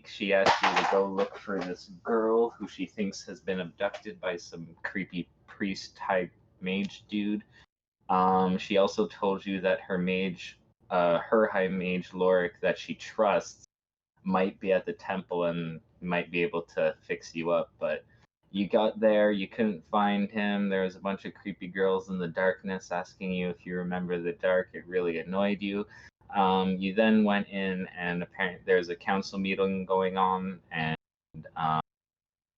week, she asked you to go look for this girl who she thinks has been abducted by some creepy priest type mage dude. She also told you that her high mage Lorik that she trusts might be at the temple and might be able to fix you up, but you got there, you couldn't find him. There was a bunch of creepy girls in the darkness asking you if you remember the dark. It really annoyed you. You then went in, and apparently there's a council meeting going on, and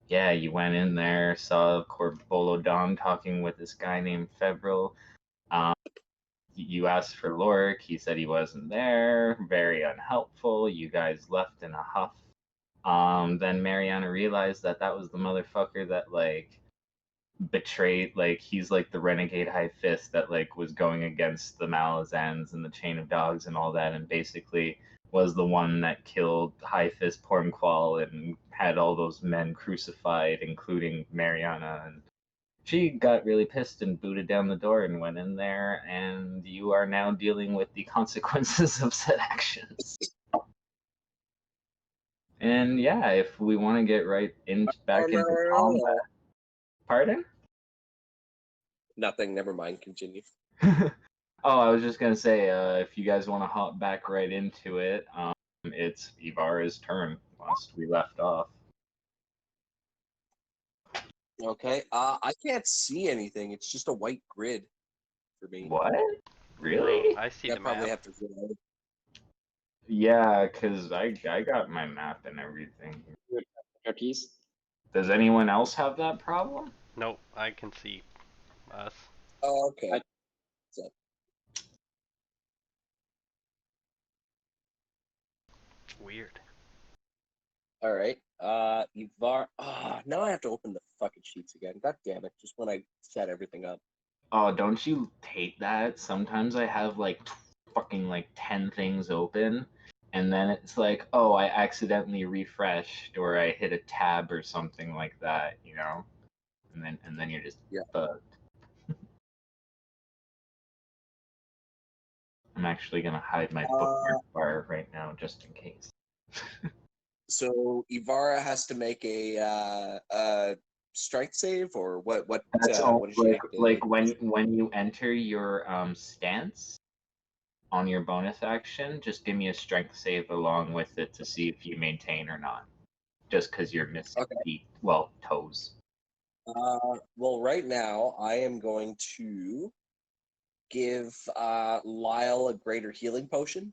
yeah, you went in there, saw Corbolo Dom talking with this guy named Febril. You asked for Lorik, he said he wasn't there, very unhelpful. You guys left in a huff. Then Mariana realized that was the motherfucker that betrayed, he's the renegade high fist that was going against the Malazans and the Chain of Dogs and all that, and basically was the one that killed High Fist Pormqual and had all those men crucified, including Mariana. And she got really pissed and booted down the door and went in there, and you are now dealing with the consequences of said actions. And yeah, if we want to get back into combat. Pardon? Nothing, never mind, continue. Oh, I was just gonna say, if you guys want to hop back right into it, it's Ivara's turn, last we left off. Okay, I can't see anything. It's just a white grid for me. What? Really? I see the probably map. have to. Yeah, because I got my map and everything. Piece. Does anyone else have that problem? Nope, I can see us. Oh, okay. Weird. All right. Ivar. Now I have to open the fucking sheets again. God damn it! Just when I set everything up. Oh, don't you hate that? Sometimes I have fucking 10 things open, and then it's like, oh, I accidentally refreshed or I hit a tab or something like that, you know? And then you're just fucked. I'm actually gonna hide my bookmark bar right now just in case. So Ivara has to make a strength save, or what? That's what is she when you enter your stance on your bonus action, just give me a strength save along with it to see if you maintain or not. Just because you're missing toes. Well, right now I am going to give Lyle a greater healing potion.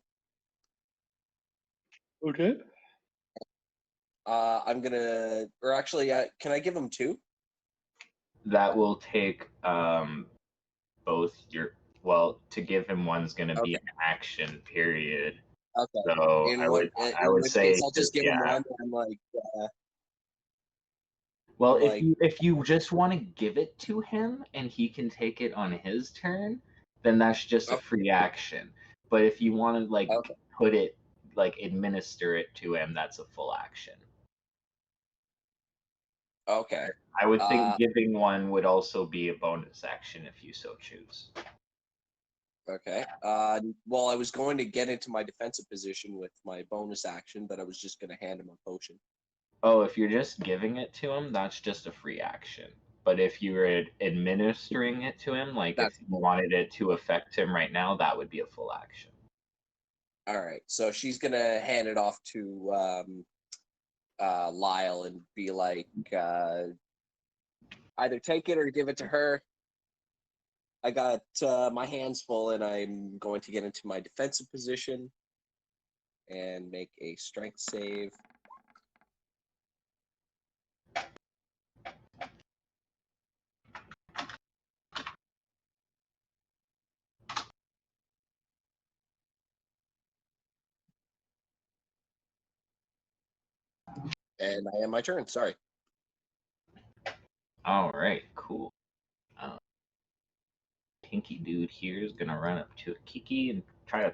Okay. I'm gonna, or actually, can I give him 2? That will take both your. Well, to give him one's gonna be an action period. Okay. So I would say I'll just give him one. I'm well, if you just want to give it to him and he can take it on his turn, then that's just a free action. But if you want to put it administer it to him, that's a full action. Okay. I would think giving one would also be a bonus action if you so choose. Okay. Well, I was going to get into my defensive position with my bonus action, but I was just going to hand him a potion. Oh, if you're just giving it to him, that's just a free action. But if you were administering it to him, if you wanted it to affect him right now, that would be a full action. All right. So she's going to hand it off to Lyle and be like, either take it or give it to her. I got my hands full, and I'm going to get into my defensive position and make a strength save. And I end my turn. Sorry. All right, cool. Pinky dude here is gonna run up to Kiki and try to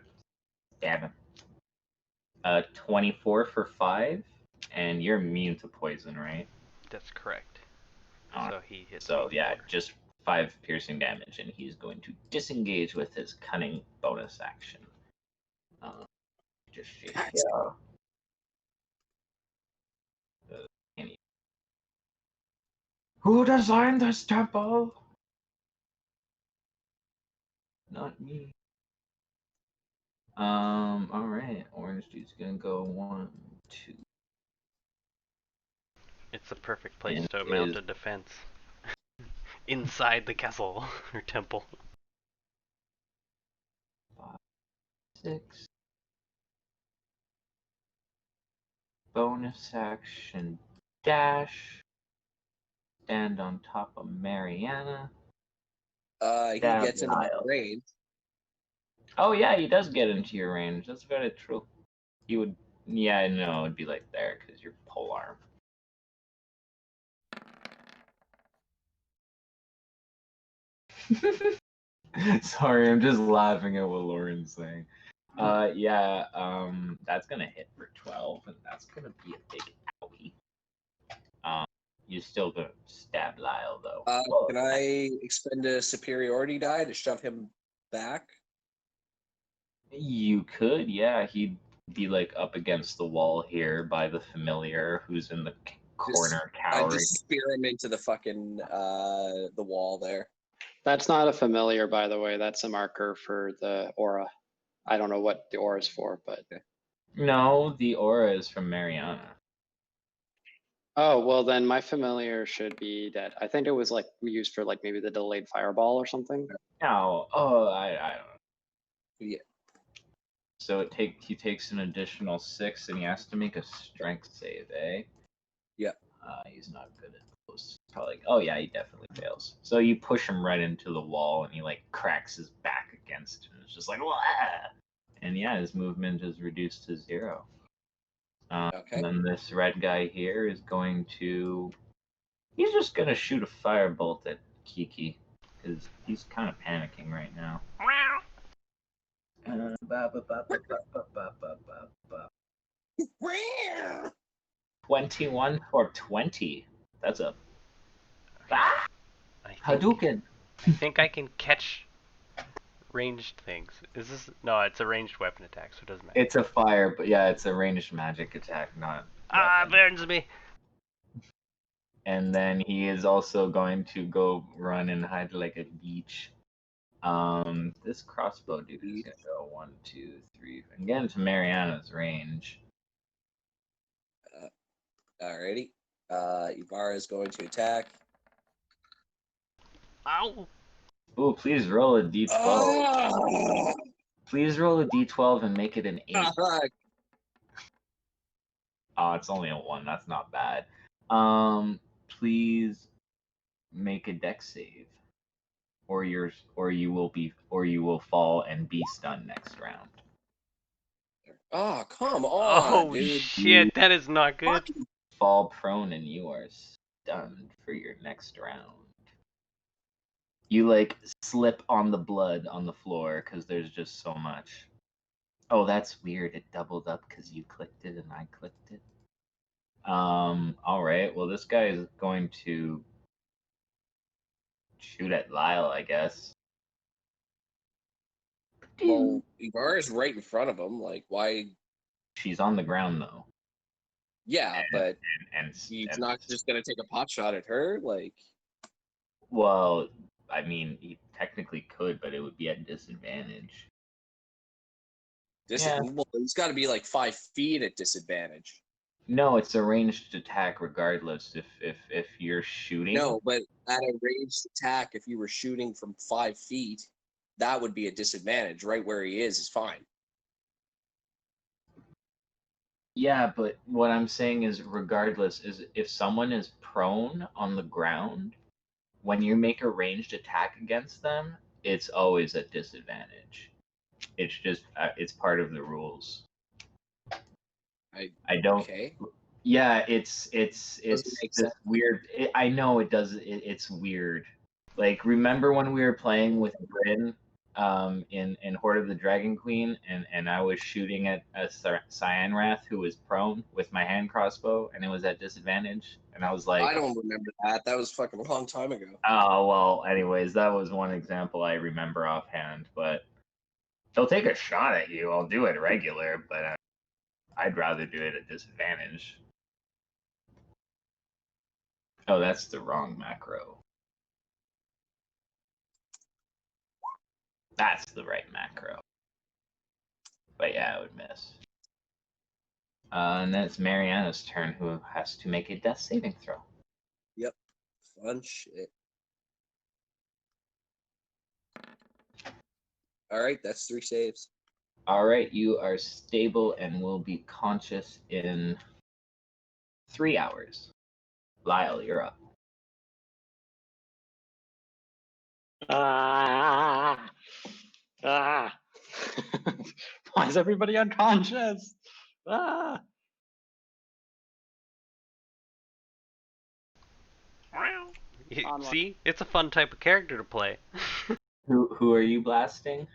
stab him. 24 for 5, and you're immune to poison, right? That's correct. So he hits. So yeah, just 5 piercing damage, and he's going to disengage with his cunning bonus action. Who designed this temple? Not me. All right. Orange dude's gonna go 1, 2. It's the perfect place And to mount is a defense. Inside the castle or temple. 5, 6. Bonus action dash. Stand on top of Mariana. He Stab gets into my Lyle. range. Oh yeah, he does get into your range. That's very true. He would. Yeah, no, it'd be like there because you're pole arm. Sorry, I'm just laughing at what Lauren's saying. Yeah, that's gonna hit for 12, and that's gonna be a big owie. You're still gonna stab Lyle though. Whoa. Can I expend a superiority die to shove him back? You could, yeah. He'd be like up against the wall here by the familiar who's in the corner I cowering. just spear him into the fucking the wall there. That's not a familiar, by the way. That's a marker for the aura. I don't know what the aura is for, but No, the aura is from Mariana. oh well, then my familiar should be dead. I think it was like used for like maybe the delayed fireball or something. No, I don't know. Yeah. So he takes an additional 6, and he has to make a strength save, eh? Yeah. He's not good at those. Probably. Oh yeah, he definitely fails. So you push him right into the wall, and he like cracks his back against it. And it's just like, wah! And yeah, his movement is reduced to 0. Okay. And then this red guy here is going to. He's just gonna shoot a firebolt at Kiki because he's kind of panicking right now. 21 for 20. That's a I think, Hadouken. I think I can catch ranged things. Is this no? It's a ranged weapon attack, so it doesn't matter. It's a fire, but yeah, it's a ranged magic attack, not. Weapon. Burns me. And then he is also going to go run and hide like a beach. This crossbow dude is gonna go 1, 2, 3, and get into Mariana's range. Alrighty. Ibarra is going to attack. Ow! Ooh, please roll a d12. Oh! Please roll a d12 and make it an 8. Oh, it's only a 1. That's not bad. Please make a dex save, or you will fall and be stunned next round. Oh, come on, Oh dude. shit! That is not good. Fucking Fall prone and you are stunned for your next round. You like slip on the blood on the floor because there's just so much. Oh, that's weird. It doubled up because you clicked it and I clicked it. All right. Well, this guy is going to shoot at Lyle, I guess. Well, Ibarra's right in front of him. Like, why? She's on the ground though, Yeah, but and he's not just gonna take a pot shot at her. Like, well, I mean, he technically could, but it would be at disadvantage. Yeah. well, he's got to be like 5 feet at disadvantage. No, it's a ranged attack regardless. If you're shooting. No, but at a ranged attack, if you were shooting from 5 feet, that would be a disadvantage. Right where he is fine. Yeah, but what I'm saying is, regardless, is if someone is prone on the ground, when you make a ranged attack against them, it's always at disadvantage. It's just it's part of the rules. I don't. Okay. Yeah, it's make this weird. I know it does. It's weird. Like, remember when we were playing with Bryn in Horde of the Dragon Queen, and I was shooting at a Cyanrath who was prone with my hand crossbow, and it was at disadvantage, and I was like, I don't remember that. That was fucking a long time ago. oh well. Anyways, that was one example I remember offhand. But he'll take a shot at you. I'll do it regular, but I'd rather do it at disadvantage. Oh, that's the wrong macro. That's the right macro. But yeah, I would miss. And then it's Mariana's turn, who has to make a death saving throw. Yep. Fun shit. All right, that's 3 saves. All right, you are stable and will be conscious in 3 hours. Lyle, you're up. Ah, ah. Why is everybody unconscious? Ah. On one. See, it's a fun type of character to play. Who are you blasting?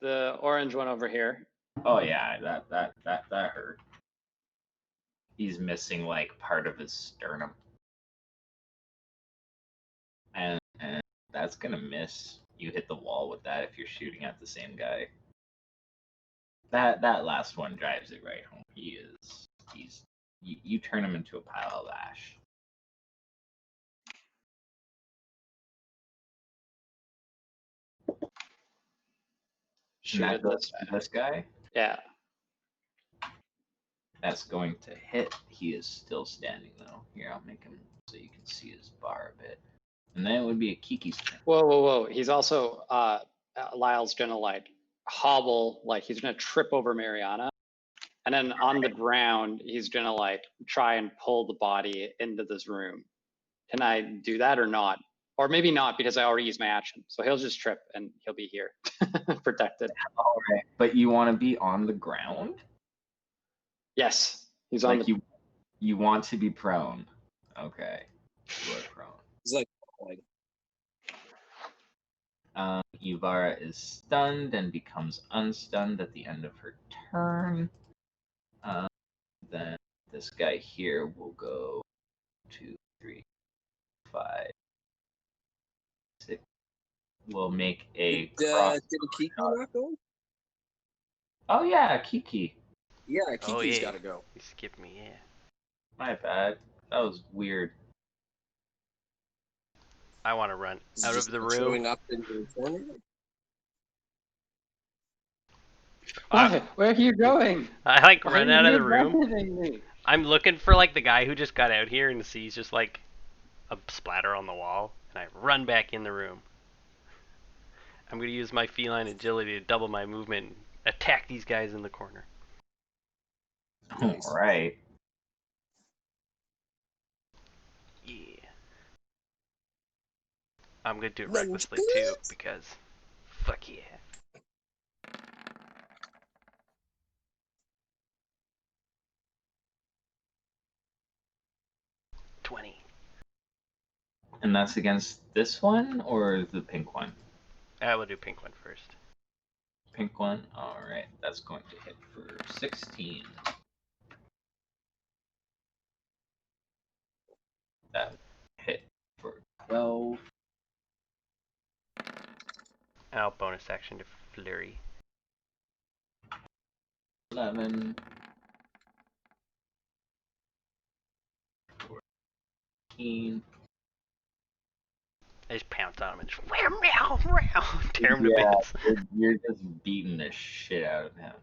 The orange one over here. Oh yeah, that hurt. He's missing like part of his sternum. And that's gonna miss. You hit the wall with that if you're shooting at the same guy. That last one drives it right home. You turn him into a pile of ash. Shoot And at that goes this to this guy. Yeah. That's going to hit. He is still standing though. Here, I'll make him so you can see his bar a bit. And then it would be a Kiki's turn. Whoa. He's also Lyle's gonna like hobble, like he's gonna trip over Mariana. And then on the ground, he's gonna like try and pull the body into this room. Can I do that or not? Or maybe not because I already used my action. So he'll just trip and he'll be here, protected. All right, but you want to be on the ground? Yes, he's on Like the. you want to be prone. Okay, you are prone. It's like, Ivara is stunned and becomes unstunned at the end of her turn. Then this guy here will go 2, 3, 5, 6. We'll make a cross. did Kiki not go? Oh yeah, Kiki. Yeah, Oh, Kiki's yeah. got to go. You skipped me, yeah. My bad. That was weird. I want to run Is it out just of the showing room. up in the corner? What? Where are you going? I like Why run are out of you the room. abandoning me? I'm looking for like the guy who just got out here and sees just like a splatter on the wall, and I run back in the room. I'm gonna use my feline agility to double my movement and attack these guys in the corner. Nice. All right. Yeah. I'm gonna do it Let's recklessly do too it. because fuck yeah. And that's against this one or the pink one? I will do pink one first. Pink one. All right, that's going to hit for 16. That hit for 12. I'll bonus action to flurry. 11. 14. I just pounce on him and just tear him to bits. You're just beating the shit out of him.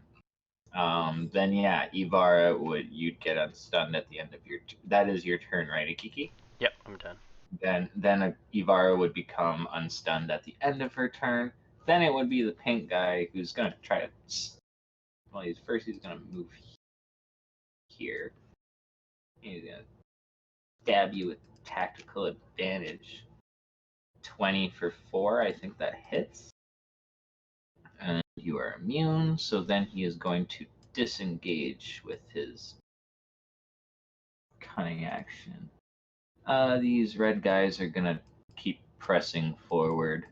Then yeah, Ivara you'd get unstunned at the end of your. That is your turn, right, Akiki? Yep, I'm done. Then Ivara would become unstunned at the end of her turn. Then it would be the pink guy who's gonna try to. Well, he's gonna move here. He's gonna stab you with tactical advantage. 20 for 4, I think that hits. And you are immune, so then he is going to disengage with his cunning action. These red guys are gonna keep pressing forward.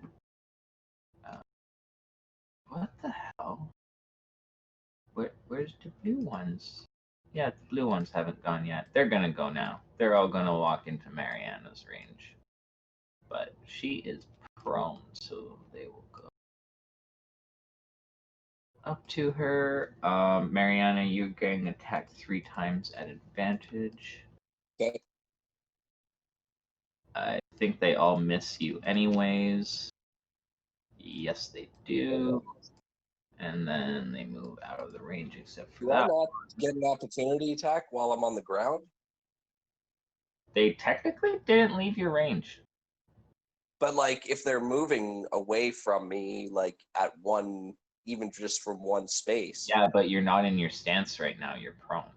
What the hell? Where's the blue ones? Yeah, the blue ones haven't gone yet. They're gonna go now. They're all gonna walk into Mariana's range. But she is prone, so they will go up to her. Mariana, you're getting attacked 3 times at advantage. Okay. I think they all miss you anyways. Yes, they do. And then they move out of the range except for Do I that. not get an opportunity attack while I'm on the ground? They technically didn't leave your range. But like, if they're moving away from me, like at one, even just from one space. Yeah, but you're not in your stance right now. You're prone.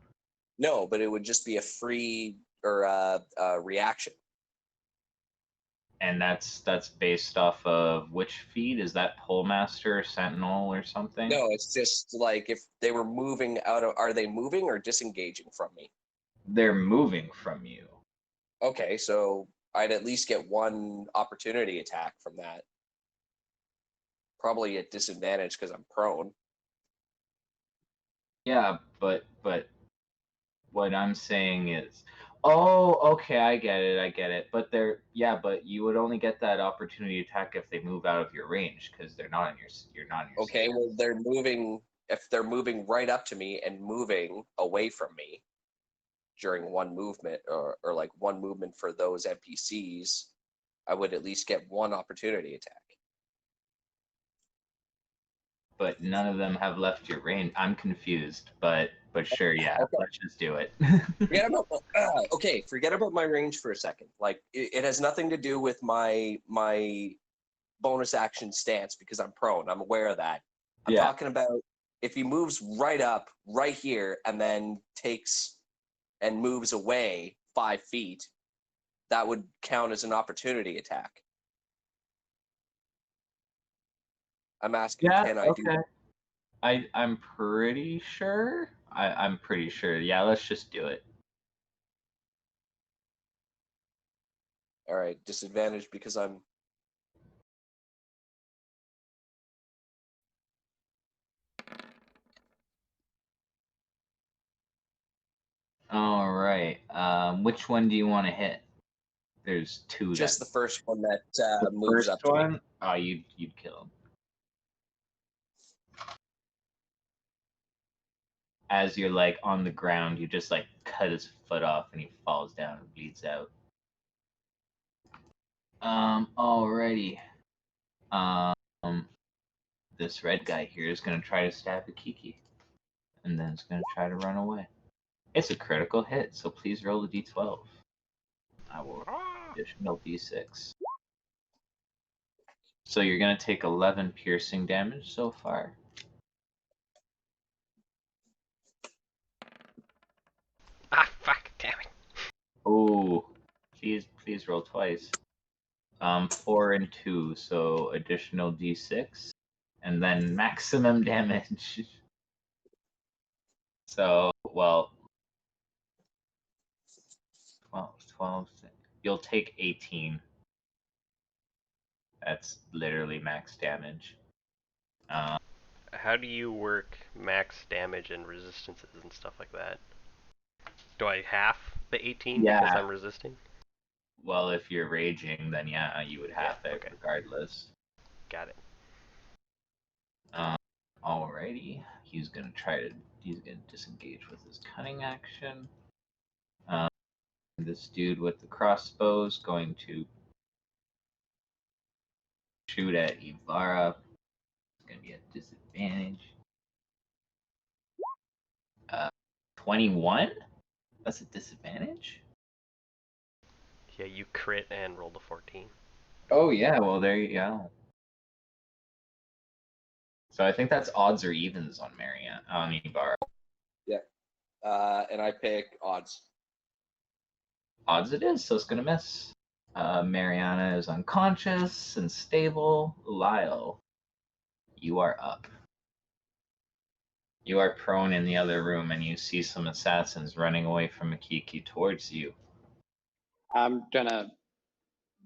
No, but it would just be a free or reaction. And that's based off of which feed? Is that Pullmaster, Sentinel, or something? No, it's just like if they were moving out of. Are they moving or disengaging from me? They're moving from you. Okay, so I'd at least get one opportunity attack from that. Probably at disadvantage because I'm prone. Yeah, but what I'm saying is, oh, okay, I get it. But but you would only get that opportunity attack if they move out of your range because you're not in your. Okay, well they're moving. If they're moving right up to me and moving away from me during one movement, or like one movement for those NPCs, I would at least get one opportunity attack. But none of them have left your range. I'm confused, but sure, yeah, Okay. let's just do it. Forget about my range for a second. Like it has nothing to do with my bonus action stance because I'm prone. I'm aware of that. I'm Yeah. talking about if he moves right up right here and then takes and moves away 5 feet, that would count as an opportunity attack. I'm asking, Yeah, can I do okay. that? I'm pretty sure. I'm pretty sure. Yeah, let's just do it. All right, disadvantage because I'm. All right. Which one do you want to hit? There's two. Just the first one that the moves first up to one. me. Oh, you'd kill him. As you're like on the ground, you just like cut his foot off and he falls down and bleeds out. Alrighty. This red guy here is gonna try to stab Akiki, and then it's gonna try to run away. It's a critical hit, so please roll the d12. I will additional d6. So you're gonna take 11 piercing damage so far. Ah, fuck, damn it. Oh, please roll twice. 4 and 2, so additional d6, and then maximum damage. So, well, 12, you'll take 18. That's literally max damage. How do you work max damage and resistances and stuff like that? Do I half the 18 because Yeah. I'm resisting? Well, if you're raging, then yeah, you would have Yeah, it okay. regardless. Got it. Alrighty, he's gonna disengage with his cunning action. This dude with the crossbow is going to shoot at Ivara. It's gonna be a disadvantage. 21? That's a disadvantage? Yeah, you crit and roll the 14. Oh yeah, well there you go. So I think that's odds or evens on Ivara. Yeah. And I pick odds. Odds it is, so it's gonna miss. Mariana is unconscious and stable. Lyle, you are up. You are prone in the other room, and you see some assassins running away from Akiki towards you. I'm gonna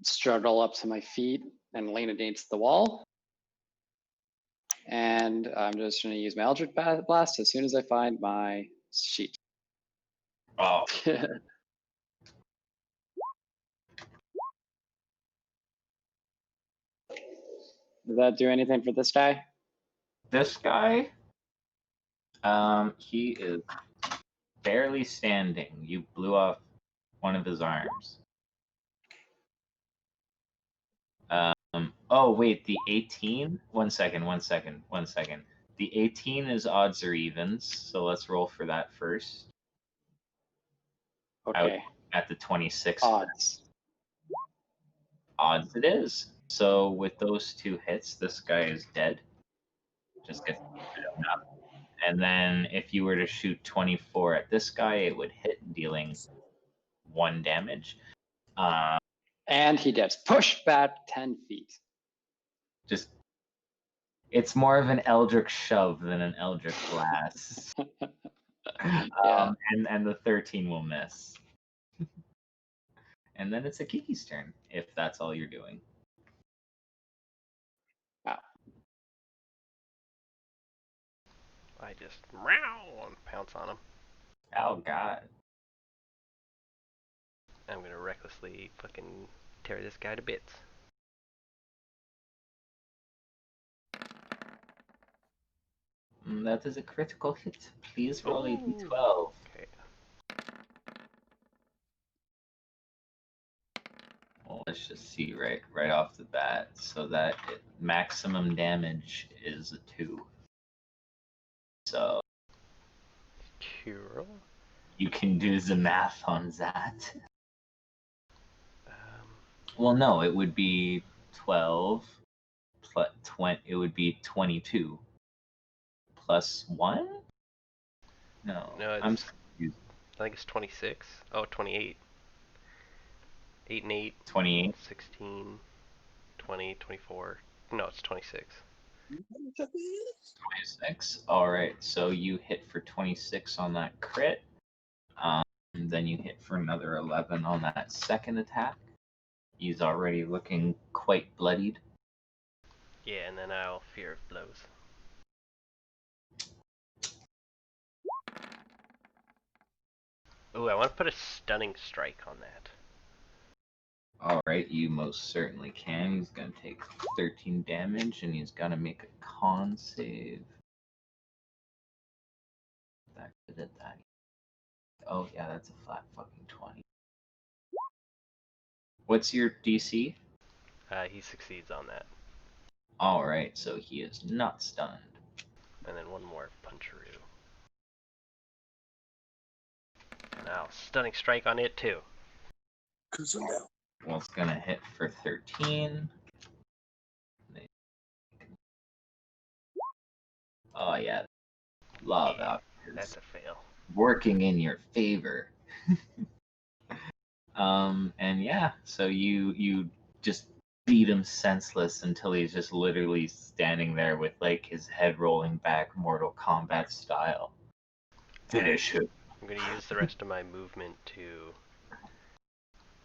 struggle up to my feet and lean against the wall. And I'm just gonna use my Eldritch Blast as soon as I find my sheet. Oh, Does that do anything for this guy? this guy, he is barely standing. You blew off one of his arms. Oh wait, the 18. One second. The 18 is odds or evens, so let's roll for that first. Okay. At the 26 Odds. odds it is. So with those 2 hits, this guy is dead. Just gets blown up. And then if you were to shoot 24 at this guy, it would hit, dealing 1 damage. And he gets pushed back 10 feet. Just it's more of an Eldritch shove than an Eldritch blast. Yeah. And the 13 will miss. And then it's Akiki's turn, if that's all you're doing. I just meow and pounce on him. Oh god. I'm gonna recklessly fucking tear this guy to bits. That is a critical hit. Please roll a Ooh. d12. Okay. Well, let's just see right off the bat. So that maximum damage is a 2. So Cool. you can do the math on that. Um, Well, no, it would be 12 plus 20. It would be 22 plus 1. No, No, I'm it's- confused. I think it's 26. Oh, 28. 8 and 8. 28. 16. 20. 24. No, it's 26. 26. All right, so you hit for 26 on that crit. And then you hit for another 11 on that second attack. He's already looking quite bloodied. Yeah, and then I'll Fear of Blows. Ooh, I want to put a Stunning Strike on that. All right, you most certainly can. He's going to take 13 damage, and he's going to make a con save. That did that. Oh yeah, that's a flat fucking 20. What's your DC? He succeeds on that. All right, so he is not stunned. And then one more Puncheroo. And I'll Stunning Strike on it too. Well, it's going to hit for 13. Oh yeah, love Yeah, out. That's a fail. Working in your favor. And yeah, so you just beat him senseless until he's just literally standing there with like his head rolling back, Mortal Kombat style. Finish him. I'm gonna use the rest of my movement to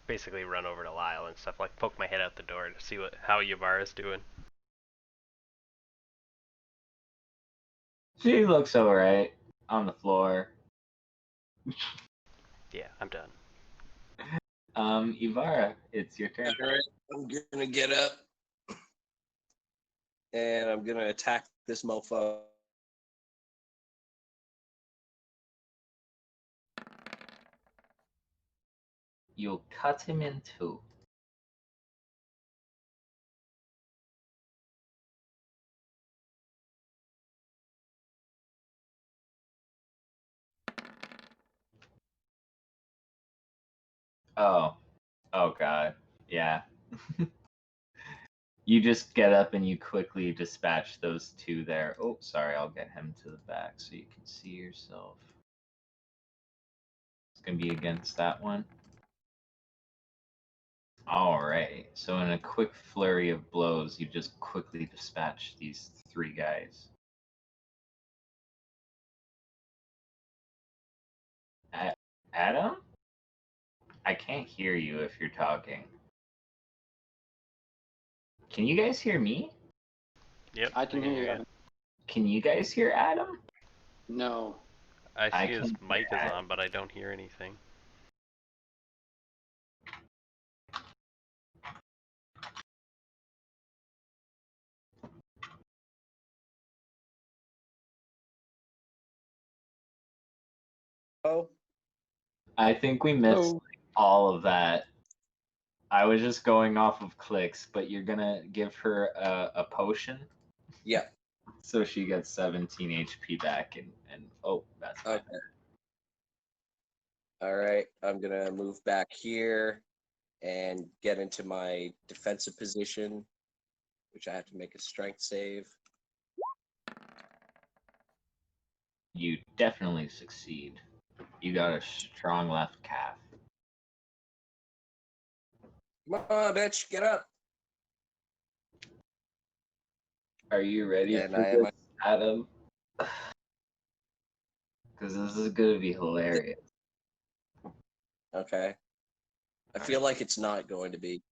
basically run over to Lyle and stuff, like poke my head out the door to see how Yavara's doing. She looks alright on the floor. Yeah, I'm done. Ivara, it's your turn. Alright, I'm gonna get up. And I'm gonna attack this mofo. You'll cut him in 2. Oh god, yeah. You just get up and you quickly dispatch those 2 there. Oh, sorry, I'll get him to the back so you can see yourself. It's gonna be against that one. Alright, so in a quick flurry of blows, you just quickly dispatch these 3 guys. Adam? I can't hear you if you're talking. Can you guys hear me? Yep. I can hear you. Evan. Can you guys hear Adam? No. I I see his can mic hear is that. on, but I don't hear anything. Oh, I think we missed Oh. all of that. I was just going off of clicks, but you're gonna give her a potion, Yeah. so she gets 17 HP back, and oh, that's fine. Okay. All right. I'm gonna move back here and get into my defensive position, which I have to make a strength save. You definitely succeed. You got a strong left calf. Come on, bitch, get up. Are you ready And for I am. this, Adam? Because this is gonna be hilarious. Okay. I feel like it's not going to be.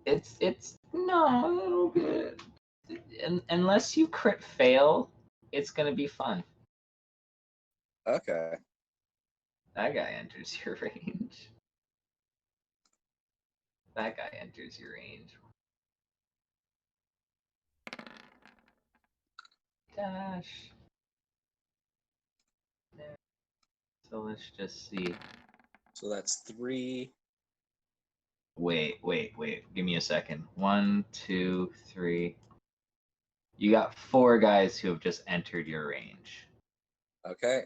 It's no, it'll be, unless you crit fail, it's gonna be fun. Okay. That guy enters your range. That guy enters your range. Dash. There. So let's just see. So that's 3. Wait. Give me a second. 1, 2, 3. You got 4 guys who have just entered your range. Okay.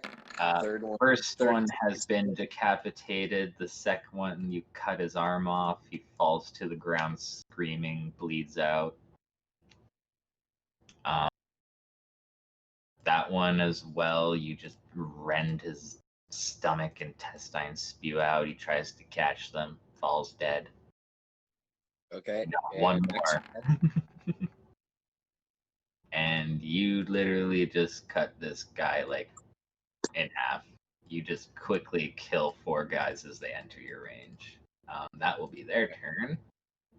Third one. First third- one has been decapitated. The second one, you cut his arm off. He falls to the ground screaming, bleeds out. That one as well, you just rend his stomach, intestines spew out. He tries to catch them, falls dead. Okay. Got one and next more. And you literally just cut this guy like in half. You just quickly kill 4 guys as they enter your range. That will be their turn.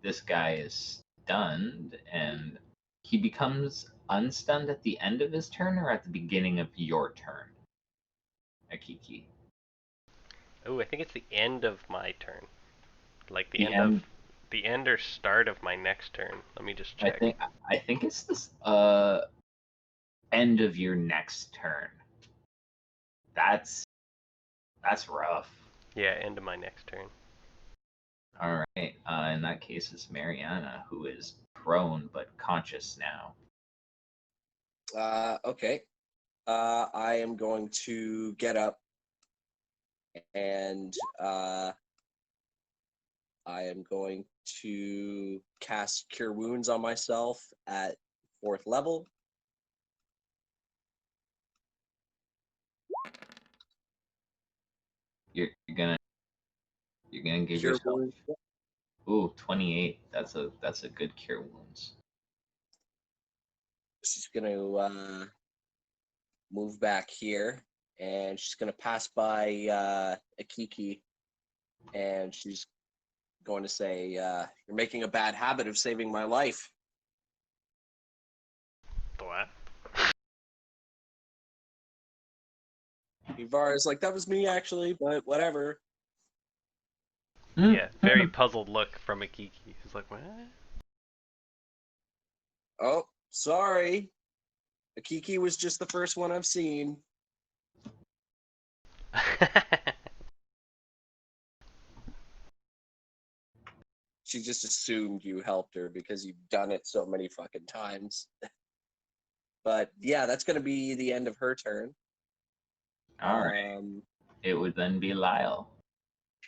This guy is stunned, and he becomes unstunned at the end of his turn or at the beginning of your turn. Akiki. Oh, I think it's the end of my turn. Like the The end end- of the end or start of my next turn. Let me just check. I think it's this end of your next turn. That's rough. Yeah, end of my next turn. All right. In that case, it's Mariana, who is prone but conscious now. Okay. I am going to get up and I am going to cast Cure Wounds on myself at 4th level. You're gonna give Cure yourself. Wounds. Ooh, 28. That's a good cure wounds. She's going to move back here, and she's going to pass by Akiki, and she's going to say, "You're making a bad habit of saving my life." What? Ivar's like, "That was me, actually, but whatever." Yeah, very puzzled look from Akiki. He's like, what? Oh, sorry. Akiki was just the first one I've seen. She just assumed you helped her because you've done it so many fucking times. But yeah, that's going to be the end of her turn. All right. It would then be Lyle.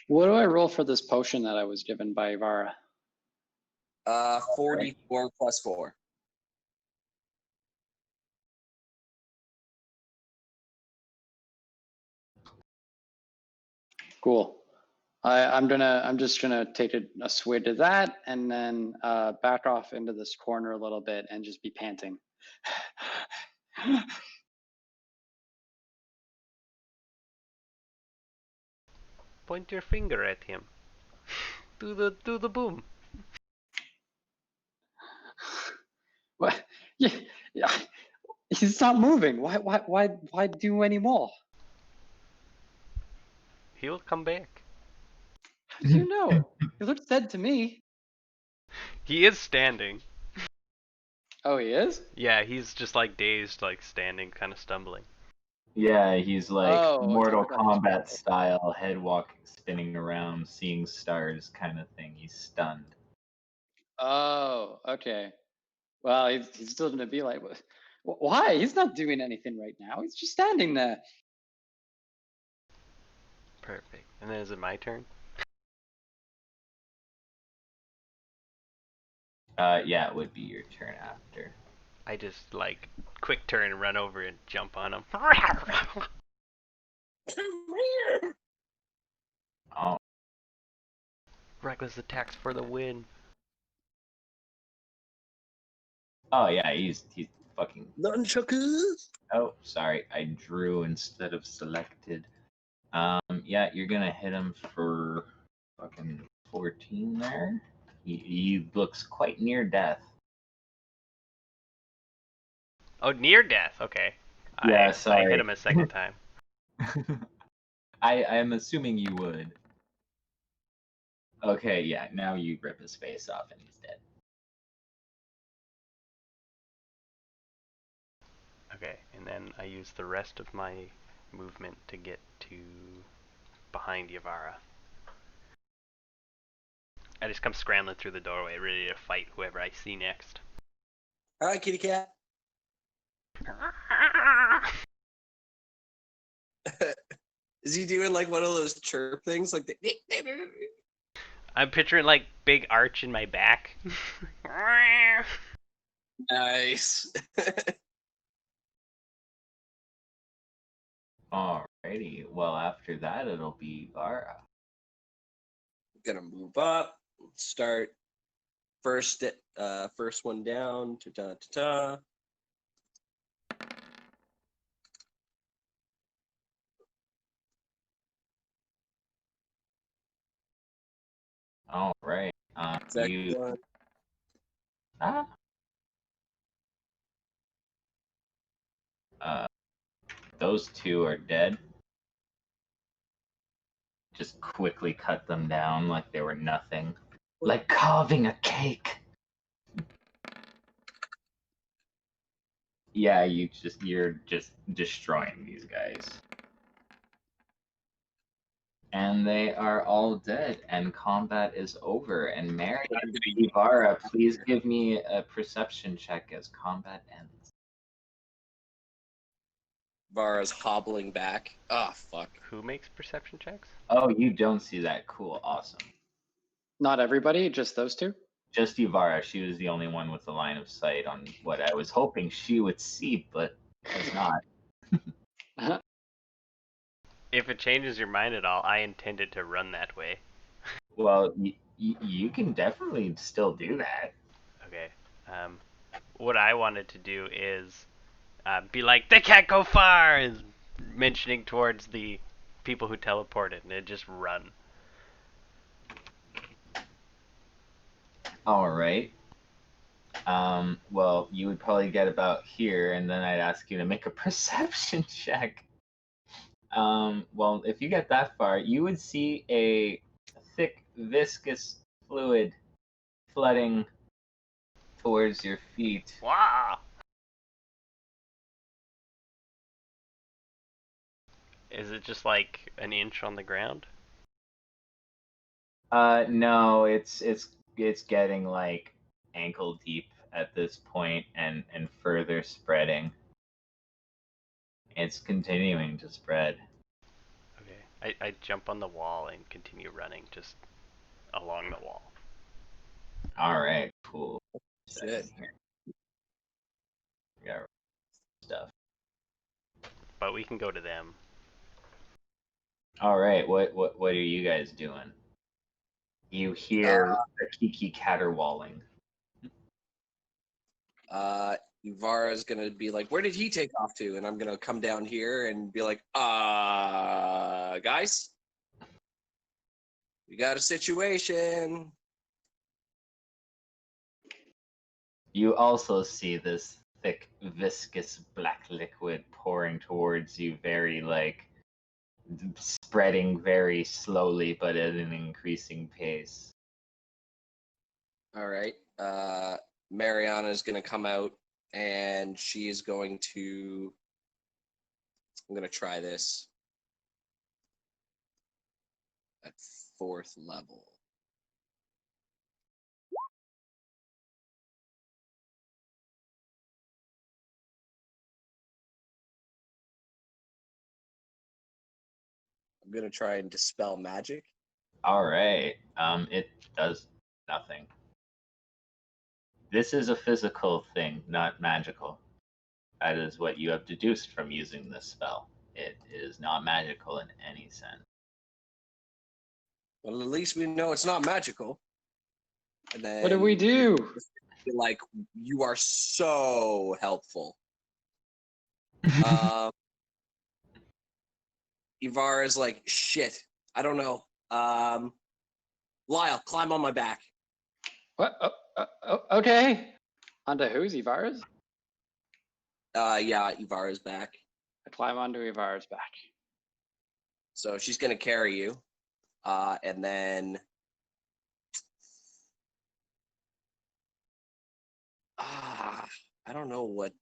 What do I roll for this potion that I was given by Ivara? 44 plus 4. Cool. I'm just gonna take a swig of that and then back off into this corner a little bit and just be panting. Point your finger at him. Do the boom. What? Yeah. He's not moving. Why do any more? He'll come back. How do you know? He looks dead to me. He is standing. Oh, he is? Yeah, he's just like dazed, like standing, kind of stumbling. Yeah, he's like Oh, okay, I Mortal forgot he's Kombat purple. style, head walking, spinning around, seeing stars kind of thing. He's stunned. Oh, okay. Well, he's still gonna be like, why? He's not doing anything right now. He's just standing there. Perfect. And then is it my turn? Yeah, it would be your turn after. I just like quick turn and run over and jump on him. Oh, Reckless attacks for the win. oh yeah, he's fucking. Nunchuckers. Oh, sorry, I drew instead of selected. Yeah, you're gonna hit him for fucking 14 there. He looks quite near death. Oh, near death. Okay. Yeah, I hit sorry. him a second time. I'm assuming you would. Okay, yeah, now you rip his face off and he's dead. Okay, and then I use the rest of my movement to get to behind Yavara. I just come scrambling through the doorway, ready to fight whoever I see next. Hi, kitty cat. Is he doing like one of those chirp things, like the? I'm picturing like big arch in my back. Nice. Alrighty, well after that it'll be Vara. Gonna move up. Start first. First one down. Ta ta ta ta. Alright, Second you one. ah uh those two are dead. Just quickly cut them down like they were nothing. Like carving a cake. Yeah, you're just destroying these guys. And they are all dead, and combat is over. And Mary I'm and gonna Ivara, please give me a perception check as combat ends. Vara's hobbling back. Ah, fuck. Who makes perception checks? Oh, you don't see that. Cool, awesome. Not everybody, just those two. Just Ivara, she was the only one with the line of sight on what I was hoping she would see, but has not. If it changes your mind at all, I intended to run that way. Well, you can definitely still do that. Okay. What I wanted to do is be like, they can't go far, is mentioning towards the people who teleported, and then just run. All right. Well, you would probably get about here, and then I'd ask you to make a perception check. Well, if you get that far, you would see a thick, viscous fluid flooding towards your feet. Wow! Is it just like an inch on the ground? No, it's getting like ankle deep at this point, and further spreading. It's continuing to spread. Okay. I jump on the wall and continue running just along the wall. All right, cool. Shit. Here. We got stuff. But we can go to them. All right, what are you guys doing? You hear the Kiki caterwauling. Vara's gonna be like, "Where did he take off to?" And I'm gonna come down here and be like, guys, we got a situation." You also see this thick, viscous black liquid pouring towards you, very like spreading very slowly, but at an increasing pace. All right. Mariana is gonna come out, and she is going to I'm gonna try this at 4th level. I'm gonna try and dispel magic. All right. It does nothing. This is a physical thing, not magical. That is what you have deduced from using this spell. It is not magical in any sense. Well, at least we know it's not magical. And then What do we do? like, you are so helpful. Ibarra's like, shit, I don't know. Lyle, climb on my back. What? Okay. Onto who's Ivar's? Yeah, Ibarra's back. I climb onto Ivar's back. So she's gonna carry you. And then I don't know what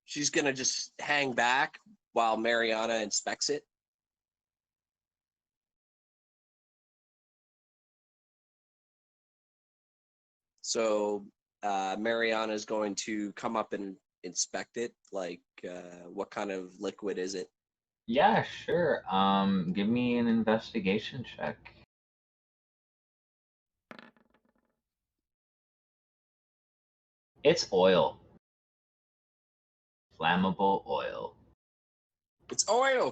she's gonna just hang back while Mariana inspects it. So Mariana is going to come up and inspect it. Like, what kind of liquid is it? Yeah, sure. Give me an investigation check. It's oil. Flammable oil. It's oil.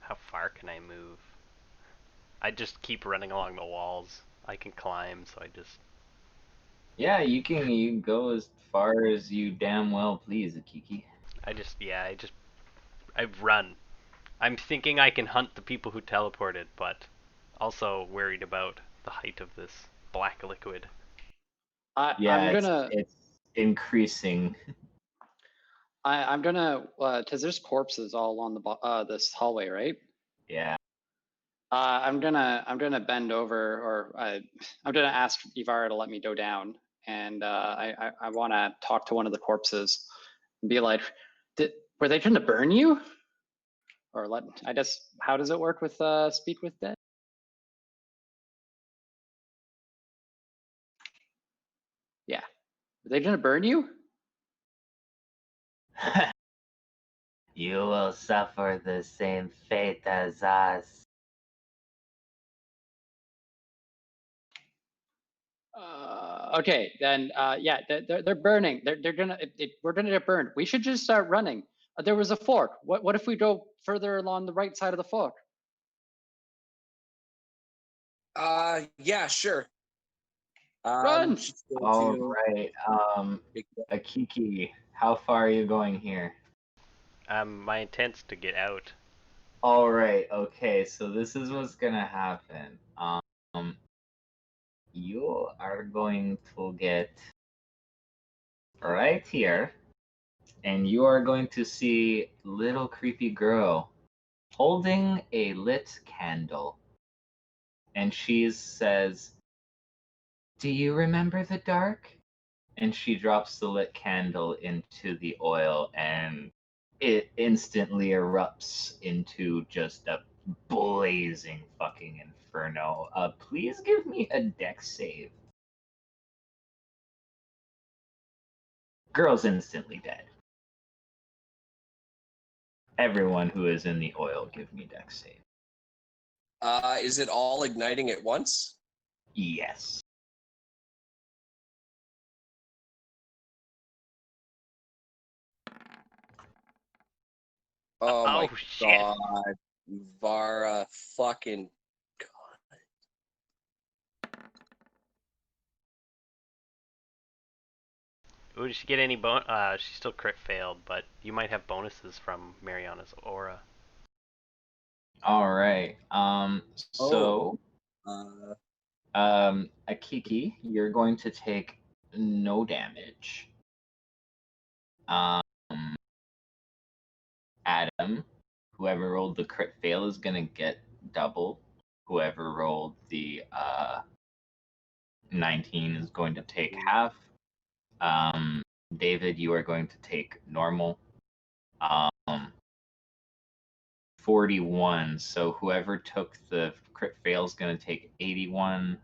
How far can I move? I just keep running along the walls. I can climb, so I just. Yeah, you can go as far as you damn well please, Akiki. I run. I'm thinking I can hunt the people who teleported, but also worried about the height of this black liquid. Yeah, I'm gonna. it's increasing. I'm gonna. Cause there's corpses all along the this hallway, right? Yeah. I'm gonna bend over, or I'm gonna ask Ivarra to let me go down, and I want to talk to one of the corpses, and be like, were they trying to burn you? Or how does it work with speak with dead? Yeah, were they trying to burn you? You will suffer the same fate as us. Okay, then yeah, they're burning. They're gonna we're gonna get burned. We should just start running. There was a fork. What if we go further along the right side of the fork? Yeah, sure. Run! She's going All to right. Akiki, how far are you going here? My intent's to get out. All right. Okay. So this is what's gonna happen. You are going to get right here, and you are going to see little creepy girl holding a lit candle, and she says, "Do you remember the dark?" And she drops the lit candle into the oil, and it instantly erupts into just a blazing fucking inferno. Please give me a dex save. Girl's instantly dead. Everyone who is in the oil, give me dex save. Is it all igniting at once? Yes. Oh my shit. god. Vara fucking Ooh, did she get any she still crit failed, but you might have bonuses from Mariana's aura. All right. So, Akiki, you're going to take no damage. Adam, whoever rolled the crit fail is gonna get double. whoever rolled the 19 is going to take half. David, you are going to take normal. 41. So whoever took the crit fail is going to take 81.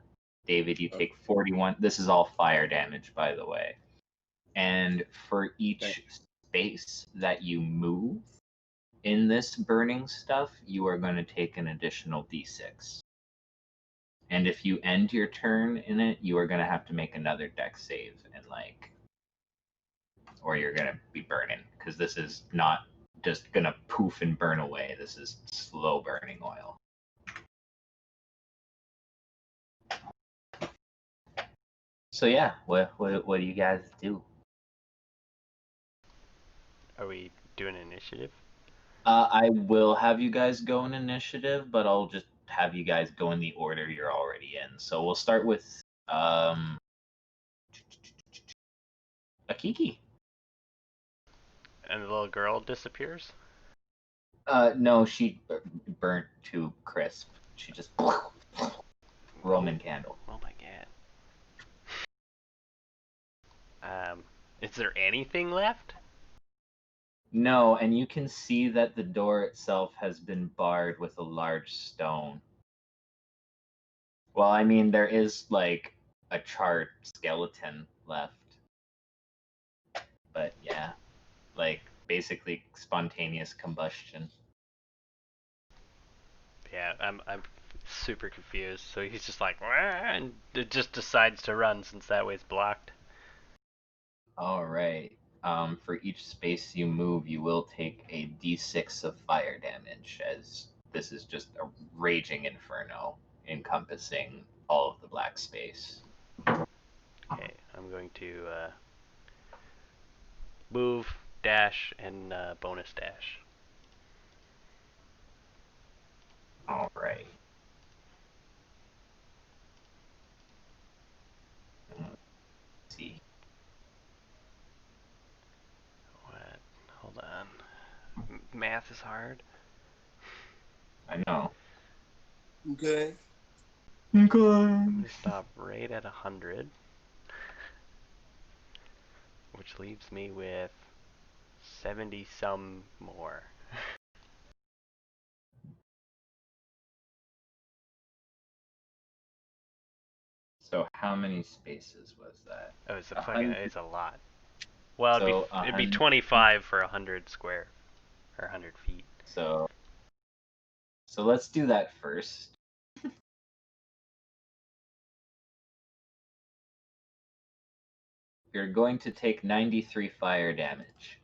David, you take 41. This is all fire damage, by the way. And for each space that you move in this burning stuff, you are going to take an additional d6. And if you end your turn in it, you are going to have to make another dex save and or you're going to be burning, because this is not just going to poof and burn away. This is slow burning oil. So yeah, what do you guys do? Are we doing initiative? I will have you guys go in initiative, but I'll just have you guys go in the order you're already in. So we'll start with Akiki. And the little girl disappears? No, she burnt to crisp. She just Roman candle. Oh my god. Is there anything left? No, and you can see that the door itself has been barred with a large stone. Well, I mean, there is like a charred skeleton left. But yeah, like basically spontaneous combustion. Yeah, I'm super confused. So he's just like, "Wah," and it just decides to run since that way's blocked. All right. For each space you move, you will take a d6 of fire damage, as this is just a raging inferno encompassing all of the black space. Okay, I'm going to move, dash, and bonus dash. All right. Let's see. What? Hold on. Math is hard. I know. Okay. I'm gonna stop right at 100, which leaves me with 70 some more. So how many spaces was that? Oh, it's a 100. it's a lot. Well, So, it'd be 100. 25 for 100 square, or 100 feet. So let's do that first. You're going to take 93 fire damage,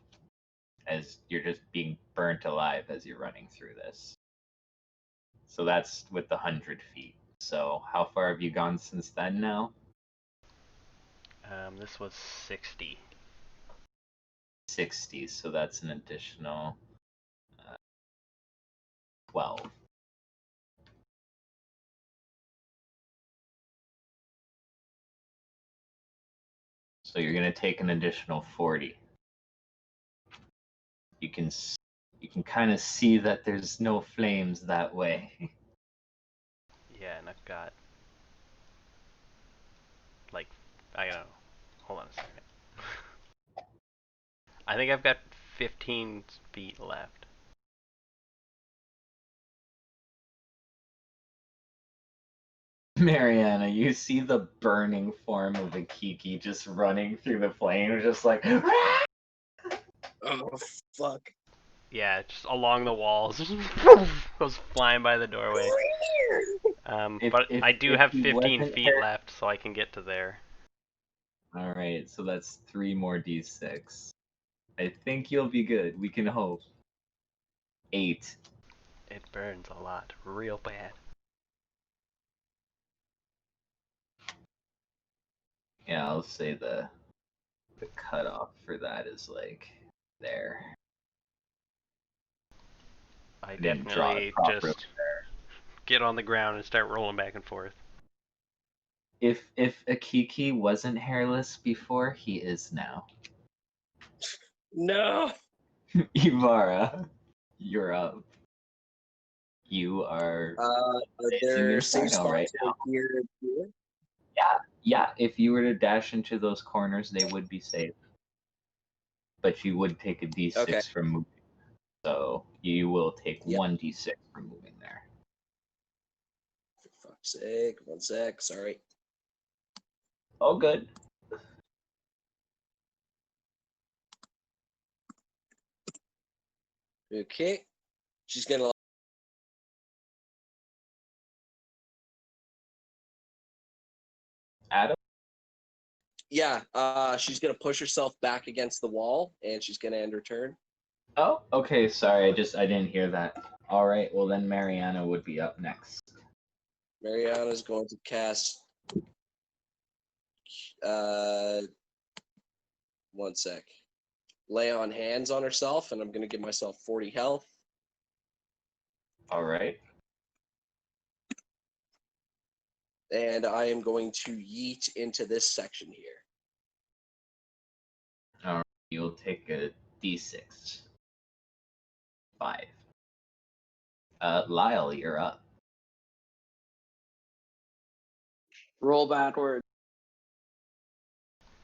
as you're just being burnt alive as you're running through this. So that's with the 100 feet. So how far have you gone since then now? This was 60. 60, so that's an additional 12. So you're going to take an additional 40. You can kind of see that there's no flames that way. Yeah, and I've got like, I don't know. Hold on a second. I think I've got 15 feet left. Mariana, you see the burning form of Akiki just running through the flame, just like Oh fuck. Yeah, just along the walls. Goes flying by the doorway. But I do have 15 feet left, so I can get to there. Alright, so that's 3 more d6. I think you'll be good. We can hope. 8. It burns a lot, real bad. Yeah, I'll say the cutoff for that is like there. I Didn't draw definitely it properly just get on the ground and start rolling back and forth. If Akiki wasn't hairless before, he is now. No. Ivara, you're up. You are Are facing there safe Inferno right spots now. over here and here? Yeah, if you were to dash into those corners, they would be safe. But you would take a d6 Okay. from moving. So you will take Yep. 1d6 from moving there. For fuck's sake. 1 sec. Sorry. Oh, good. Okay. She's gonna. Adam? Yeah. She's gonna push herself back against the wall, and she's gonna end her turn. Oh, okay. Sorry, I didn't hear that. All right. Well, then Mariana would be up next. Mariana's going to cast. 1 sec. Lay on hands on herself, and I'm gonna give myself 40 health. All right. And I am going to yeet into this section here. All right. You'll take a d6. 5. Lyle, you're up. Roll backward.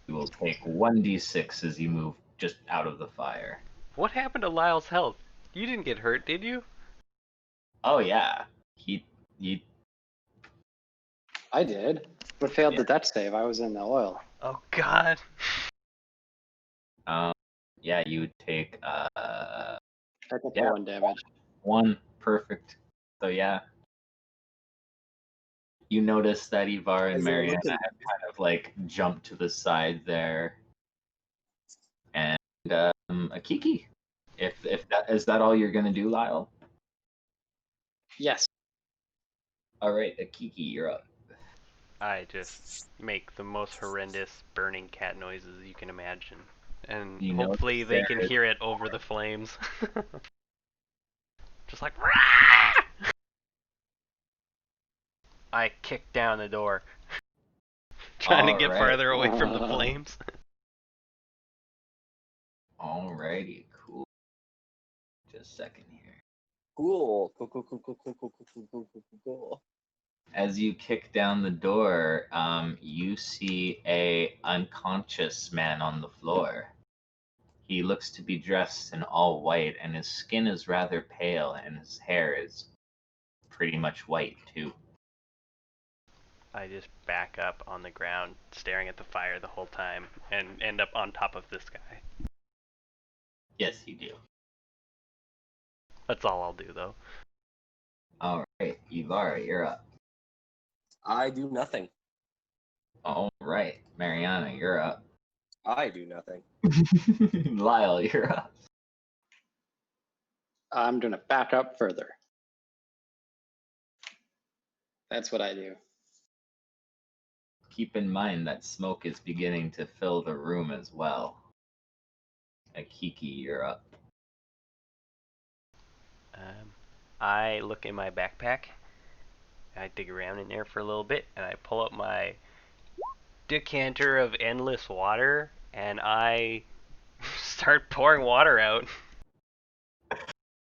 You will take 1d6 as you move just out of the fire. What happened to Lyle's health? You didn't get hurt, did you? Oh yeah, he I did, but failed the death save. I was in the oil. Oh God. yeah, you would take Technical Yeah. 1 damage. 1. Perfect. So yeah. You notice that Ivar and As they're Mariana looking- have kind of like jumped to the side there. And Akiki. If that is that all you're gonna do, Lyle? Yes. Alright, Akiki, you're up. I just make the most horrendous burning cat noises you can imagine. And You know hopefully they can there- hear it over the flames. Just like "Rah!" I kick down the door. Trying to get Alright. farther away from the flames. Alrighty, cool. Just a second here. Cool. Cool. As you kick down the door, you see a unconscious man on the floor. He looks to be dressed in all white, and his skin is rather pale, and his hair is pretty much white too. I just back up on the ground, staring at the fire the whole time, and end up on top of this guy. Yes, you do. That's all I'll do, though. All right, Ivar, you're up. I do nothing. All right, Mariana, you're up. I do nothing. Lyle, you're up. I'm going to back up further. That's what I do. Keep in mind that smoke is beginning to fill the room as well. Akiki, you're up. I look in my backpack. I dig around in there for a little bit, and I pull up my decanter of endless water, and I start pouring water out.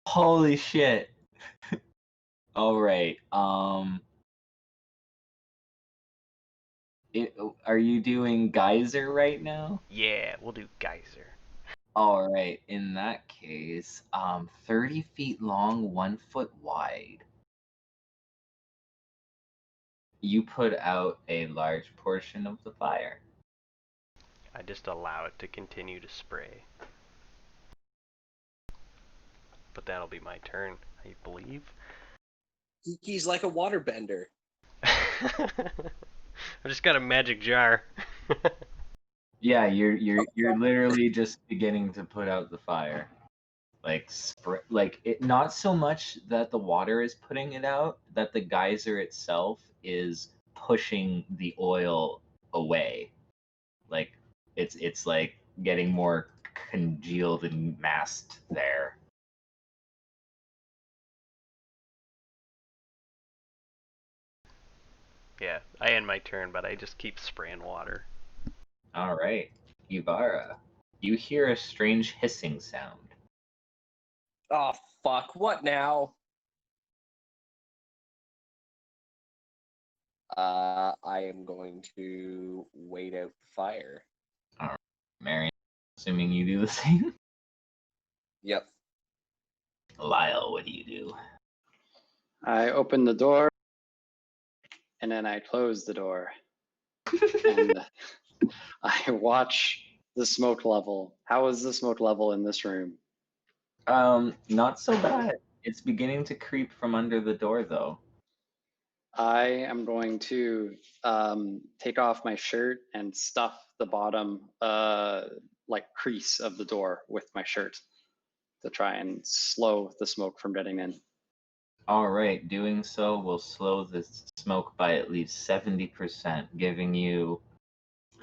Holy shit. All right. Are you doing geyser right now? Yeah, we'll do geyser. All right. In that case, 30 feet long, 1 foot wide. You put out a large portion of the fire. I just allow it to continue to spray. But that'll be my turn, I believe. Kiki's like a waterbender. I just got a magic jar. Yeah, you're literally just beginning to put out the fire. Like it not so much that the water is putting it out, that the geyser itself is pushing the oil away. Like it's like getting more congealed and massed there. Yeah, I end my turn, but I just keep spraying water. All right, Yubara, you hear a strange hissing sound. Oh fuck! What now? I am going to wait out the fire. Marion, assuming you do the same. Yep. Lyle, what do you do? I open the door and then I close the door and I watch the smoke level. How is the smoke level in this room? Not so bad. It's beginning to creep from under the door, though. I am going to take off my shirt and stuff the bottom like crease of the door with my shirt to try and slow the smoke from getting in. All right, doing so will slow the smoke by at least 70%, giving you,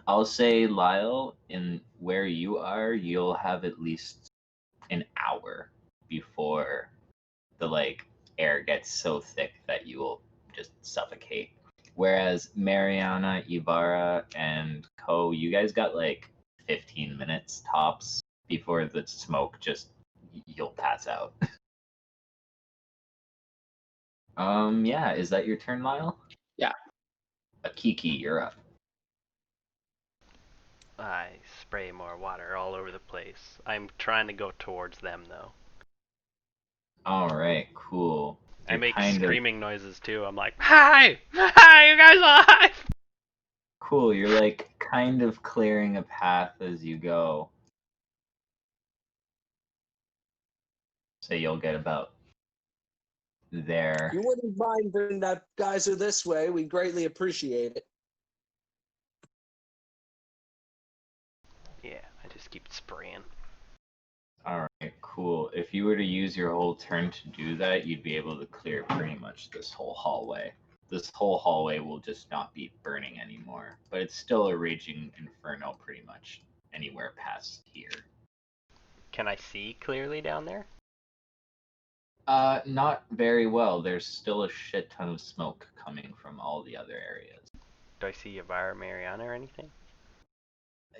I'll say, Lyle, in where you are, you'll have at least an hour before the air gets so thick that you will just suffocate. Whereas Mariana, Ibarra, and Ko, you guys got 15 minutes tops before the smoke you'll pass out. Yeah, is that your turn, Lyle? Yeah. Akiki, you're up. I spray more water all over the place. I'm trying to go towards them though. All right, cool. I You're make kind of screaming noises too. I'm like, hi, hi, you guys alive? cool. You're kind of clearing a path as you go. So you'll get about there. You wouldn't mind bringing that geyser this way. We greatly appreciate it. Yeah, I just keep spraying. All right, cool. If you were to use your whole turn to do that, you'd be able to clear pretty much this whole hallway. This whole hallway will just not be burning anymore, but it's still a raging inferno pretty much anywhere past here. Can I see clearly down there? Not very well. There's still a shit ton of smoke coming from all the other areas. Do I see Yavara, Mariana, or anything?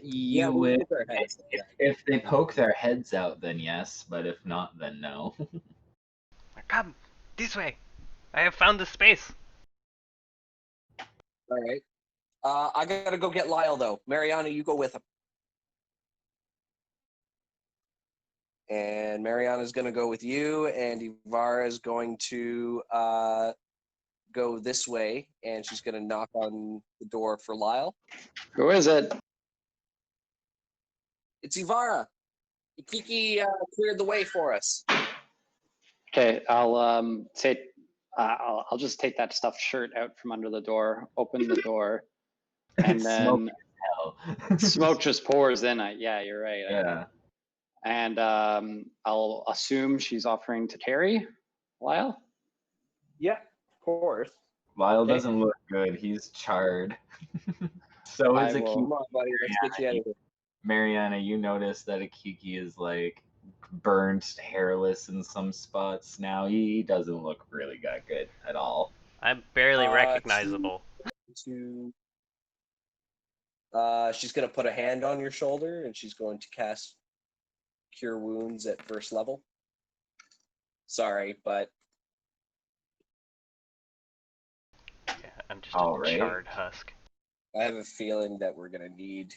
You we'll would, poke our heads out. if they poke their heads out, then yes, but if not, then no. Come, this way. I have found the space. All right. I gotta go get Lyle though. Mariana, you go with him. And Mariana's gonna go with you, and Ivara is going to go this way, and she's gonna knock on the door for Lyle. Who is it? It's Ivara. Kiki cleared the way for us. Okay, I'll I'll just take that stuffed shirt out from under the door, open the door, and Smoke then hell. smoke just pours in. Yeah, you're right. Yeah. And I'll assume she's offering to carry Lyle. Yeah, of course. Lyle Okay. doesn't look good. He's charred. So is Come Akiki. on, buddy. Let's get you out of here. Mariana, you notice that Akiki is burnt, hairless in some spots now. He doesn't look really that good at all. I'm barely recognizable. She's gonna put a hand on your shoulder, and she's going to cast Cure Wounds at first level. Sorry, but Yeah, I'm just All a right. charred husk. I have a feeling that we're gonna need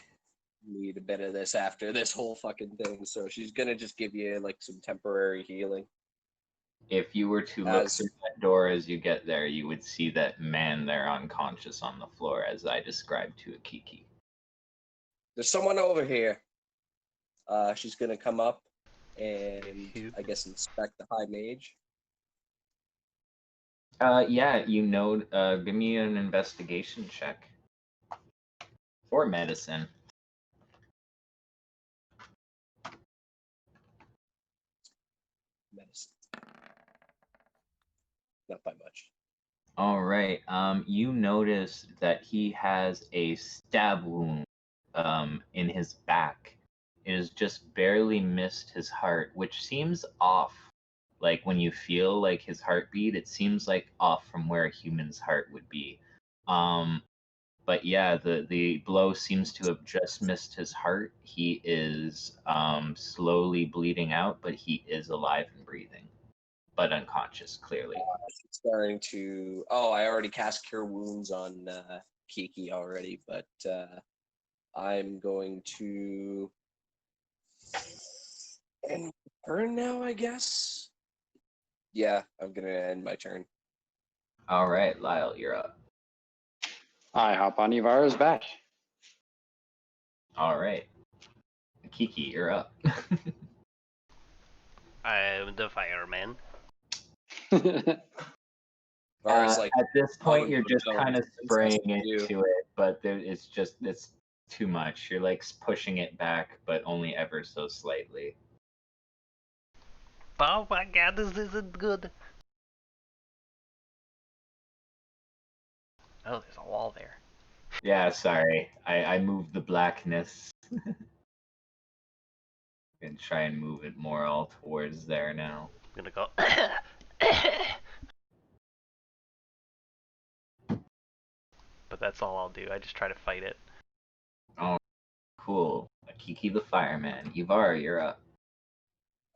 a bit of this after this whole fucking thing. So she's gonna just give you some temporary healing. If you were to look through that door as you get there, you would see that man there unconscious on the floor, as I described to Akiki. There's someone over here. She's gonna come up and I guess inspect the high mage. Yeah, give me an investigation check. Or medicine. Medicine. Not by much. All right. You notice that he has a stab wound in his back. It has just barely missed his heart, which seems off. When you feel his heartbeat, it seems off from where a human's heart would be. But yeah, the blow seems to have just missed his heart. He is slowly bleeding out, but he is alive and breathing. but unconscious, clearly. She's starting to. Oh, I already cast Cure Wounds on Kiki already, but I'm going to end turn now, I guess. Yeah, I'm gonna end my turn. All right, Lyle, you're up. I hop on Yvara's back. All right. Kiki, you're up. I'm the fireman. Vara's like, at this point, you're just no, kind of it's spraying supposed to do. into it, but it's too much. You're like pushing it back, but only ever so slightly. Oh my god, this isn't good. Oh, there's a wall there. Yeah, sorry. I moved the blackness. And try and move it more all towards there now. I'm gonna go. But that's all I'll do. I just try to fight it. Oh, cool. Kiki the fireman. Ivar, you're up.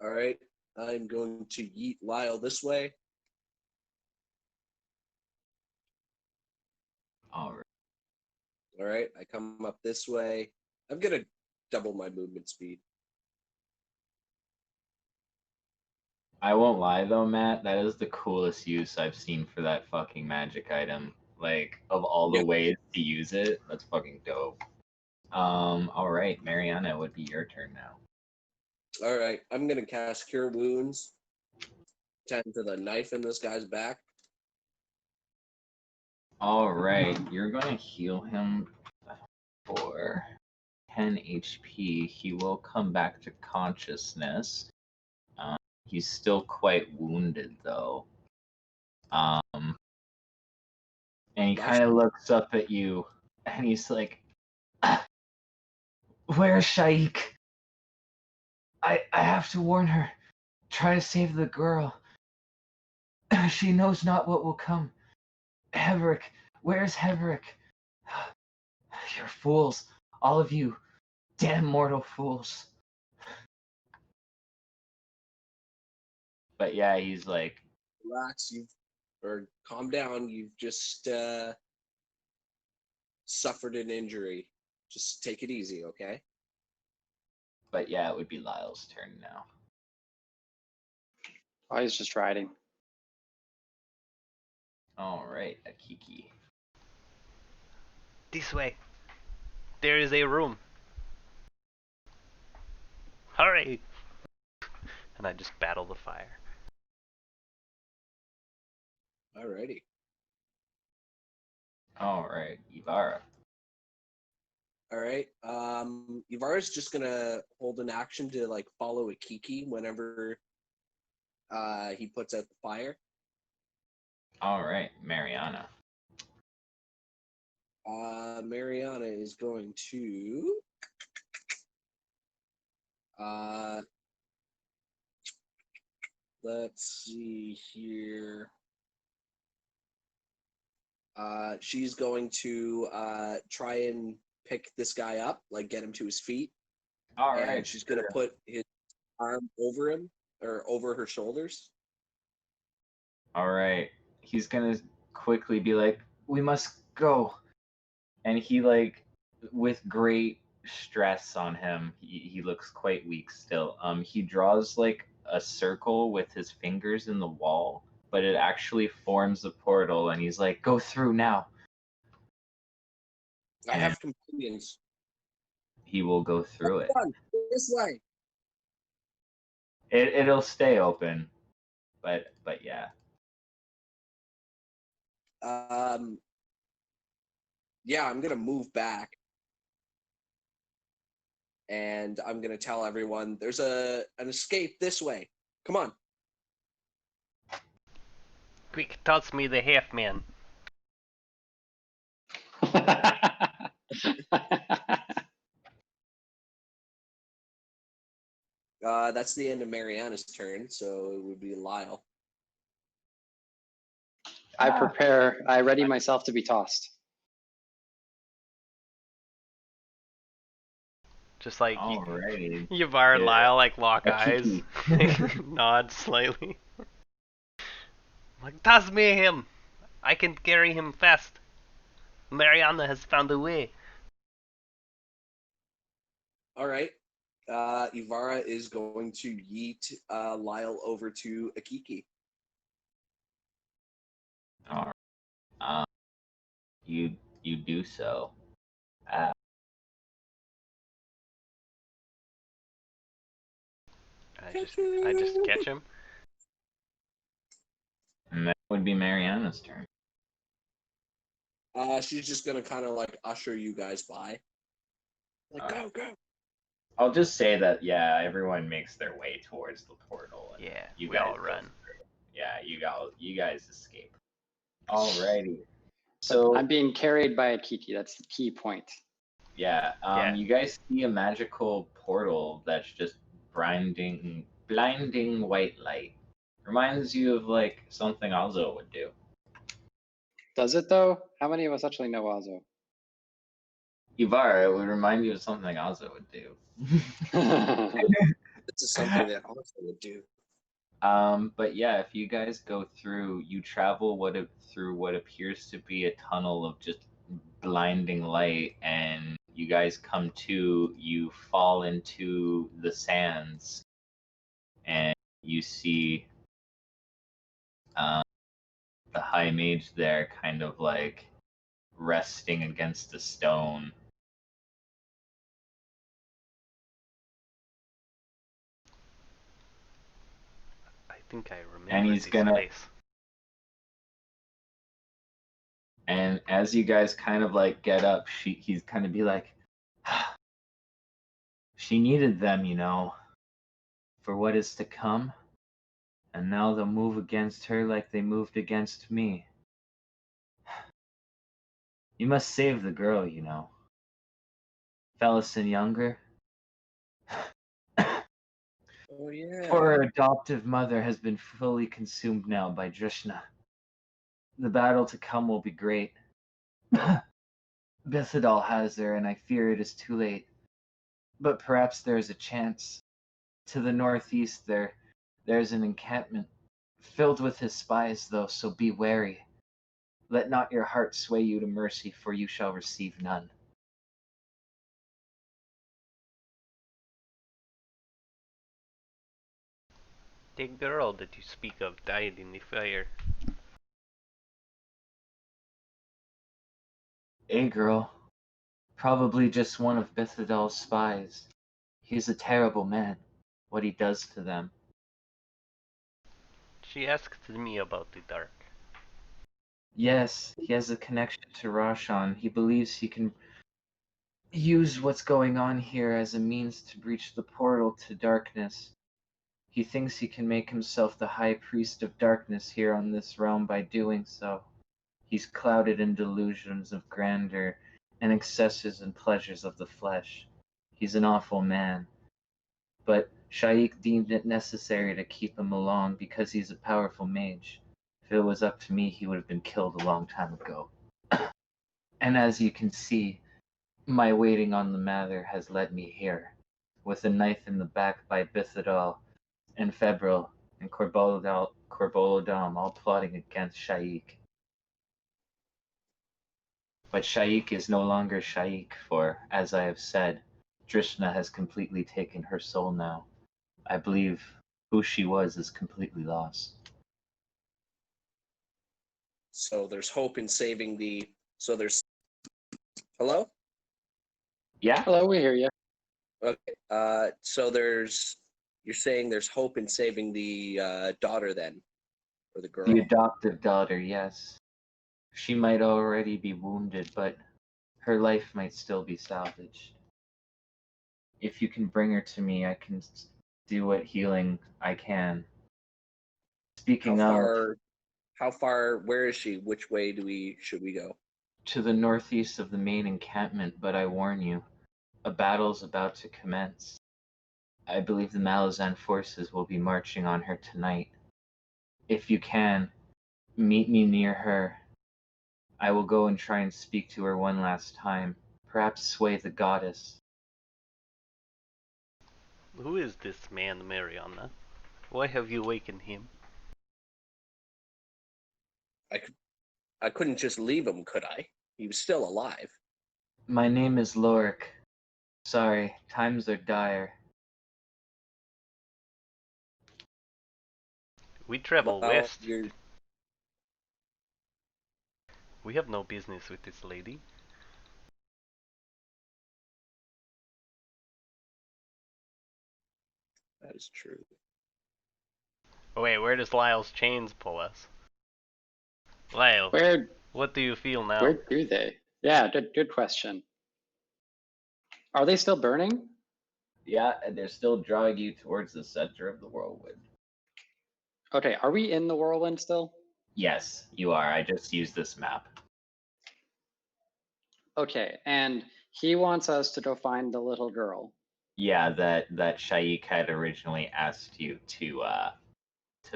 All right, I'm going to yeet Lyle this way. All right. All right, I come up this way. I'm gonna double my movement speed. I won't lie though, Matt. That is the coolest use I've seen for that fucking magic item. Like, of all the Yeah. ways to use it, that's fucking dope. All right, Mariana, it would be your turn now. All right, I'm gonna cast Cure Wounds. Tend to the knife in this guy's back. All right, you're gonna heal him for 10 HP. He will come back to consciousness. He's still quite wounded though. And he kind of looks up at you, and he's like, "Where's Shaik? I have to warn her. Try to save the girl. She knows not what will come. Heverick, where's Heverick? You're fools, all of you, damn mortal fools." But yeah, he's like, Relax, or calm down. You've just suffered an injury. Just take it easy, okay? but yeah, it would be Lyle's turn now. Oh, he's just riding. All right, Akiki. This way. There is a room. Hurry! And I just battle the fire. Alrighty. All right, Ivara. All right. Yvara's just gonna hold an action to like follow Akiki whenever he puts out the fire. All right, Mariana. Mariana is going to let's see here. She's going to try and pick this guy up, like get him to his feet. All and right, she's gonna put his arm over him or over her shoulders. all right. He's gonna quickly be like, "We must go," and he like, with great stress on him, he looks quite weak still. He draws like a circle with his fingers in the wall, but it actually forms a portal, and he's like, "Go through now." I have companions. He will go through it. Come on, this way. It'll stay open, but yeah. Yeah, I'm gonna move back, and I'm gonna tell everyone there's an escape this way. Come on. Quick, toss me the half man. That's the end of Mariana's turn, so it would be Lyle. I ready myself to be tossed. Just like Alrighty. Yavar and Yeah. Lyle like lock A eyes, kiki. nod slightly. Like, toss me him. I can carry him fast. Mariana has found a way. All right. Ivara is going to yeet Lyle over to Akiki. All right. You do so. Uh, I just catch him. and that would be Mariana's turn. She's just gonna kind of like usher you guys by. Like, go, go. I'll just say that everyone makes their way towards the portal. And Yeah, you we guys all go run. through. Yeah, you guys escape. Alrighty. So I'm being carried by a Kiki. That's the key point. yeah, Yeah. you guys see a magical portal that's just blinding white light. Reminds you of like something Alzo would do. Does it though? How many of us actually know Azo? Ivar, it would remind you of something Alzo would do. This is something that also would do. But yeah, if you guys go through, you travel through what appears to be a tunnel of just blinding light, and you guys come to, you fall into the sands, and you see the high mage there, kind of like resting against a stone. I think I remember And he's this gonna- place. And as you guys kind of like get up, he's kind of be like, she needed them, for what is to come. And now they'll move against her like they moved against me. You must save the girl, Felison Younger. Oh yeah. For her adoptive mother has been fully consumed now by Drishna. The battle to come will be great. Bithadal has her, and I fear it is too late. But perhaps there is a chance. To the northeast there's an encampment, filled with his spies, though, so be wary. Let not your heart sway you to mercy, for you shall receive none. The girl that you speak of died in the fire. A girl. Probably just one of Bithadal's spies. He's a terrible man, what he does to them. She asked me about the dark. Yes, he has a connection to Roshan. He believes he can use what's going on here as a means to breach the portal to darkness. He thinks he can make himself the high priest of darkness here on this realm by doing so. He's clouded in delusions of grandeur and excesses and pleasures of the flesh. He's an awful man. But Shaik deemed it necessary to keep him along because he's a powerful mage. If it was up to me, he would have been killed a long time ago. And as you can see, my waiting on the matter has led me here, with a knife in the back by Bithadal and Febril and Corbolodam all plotting against Shaik. But Shaik is no longer Shaik, for, as I have said, Drishna has completely taken her soul now. I believe who she was is completely lost. So there's hope in saving the. So there's. Hello. Yeah? Hello, we hear you. Okay. So there's. You're saying there's hope in saving the daughter then, or the girl. The adoptive daughter, yes. She might already be wounded, but her life might still be salvaged. If you can bring her to me, I can do what healing I can. Speaking of, How far? Where is she? Which way should we go? to the northeast of the main encampment, but I warn you, a battle's about to commence. I believe the Malazan forces will be marching on her tonight. If you can, meet me near her. I will go and try and speak to her one last time, perhaps sway the goddess. Who is this man, Mariana? Why have you wakened him? I couldn't just leave him, could I? He was still alive. My name is Lorik. Sorry, times are dire. We travel Well, west. you're We have no business with this lady. that is true. Oh, wait, where does Lyle's chains pull us? Lyle, Where what do you feel now? where do they? Yeah, good question. Are they still burning? Yeah, and they're still drawing you towards the center of the whirlwind. Okay, are we in the whirlwind still? Yes, you are. I just used this map. Okay, and he wants us to go find the little girl. Yeah, that Shaik had originally asked you to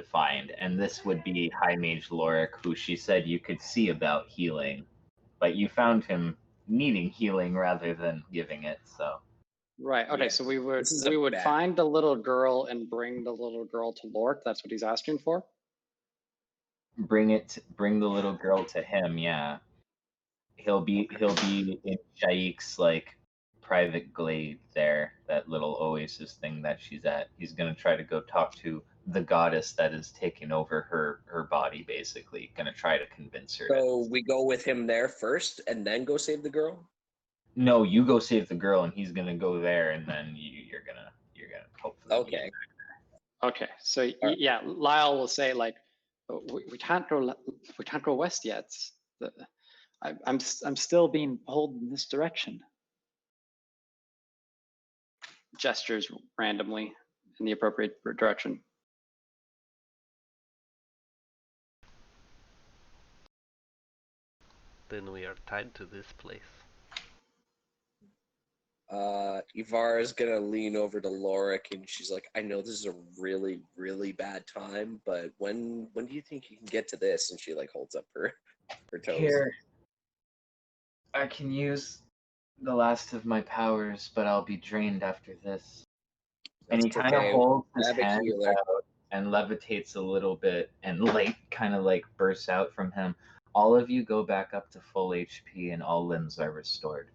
find, and this would be High Mage Lorik, who she said you could see about healing, but you found him needing healing rather than giving it. So Right. Okay, Yeah, so we would this is a bad- find the little girl and bring the little girl to Lork. That's what he's asking for. bring the little girl to him. Yeah, he'll be in Shaik's like private glade there, that little oasis thing that she's at. He's gonna try to go talk to the goddess that is taking over her body, basically. Gonna try to convince her. So we go with him there first, and then go save the girl. No, you go save the girl, and he's gonna go there, and then you're gonna hopefully. Okay. Okay, so Alright. yeah, Lyle will say like, we can't go west yet. I'm still being pulled in this direction. Gestures randomly in the appropriate direction. Then we are tied to this place. Ivar is gonna lean over to Lorik, and she's like, "I know this is a really, really bad time, but when do you think you can get to this?" And she like holds up her toes. Here, I can use the last of my powers, but I'll be drained after this. And he That's kind of okay. holds his Grab a hand healer. out and levitates a little bit, and light kind of like bursts out from him. All of you go back up to full HP, and all limbs are restored,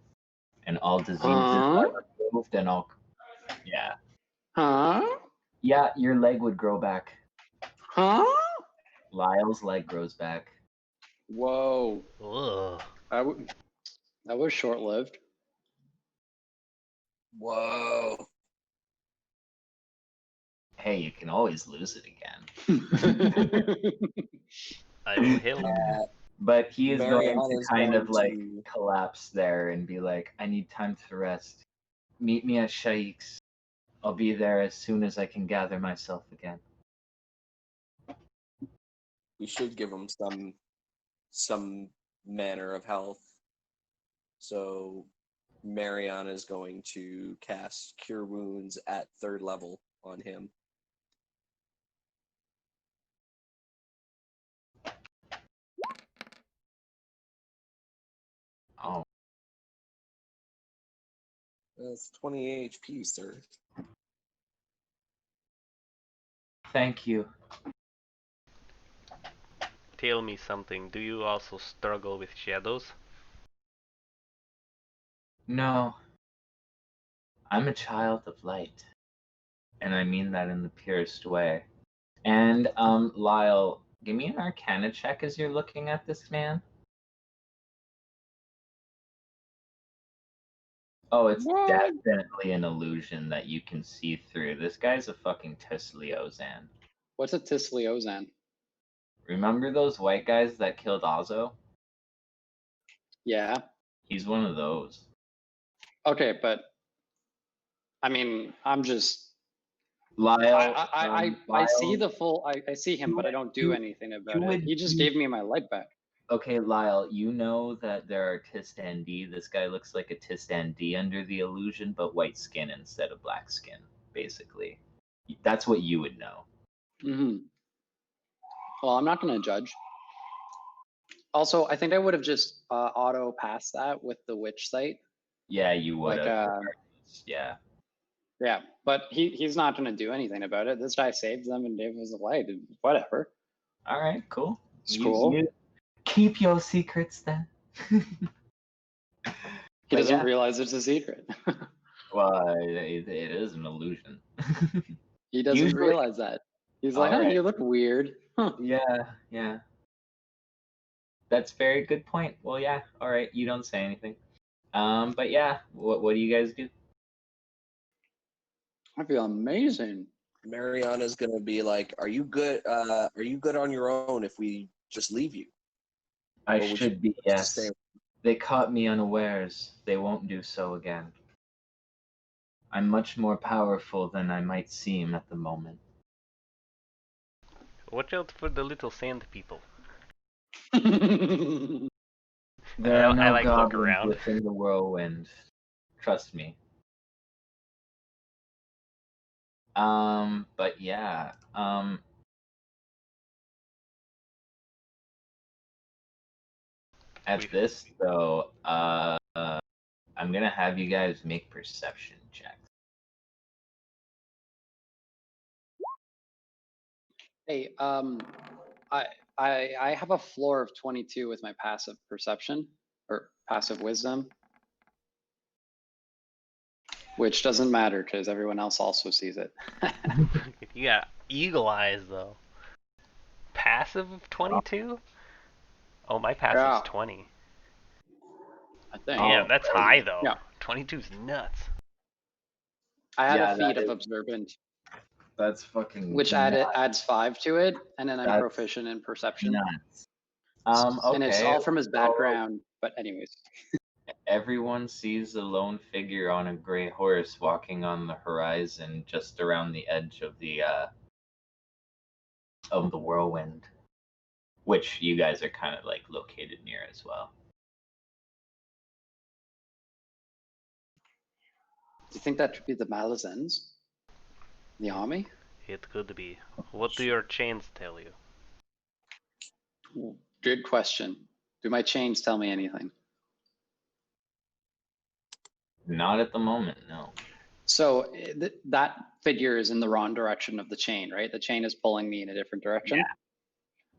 and all diseases are removed, and all. Yeah, yeah, your leg would grow back. Lyle's leg grows back. Whoa. Ugh. That was short-lived. Whoa. Hey, you can always lose it again. I will help. But he is going to Mariana's kind of going like to- collapse there and be like, I need time to rest. Meet me at Shaik's. I'll be there as soon as I can gather myself again. We should give him some manner of health. So Mariana is going to cast Cure Wounds at 3rd level on him. Oh, That's 20 HP, sir. thank you. Tell me something. Do you also struggle with shadows? No. I'm a child of light. And I mean that in the purest way. And, Lyle, give me an Arcana check as you're looking at this man. Oh, it's What? definitely an illusion that you can see through. This guy's a fucking Tisliozan. What's a Tisliozan? Remember those white guys that killed Azo? Yeah. He's one of those. Okay, but I mean, I'm just. Lyle, I see Lyle- the full. I see him, but I don't do you- anything about you it. would He just do- gave me my leg back. Okay, Lyle, you know that there are Tistandi. This guy looks like a Tistandi under the illusion, but white skin instead of black skin, basically. That's what you would know. Mm-hmm. Well, I'm not going to judge. Also, I think I would have just auto passed that with the witch site. Yeah, you would Like, have. Yeah. yeah, but he's not going to do anything about it. This guy saved them and gave us a light. Whatever. All right, cool. It's cool. keep your secrets then. He But doesn't yeah. realize it's a secret. Well, it is an illusion. He doesn't Usually- realize that. He's like, All oh, right. you look weird. Huh. Yeah. That's a very good point. Well, yeah. All right. You don't say anything. But yeah, what do you guys do? I feel amazing. Mariana's gonna be like, "Are you good? Are you good on your own if we just leave you?" I Or would you should be, like to yes. stay? They caught me unawares. They won't do so again. I'm much more powerful than I might seem at the moment. Watch out for the little sand people. There are no I like look goblins around. within the whirlwind. Trust me. But yeah. At this though, I'm gonna have you guys make perception checks. Hey, I have a floor of 22 with my passive perception or passive wisdom, which doesn't matter because everyone else also sees it. You got eagle eyes though. Passive of 22? Oh, my passive's Yeah. 20. I think. Damn, that's high though. Yeah. 22's nuts. I had Yeah, a feat that of is- observant, That's fucking which adds 5 to it, and then I'm That's proficient in perception. nuts. Okay. And it's all from his so background. But anyways, everyone sees a lone figure on a gray horse walking on the horizon just around the edge of the whirlwind, which you guys are kind of like located near as well. do you think that should be the Malazans? The army? It could be. What do your chains tell you? Good question. Do my chains tell me anything? Not at the moment, no. So that figure is in the wrong direction of the chain, right? The chain is pulling me in a different direction.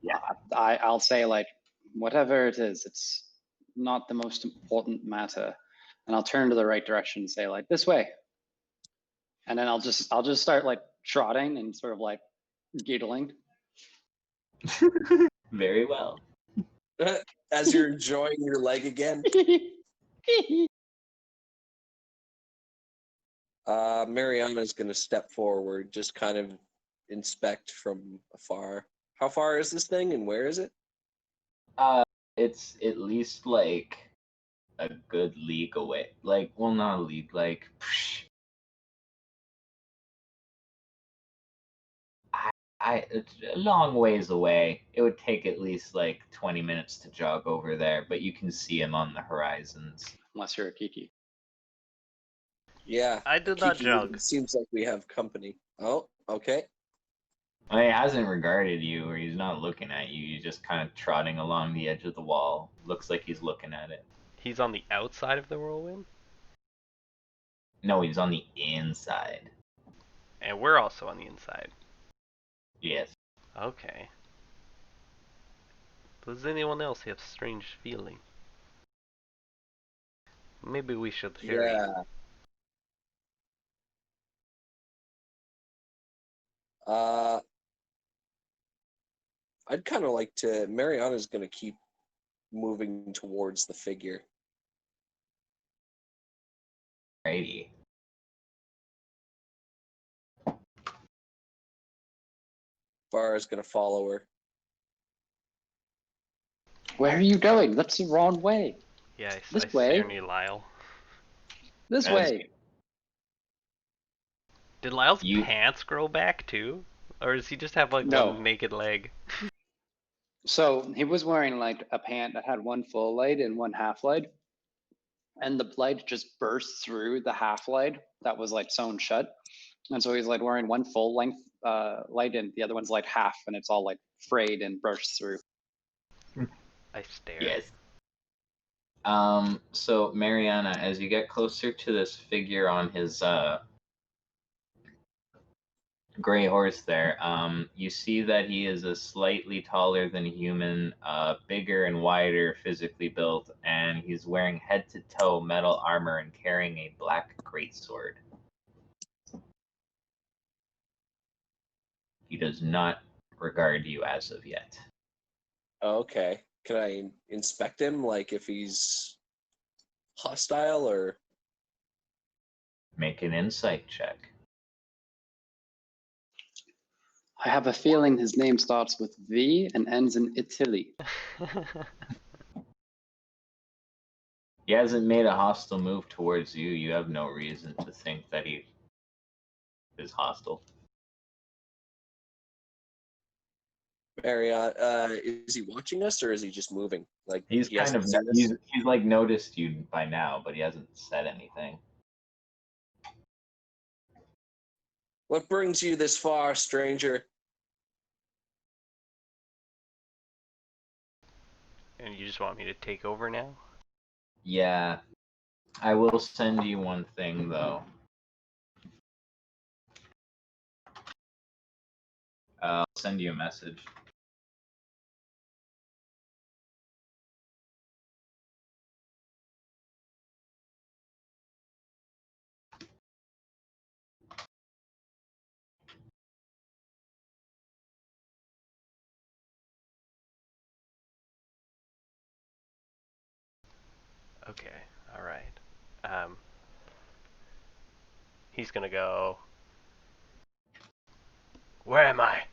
Yeah. I'll say like, whatever it is, it's not the most important matter, and I'll turn to the right direction and say like, this way. And then I'll just start like trotting and sort of like giggling. Very well. As you're enjoying your leg again, Mariana's gonna step forward, just kind of inspect from afar. How far is this thing, and where is it? It's at least like a good league away. Like, well, not a league, like it's a long ways away. It would take at least like 20 minutes to jog over there, but you can see him on the horizons. Unless you're a Kiki. Yeah, I did not Kiki, jog. it seems like we have company. Oh, okay. Well, he hasn't regarded you, or he's not looking at you. He's just kind of trotting along the edge of the wall. Looks like he's looking at it. He's on the outside of the whirlwind? No, he's on the inside. And we're also on the inside. Yes. Okay. Does anyone else have strange feeling? Maybe we should hurry. Yeah. I'd kind of like to. Mariana's gonna keep moving towards the figure. Righty. Vara's gonna follow her. Where are you going? That's the wrong way. Yeah, This I way? stare near Lyle. This As- way. Did Lyle's You- pants grow back too? Or does he just have like No. one naked leg? So he was wearing like a pant that had one full leg and one half leg. And the leg just burst through the half leg that was like sewn shut. And so he's like wearing one full length leg and the other one's like half and it's all like frayed and burst through. I stare. Yes. So Mariana, as you get closer to this figure on his gray horse there. You see that he is a slightly taller than human, bigger and wider physically built, and he's wearing head to toe metal armor and carrying a black greatsword. He does not regard you as of yet. Okay. Can I inspect him, like if he's hostile or? Make an insight check. I have a feeling his name starts with V and ends in Italy. He hasn't made a hostile move towards you. You have no reason to think that he is hostile. Marriott, is he watching us or is he just moving? Like He's he kind hasn't of seen us? he's like noticed you by now, but he hasn't said anything. What brings you this far, stranger? And you just want me to take over now? Yeah, I will send you one thing though. I'll send you a message. Okay, alright. He's gonna go. Where am I?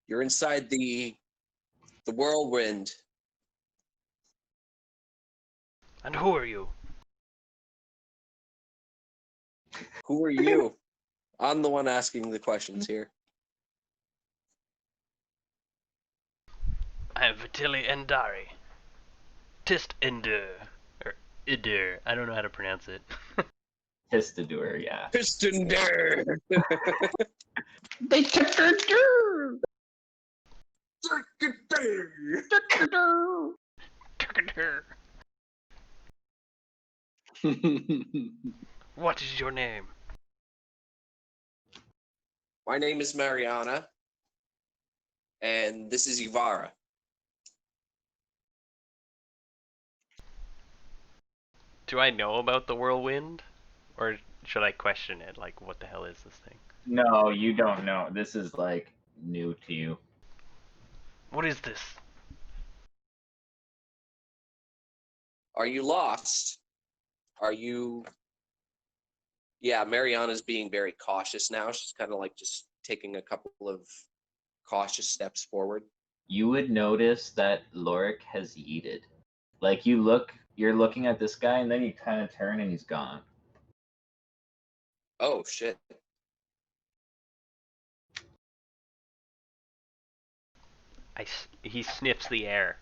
You're inside the whirlwind. And who are you? Who are you? I'm the one asking the questions here. I am Vitili Endari. Tist Endur. Or Idur. I don't know how to pronounce it. Pistadur, yeah. Piston Dare. They took her too. What is your name? My name is Mariana, and this is Ivara. Do I know about the whirlwind? Or should I question it? Like, what the hell is this thing? No, you don't know. This is like new to you. What is this? Are you lost? Are you... Yeah, Mariana's being very cautious now. She's kind of like just taking a couple of cautious steps forward. You would notice that Lorik has yeeted. Like you're looking at this guy, and then you kind of turn, and he's gone. Oh, shit. He sniffs the air.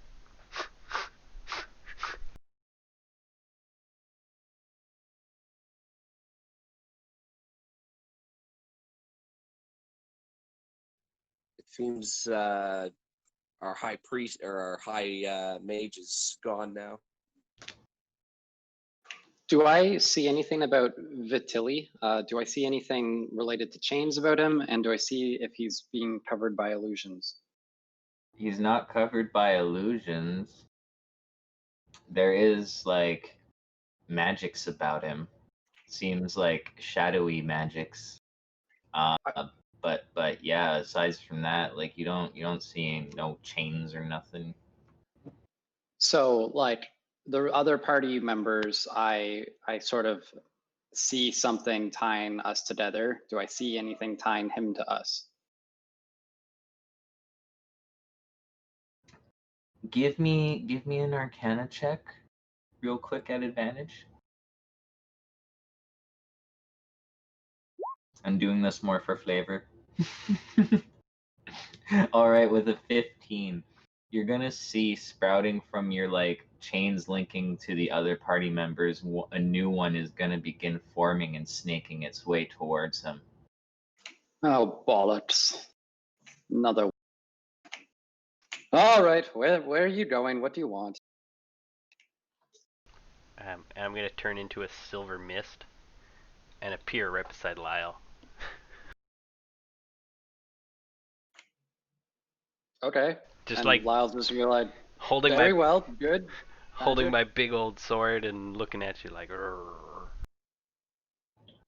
It seems our high priest or our high mage is gone now. Do I see anything about Vitili? Do I see anything related to chains about him? And do I see if he's being covered by illusions? He's not covered by illusions. There is like magics about him. Seems like shadowy magics. But yeah, aside from that, like you don't see no chains or nothing. So like the other party members, I sort of see something tying us together. Do I see anything tying him to us? Give me an Arcana check, real quick at advantage. I'm doing this more for flavor. All right, with a 15, you're gonna see sprouting from your like chains linking to the other party members. A new one is gonna begin forming and snaking its way towards him. Oh, bollocks. Another. All right, where are you going? What do you want? And I'm gonna turn into a silver mist and appear right beside Lyle. Okay. Just And like Lyle's just gonna be like, holding very my well, good. holding Magic. my big old sword and looking at you like, "Rrrr."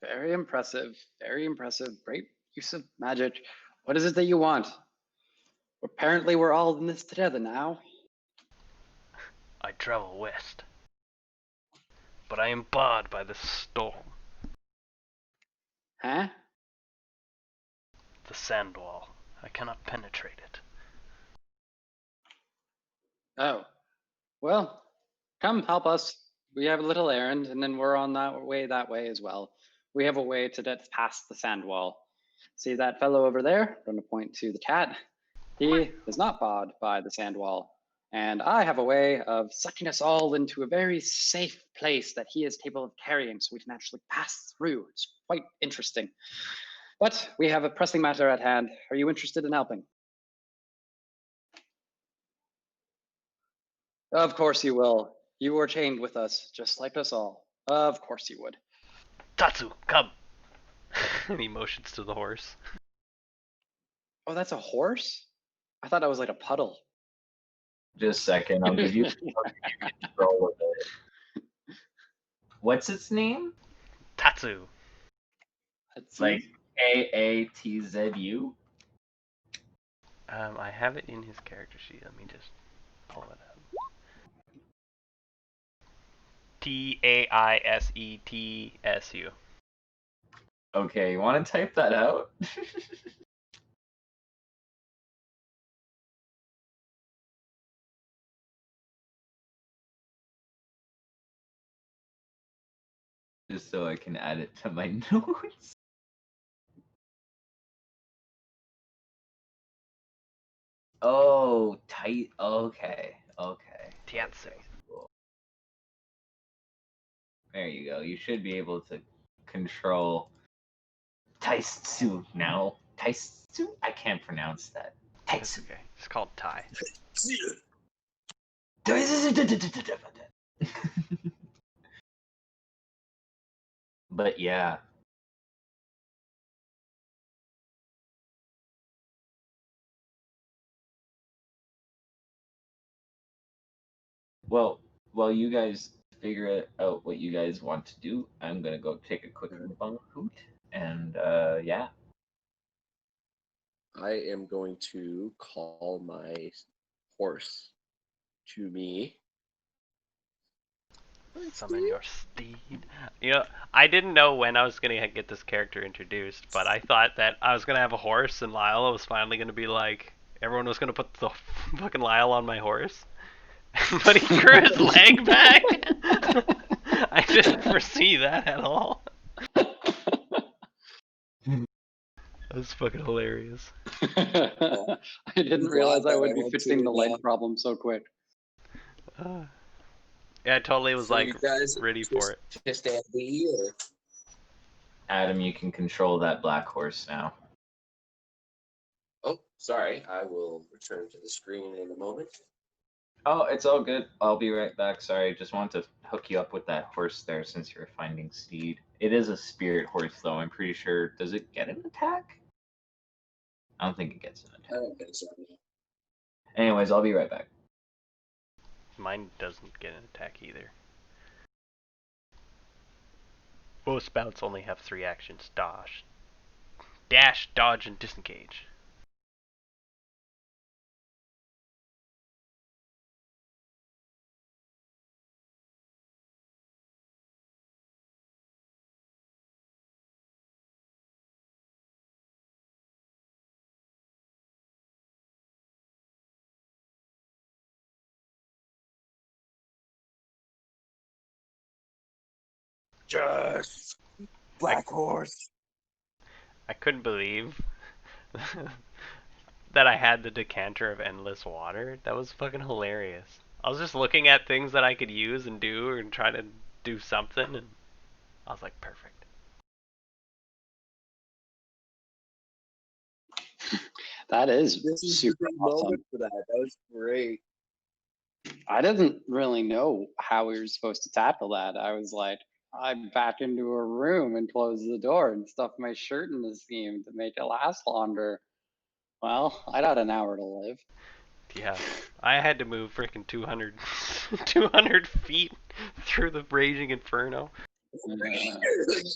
Very impressive. Very impressive. Great use of magic. What is it that you want? Apparently, we're all in this together now. I travel west, but I am barred by the storm, Huh? the sand wall. I cannot penetrate it. Oh. Well, come help us. We have a little errand, and then we're on that way as well. We have a way to get past the sand wall. See that fellow over there? I'm going to point to the cat. He is not barred by the sand wall. And I have a way of sucking us all into a very safe place that he is capable of carrying so we can actually pass through. It's quite interesting. But we have a pressing matter at hand. Are you interested in helping? Of course you will. You were chained with us, just like us all. Of course you would. Tatsu, come! And he motions to the horse. Oh, that's a horse? I thought that was like a puddle. Just a second, I'll give you control of it. What's its name? Tatsu. That's Like AATZU? I have it in his character sheet. Let me just pull it up. TAISETSU. Okay, you want to type that out? Just so I can add it to my notes. Oh, tight. Okay, okay. Tatsu. Cool. There you go. You should be able to control Taitsu now. Taitsu? I can't pronounce that. That's Taitsu. okay. It's called Tai. But yeah. Well, while you guys figure out what you guys want to do, I'm gonna go take a quick bung hoot, and yeah. I am going to call my horse to me. Summon your steed. You know, I didn't know when I was gonna get this character introduced, but I thought that I was gonna have a horse and Lyle was finally gonna be like, everyone was gonna put the fucking Lyle on my horse. But he grew his leg back. I didn't foresee that at all. That's fucking hilarious. I didn't realize I would be fixing the leg problem so quick. Yeah, I totally was So like you guys ready for it. Just Andy, or Adam, you can control that black horse now. oh, sorry, I will return to the screen in a moment. Oh, it's all good. I'll be right back. Sorry, just wanted to hook you up with that horse there since you're finding Steed. It is a spirit horse, though. I'm pretty sure. Does it get an attack? I don't think it gets an I attack. don't think so. Anyways, I'll be right back. Mine doesn't get an attack either. Most bouts only have 3 actions: dash, dodge, and disengage. Just black horse. I couldn't believe that I had the decanter of endless water. That was fucking hilarious. I was just looking at things that I could use and do and try to do something, and I was like, perfect. That is This is super the big awesome. moment for that. That was great. I didn't really know how we were supposed to tackle that. I was like, I back into a room and close the door and stuff my shirt in the seam to make it last longer. Well, I'd had an hour to live. Yeah, I had to move freaking 200, 200 feet through the raging inferno.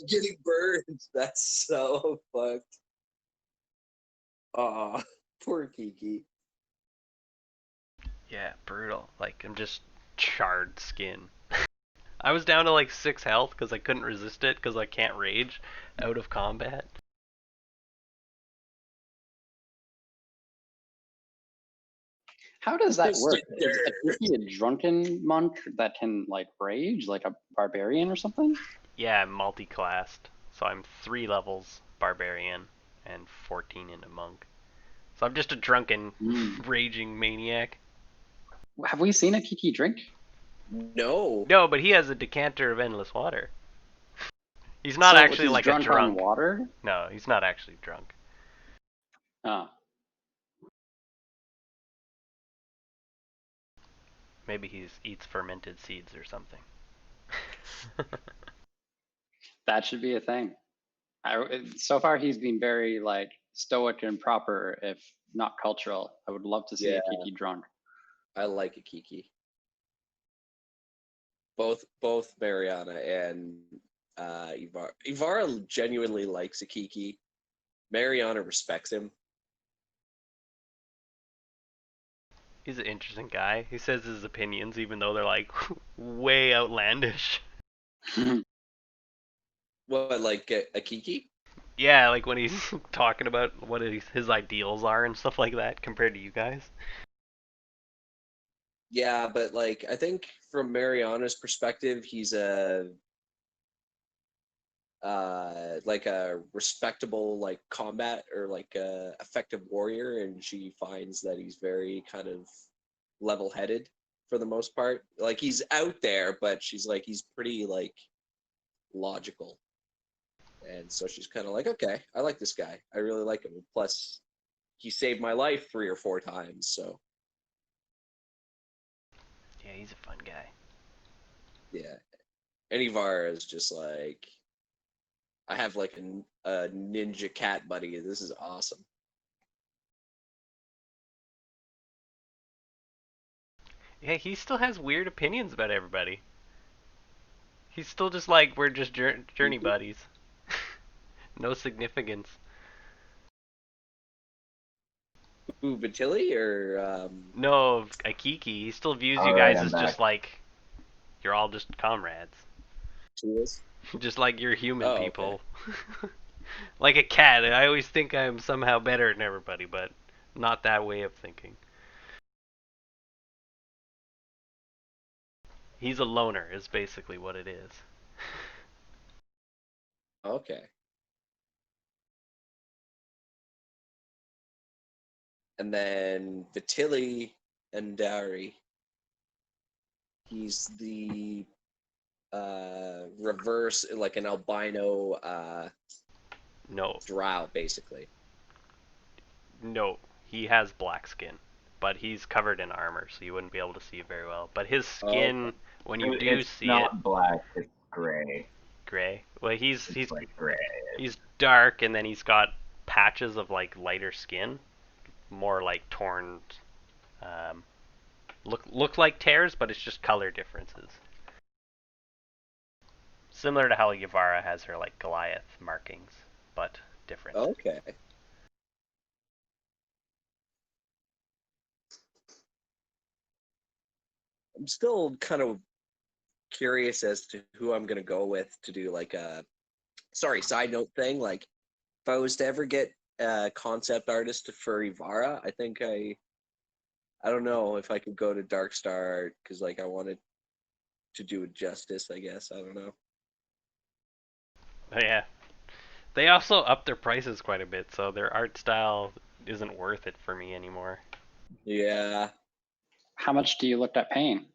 Getting burned. That's so fucked. Aw, poor Kiki. Yeah, brutal. Like, I'm just charred skin. I was down to like 6 health because I couldn't resist it because I can't rage out of combat. How does that Just work? get Is there. he a drunken monk that can like rage like a barbarian or something? Yeah, I'm multi-classed. So I'm 3 levels barbarian and 14 into monk. So I'm just a drunken, raging maniac. Have we seen a Kiki drink? No. No, but he has a decanter of endless water. He's not So actually he's like a drunk drunk. on water? No, he's not actually drunk. Oh. Maybe he eats fermented seeds or something. That should be a thing. So far, he's been very like stoic and proper, if not cultural. I would love to see Yeah. a Kiki drunk. I like a Kiki. Both Mariana and Ivar. Ivara genuinely likes a Kiki. Mariana respects him. He's an interesting guy. He says his opinions even though they're like way outlandish. What, like a Kiki? Yeah, like when he's talking about what his ideals are and stuff like that compared to you guys. Yeah, but like I think from Mariana's perspective, he's a like a respectable like combat or like a effective warrior, and she finds that he's very kind of level-headed for the most part. Like he's out there, but she's like he's pretty like logical. And so she's kind of like, okay, I like this guy. I really like him. Plus, he saved my life 3 or 4 times. So Yeah, he's a fun guy. yeah, and Ivar is just like, I have like a ninja cat buddy. This is awesome. Yeah, he still has weird opinions about everybody. He's still just like, we're just journey buddies. No significance. Ooh, Ventili or No, Akiki, he still views you Alright, guys I'm as back. just like, you're all just comrades. Tools? Just like you're human Oh, okay. people. Like a cat, I always think I'm somehow better than everybody, but not that way of thinking. He's a loner, is basically what it is. Okay. And then Ventili and Dari. He's the reverse, like an albino No, drow, basically. no, he has black skin, but he's covered in armor, so you wouldn't be able to see it very well. But his skin, when you do It's see not it, black, it's gray. gray. Well, It's like gray. he's dark, and then he's got patches of like lighter skin, more like torn, um, look like tears, but it's just color differences. Similar to how Yavara has her like Goliath markings, but different. Okay. I'm still kind of curious as to who I'm gonna go with to do like a side note thing. Like if I was to ever get a concept artist for Ivara, I think I don't know if I could go to Darkstar because like I wanted to do it justice, I guess. I don't know. But yeah, they also upped their prices quite a bit, so their art style isn't worth it for me anymore. Yeah. How much do you look at paying?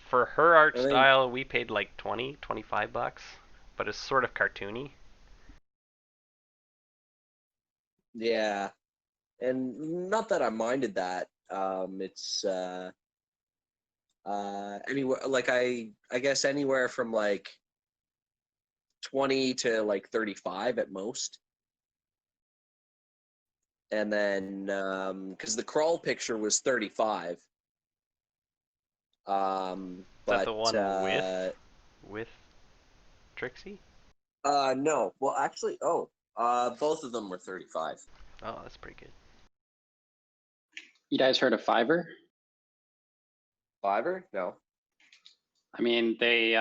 For her art I think style, we paid like 20, 25 bucks, but it's sort of cartoony. yeah. And not that I minded that. It's Anywhere like I guess anywhere from like 20 to like 35 at most. And then because the crawl picture was 35. Is that But the one with Trixie? no. Well, actually, both of them were 35. Oh, that's pretty good. You guys heard of Fiverr? Fiverr? No. I mean, they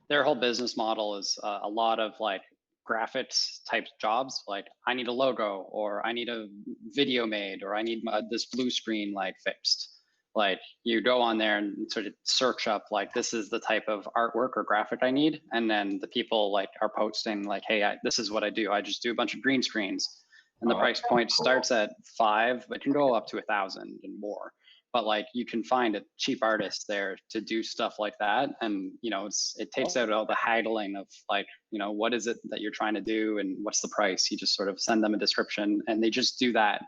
their whole business model is a lot of like graphics type jobs. Like, I need a logo, or I need a video made, or I need this blue screen like fixed. Like, you go on there and sort of search up like, this is the type of artwork or graphic I need, and then the people like are posting like, hey, this is what I do. I just do a bunch of green screens, and the price point starts at 5, but can go up to 1,000 and more. But like, you can find a cheap artists there to do stuff like that, and it takes out all the haggling of like, what is it that you're trying to do and what's the price. You just sort of send them a description, and they just do that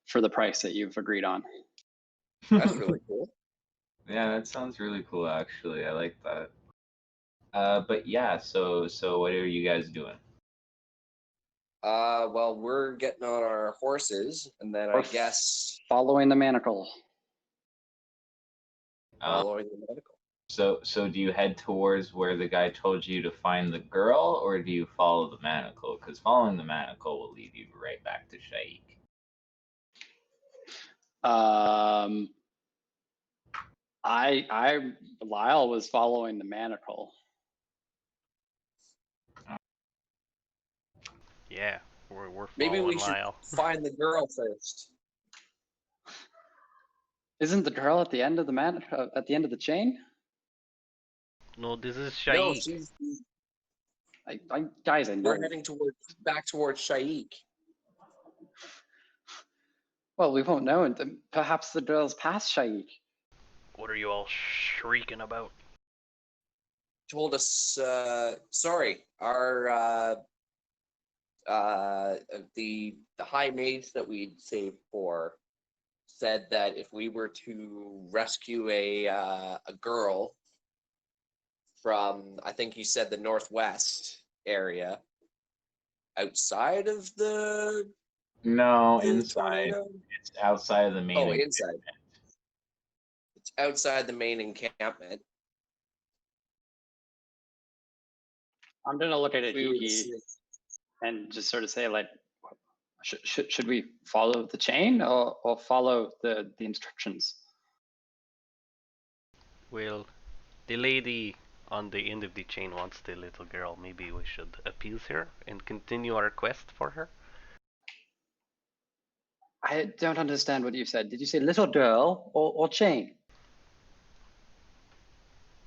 for the price that you've agreed on. That's really cool. Yeah, that sounds really cool. Actually, I like that. But yeah, so what are you guys doing? Well, we're getting on our horses, and then I guess Following the manacle. following the medical. So do you head towards where the guy told you to find the girl, or do you follow the manacle? Because following the manacle will lead you right back to Shaik. Lyle was following the manacle. Yeah, we're following Maybe we should Lyle. find the girl first. Isn't the girl at the end of the at the end of the chain? No, this is No, Shaik. she's. Guys, I know. We're heading back towards Shaik. Well, we won't know, and perhaps the girl's past Shaik. What are you all shrieking about? Told us, sorry, our the high mage that we'd saved for said that if we were to rescue a girl from, I think he said, the northwest area, outside of the No, the inside. tornado? It's outside of the main. Oh, inside. It's outside the main encampment. I'm gonna look at it We would see- and just sort of say like, should we follow the chain or follow the instructions? Well, the lady on the end of the chain wants the little girl. Maybe we should appease her and continue our quest for her. I don't understand what you said. Did you say little girl or chain?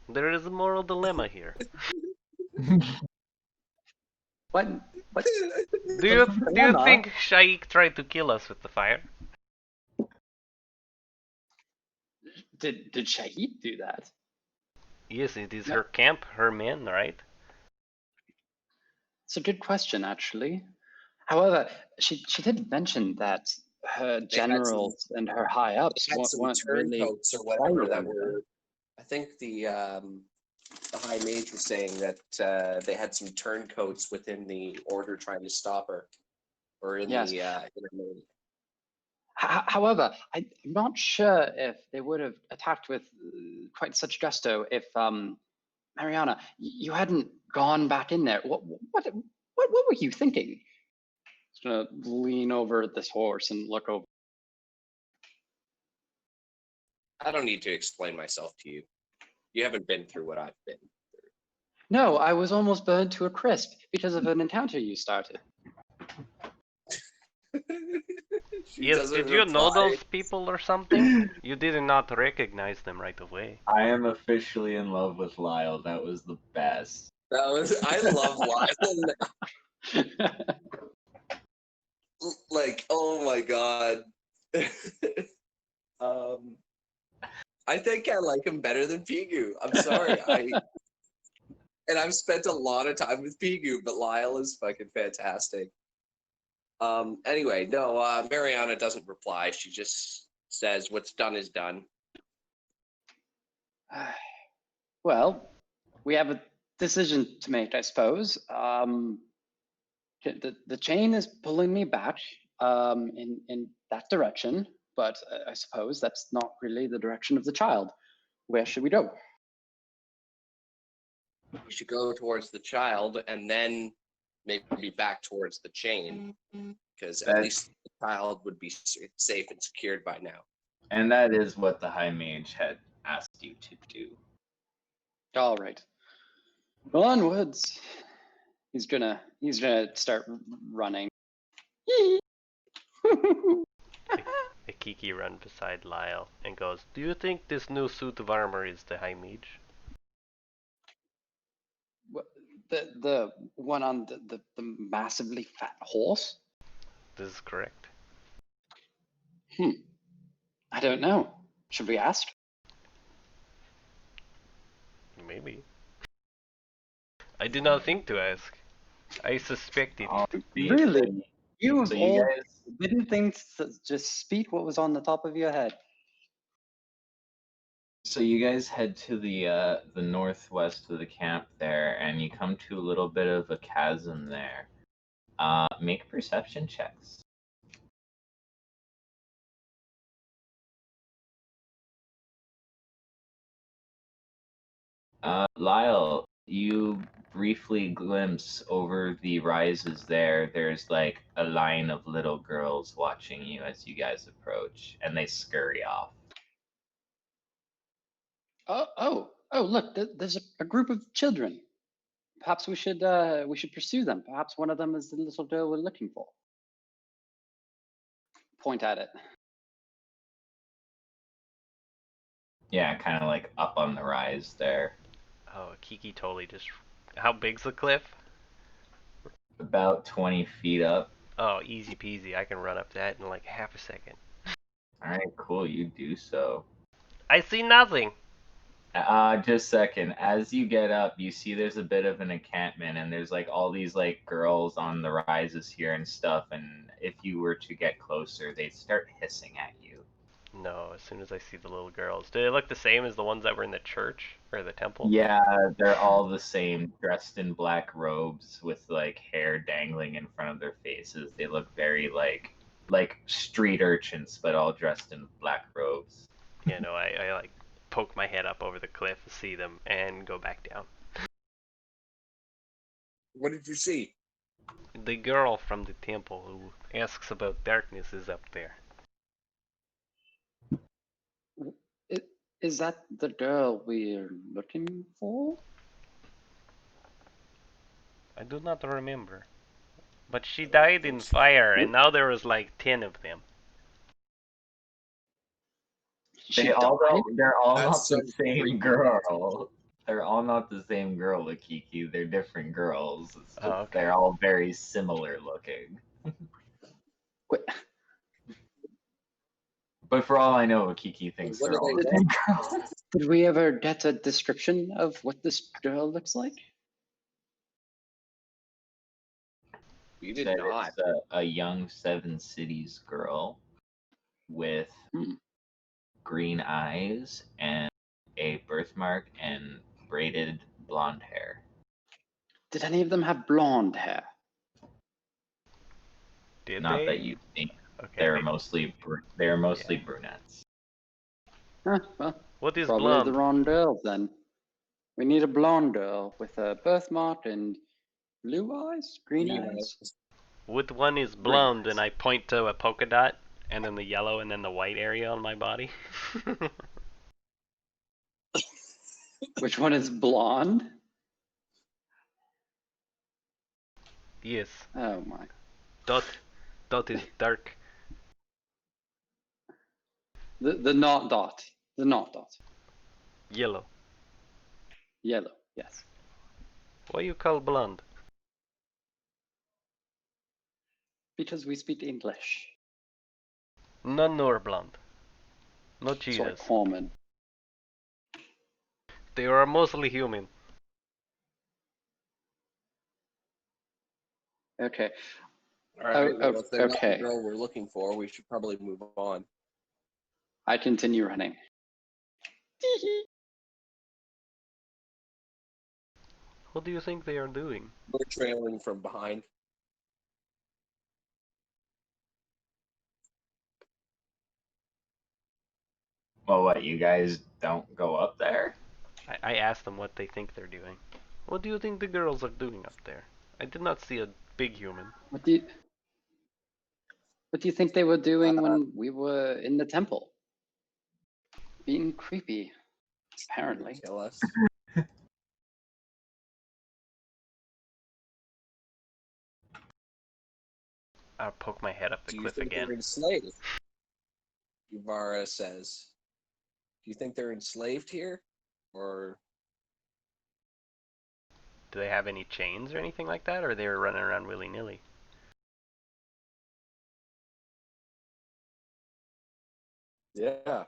There is a moral dilemma here. What? Do you think Shaik tried to kill us with the fire? Did Shahid do that? Yes, it is No. her camp, her men, right? It's a good question, actually. However, she did mention that her generals and her high ups Had some weren't really. turncoats or whatever that following were. I think the high mage was saying that they had some turncoats within the order trying to stop her, or in Yes. the intermediate. However, I'm not sure if they would have attacked with quite such gusto if Mariana, you hadn't gone back in there. What were you thinking? Just gonna lean over this horse and look over. I don't need to explain myself to you. You haven't been through what I've been. No, I was almost burned to a crisp because of an encounter you started. She Yes, doesn't did you know reply. those people or something? You did not recognize them right away. I am officially in love with Lyle. That was the best. That was. I love Lyle. Like, oh my god. I think I like him better than Pigu. I'm sorry. And I've spent a lot of time with Pigu, but Lyle is fucking fantastic. Anyway, no, Mariana doesn't reply. She just says what's done is done. Well, we have a decision to make, I suppose. The chain is pulling me back in that direction, but I suppose that's not really the direction of the child. Where should we go? We should go towards the child and then maybe back towards the chain, because at That- least the child would be safe and secured by now. And that is what the High Mage had asked you to do. All right. Onwards. He's gonna start running. Akiki runs beside Lyle and goes, "Do you think this new suit of armor is the High Mage?" The one on the massively fat horse? This is correct. I don't know. Should we ask? Maybe. I did not think to ask. I suspected. Really? You So of you all guys, didn't think to just speak what was on the top of your head. so you guys head to the northwest of the camp there, and you come to a little bit of a chasm there. Make perception checks. Lyle, you briefly glimpse over the rises there. There's like a line of little girls watching you as you guys approach, and they scurry off. Oh! Look, there's a group of children. Perhaps we should pursue them. Perhaps one of them is the little girl we're looking for. Point at it. Yeah, kind of like up on the rise there. Oh, Akiki totally just. How big's the cliff? About 20 feet up. Oh, easy peasy. I can run up that in like half a second. Alright, cool, you do so. I see nothing. Just a second. As you get up, you see there's a bit of an encampment, and there's like all these like girls on the rises here and stuff. And if you were to get closer, they'd start hissing at you. No, as soon as I see the little girls. Do they look the same as the ones that were in the church or the temple? Yeah, they're all the same, dressed in black robes with like hair dangling in front of their faces. They look very like street urchins, but all dressed in black robes. Yeah, no, I like poke my head up over the cliff, see them, and go back down. What did you see? The girl from the temple who asks about darkness is up there. Is that the girl we're looking for? I do not remember. But she died in fire, and now there was like 10 of them. She They're all died? not That's the so same creepy. girl. They're all not the same girl, Akiki. They're different girls. Oh, okay. They're all very similar looking. Wait, But for all I know, Akiki thinks What they're do all they the same girl. did we ever get a description of what this girl looks like? We did Said not. it's a young Seven Cities girl with Hmm. green eyes and a birthmark and braided blonde hair. Did any of them have blonde hair? Did Not they? that you think. Okay. They're mostly brunettes. Huh, well, What is probably blonde? the wrong girl then. We need a blonde girl with a birthmark and blue eyes, green eyes. Which one is blonde? And I point to a polka dot, and then the yellow, and then the white area on my body. Which one is blonde? Yes. Oh my. Dot is dark. The not dot. The not dot. Yellow. Yellow, yes. What you call blonde? Because we speak English. None nor blonde. No Sort Jesus. of common. They are mostly human. Okay. All right. Well, if they're not okay. the girl we're looking for, we should probably move on. I continue running. What do you think they are doing? We're trailing from behind. Well, what, you guys don't go up there? I asked them what they think they're doing. What do you think the girls are doing up there? I did not see a big human. What do you think they were doing Uh, when we were in the temple? Being creepy, apparently. Kill us. I'll poke my head up the Do you cliff think again. they're enslaved? Yuvara says. Do you think they're enslaved here? Or Do they have any chains or anything like that, or they were running around willy-nilly? yeah.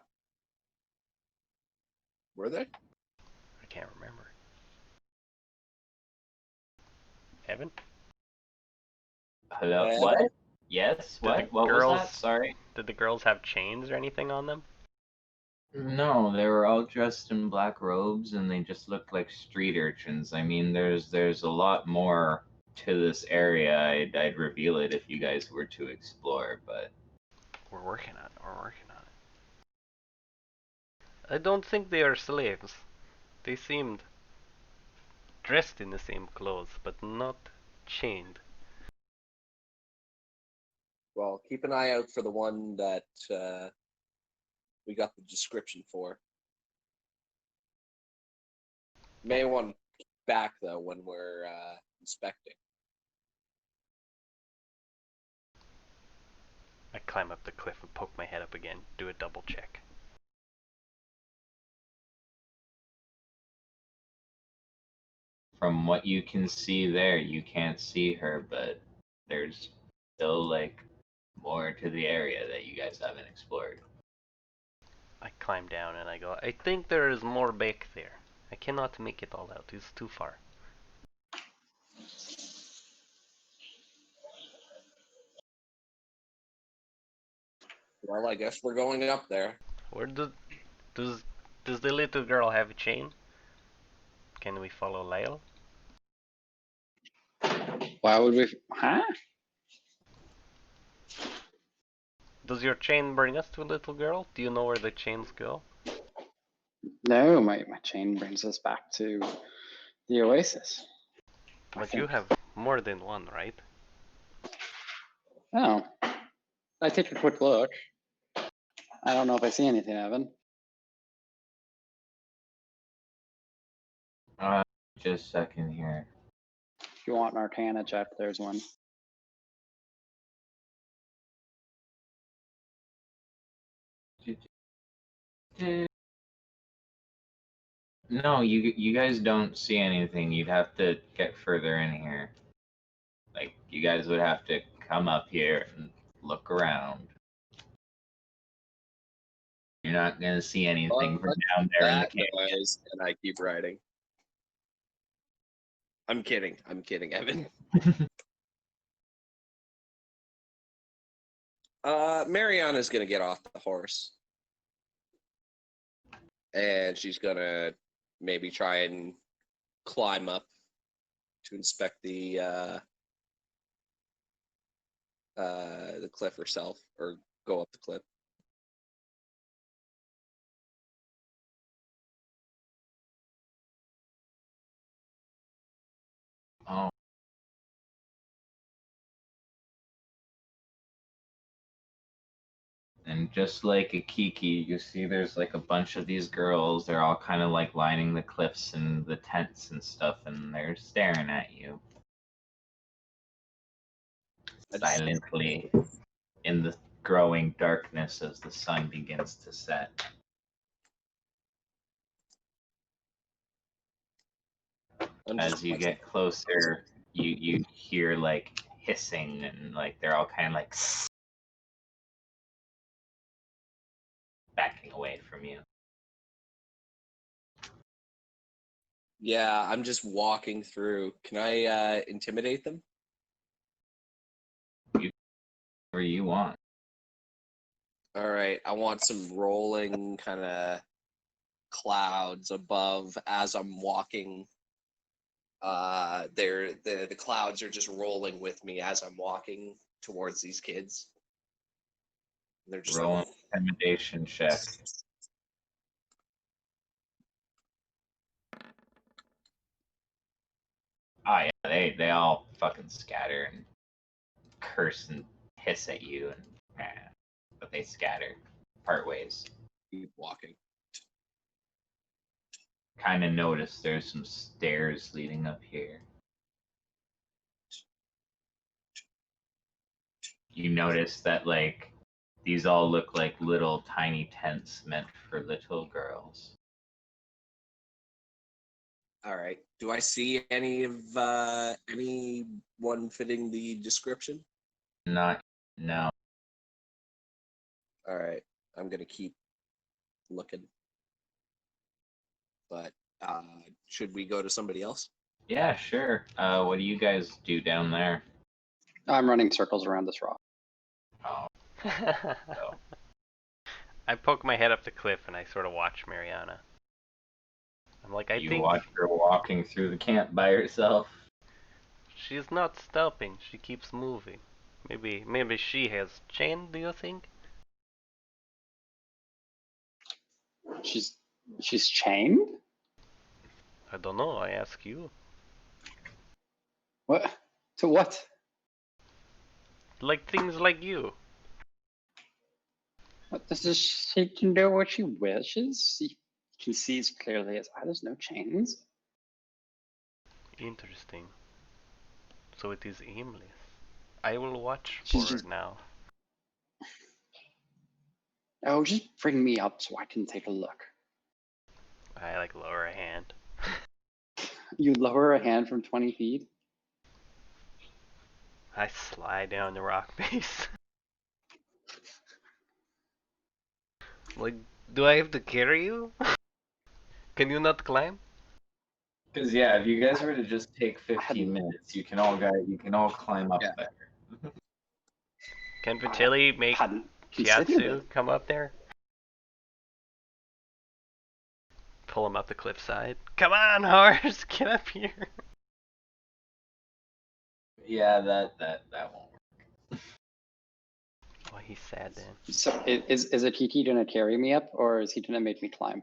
Were they? I can't remember. Evan? Hello? Yeah. What? Yes? Did the What? What was girls- that? Sorry. Did the girls have chains or anything on them? No, they were all dressed in black robes and they just looked like street urchins. I mean, there's a lot more to this area. I'd reveal it if you guys were to explore, but We're working on it. We're working on it. I don't think they are slaves. They seemed dressed in the same clothes, but not chained. Well, keep an eye out for the one that we got the description for. May want to keep back though when we're inspecting. I climb up the cliff and poke my head up again, do a double check. from what you can see there, you can't see her, but there's still like more to the area that you guys haven't explored. I climb down and I go, I think there is more back there. I cannot make it all out. It's too far. Well, I guess we're going up there. Where does the little girl have a chain? Can we follow Lyle? Why would we? Huh? Does your chain bring us to a little girl? Do you know where the chains go? No, my chain brings us back to the oasis. I But you think. have more than one, right? Oh, I take a quick look. I don't know if I see anything, Evan. Just a second here. If you want an Arcana check, there's one. No, you guys don't see anything. You'd have to get further in here. Like you guys would have to come up here and look around. You're not gonna see anything from down there in the That cave. noise, and I keep writing. I'm kidding, Evan. Mariana's gonna get off the horse. And she's gonna maybe try and climb up to inspect the cliff herself, or go up the cliff. Oh. And just like a Kiki, you see there's like a bunch of these girls. They're all kind of like lining the cliffs and the tents and stuff, and they're staring at you silently in the growing darkness as the sun begins to set. As you get closer, you hear like hissing and like they're all kind of like backing away from you. Yeah, I'm just walking through. Can I intimidate them? Where you want. All right, I want some rolling kind of clouds above as I'm walking the clouds are just rolling with me as I'm walking towards these kids. They're just Roll an intimidation check. Oh yeah, they all fucking scatter and curse and hiss at you, and but they scatter, part ways. keep walking. Kind of notice there's some stairs leading up here. You notice that like these all look like little tiny tents meant for little girls. All right. Do I see any of anyone fitting the description? No. All right. I'm gonna keep looking. But should we go to somebody else? Yeah, sure. What do you guys do down there? I'm running circles around this rock. Oh, I poke my head up the cliff and I sort of watch Mariana. I'm like, I you think watch her walking through the camp by herself. she's not stopping. She keeps moving. Maybe she has chain. Do you think? She's chained? I don't know. I ask you. What? To what? Like things like you. What does this? She can do what she wishes. She can see as clearly as I. There's no chains. Interesting. So it is aimless. I will watch for She's her just- now. Oh, just bring me up so I can take a look. I like lower a hand. You lower a hand from 20 feet. I slide down the rock face. Like, do I have to carry you? Can you not climb? Because yeah, if you guys were to just take 15 hadn't- minutes, you can all climb up Yeah. there. Can Vitelli make Hadn't considered Chiatsu it. come up there? Pull him up the cliffside. Come on, horse, get up here. Yeah, that won't work. Oh, he's sad then. So is TT gonna carry me up, or is he gonna make me climb?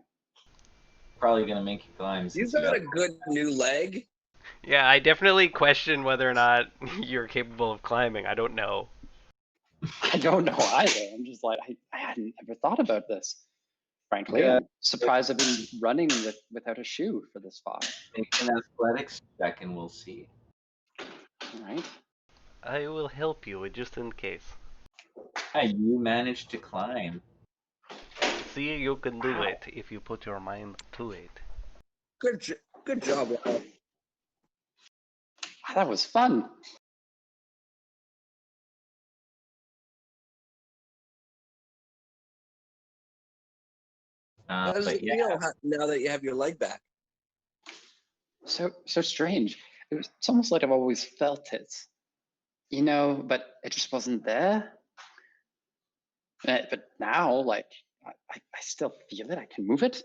Probably gonna make you climb. You've Since you got a good new leg. Yeah, I definitely question whether or not you're capable of climbing. I don't know. I don't know either. I'm just like I hadn't ever thought about this. Frankly, Yeah. I'm surprised I've been running without a shoe for this far. make an athletics check and we'll see. All right. I will help you just in case. Hey, you managed to climb. See, you can do Wow. it if you put your mind to it. Good job, Lyle. That was fun. How does But it yeah, feel now that you have your leg back? So strange. It's almost like I've always felt it, but it just wasn't there. But now, like, I still feel it. I can move it.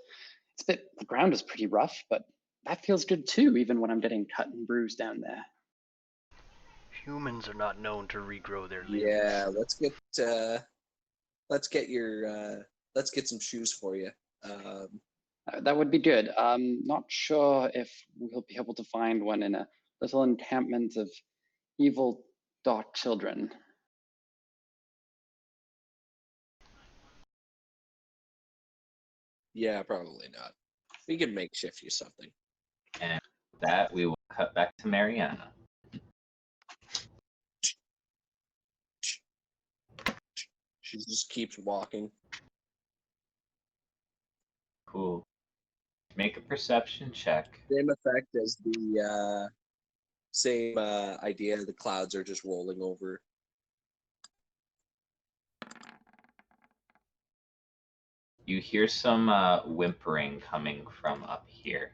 The ground is pretty rough, but that feels good too, even when I'm getting cut and bruised down there. Humans are not known to regrow their limbs. Yeah, let's get some shoes for you. That would be good. Not sure if we'll be able to find one in a little encampment of evil dark children. Yeah, probably not. We can makeshift you something. and with that we will cut back to Mariana. She just keeps walking. Cool. Make a perception check. Same effect as the same idea. The clouds are just rolling over. You hear some whimpering coming from up here.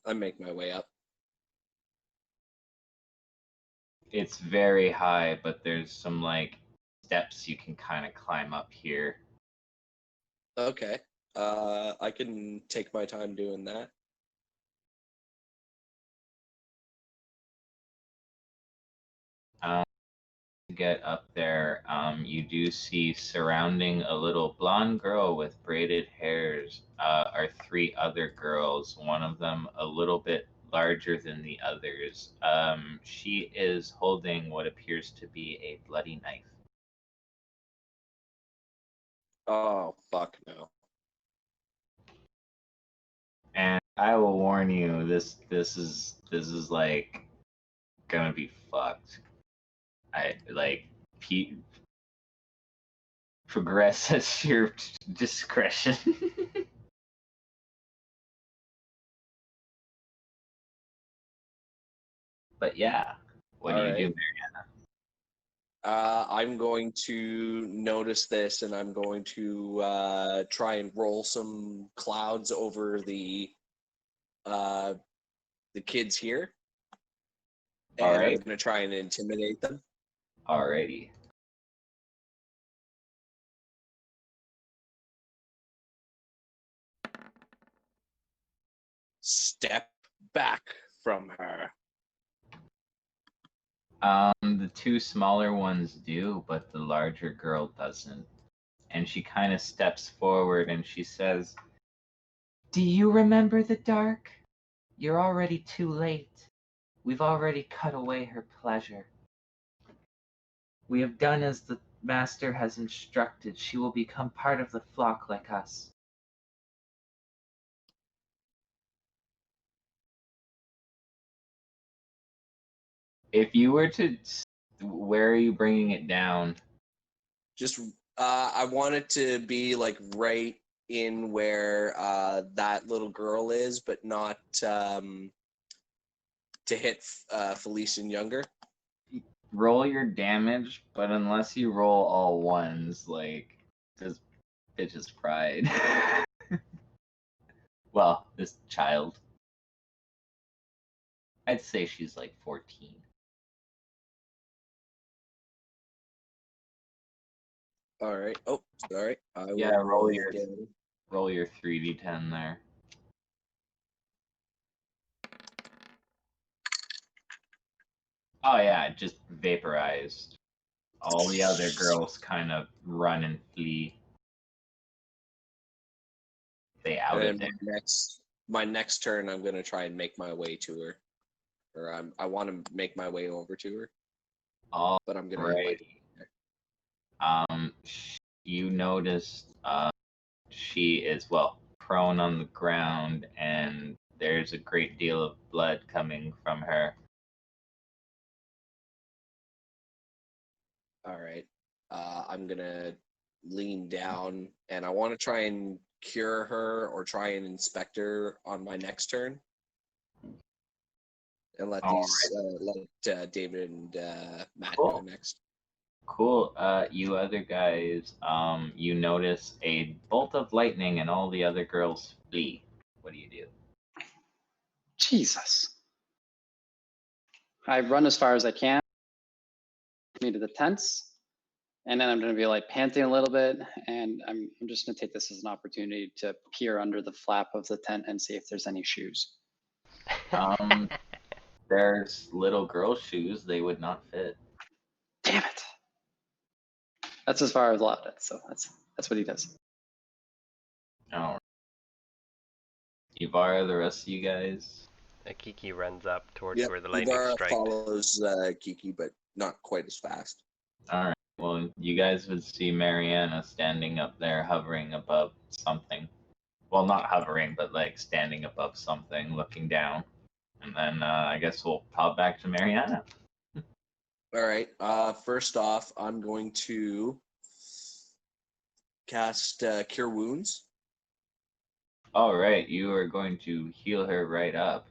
I make my way up. It's very high, but there's some like steps you can kind of climb up here. Okay. I can take my time doing that. To get up there, you do see surrounding a little blonde girl with braided hairs are three other girls. One of them a little bit larger than the others. She is holding what appears to be a bloody knife. Oh, fuck no. And I will warn you, this is like gonna be fucked. I like progress at your discretion. But yeah, what do All you do? right. I'm going to notice this, and I'm going to try and roll some clouds over the kids here, All and I'm right. going to try and intimidate them. Alrighty. Step back from her. The two smaller ones do, but the larger girl doesn't. And she kind of steps forward and she says, "Do you remember the dark? You're already too late. We've already cut away her pleasure. We have done as the master has instructed. She will become part of the flock like us." If you were to, where are you bringing it down? Just I want it to be like right in where that little girl is, but not to hit Felician Younger. Roll your damage, but unless you roll all ones, like, this bitch's pride. Well, this child. I'd say she's like 14. All right. Oh, sorry. I Yeah, will roll again. roll your 3d10 there. Oh yeah, it just vaporized. All the other girls kind of run and flee. They outed And there. my next turn, I'm gonna try and make my way to her, or I want to make my way over to her, All but I'm gonna right. like. You noticed she is, well, prone on the ground, and there's a great deal of blood coming from her. All right. I'm gonna lean down, and I want to try and cure her or try and inspect her on my next turn, and let All David and Matt Cool. go next. Cool. You other guys, you notice a bolt of lightning, and all the other girls flee. What do you do? Jesus. I run as far as I can, me to the tents, and then I'm going to be like panting a little bit, and I'm just going to take this as an opportunity to peer under the flap of the tent and see if there's any shoes. There's little girl shoes. They would not fit. Damn it. That's as far as I allowed it, so that's what he does. Oh. Ibarra, the rest of you guys. Kiki runs up towards Yep. where the lightning Ibarra striked. follows Kiki, but not quite as fast. All right. Well, you guys would see Mariana standing up there, hovering above something. Well, not hovering, but like standing above something, looking down. And then I guess we'll pop back to Mariana. All right. First off, I'm going to cast Cure Wounds. All right, you are going to heal her right up.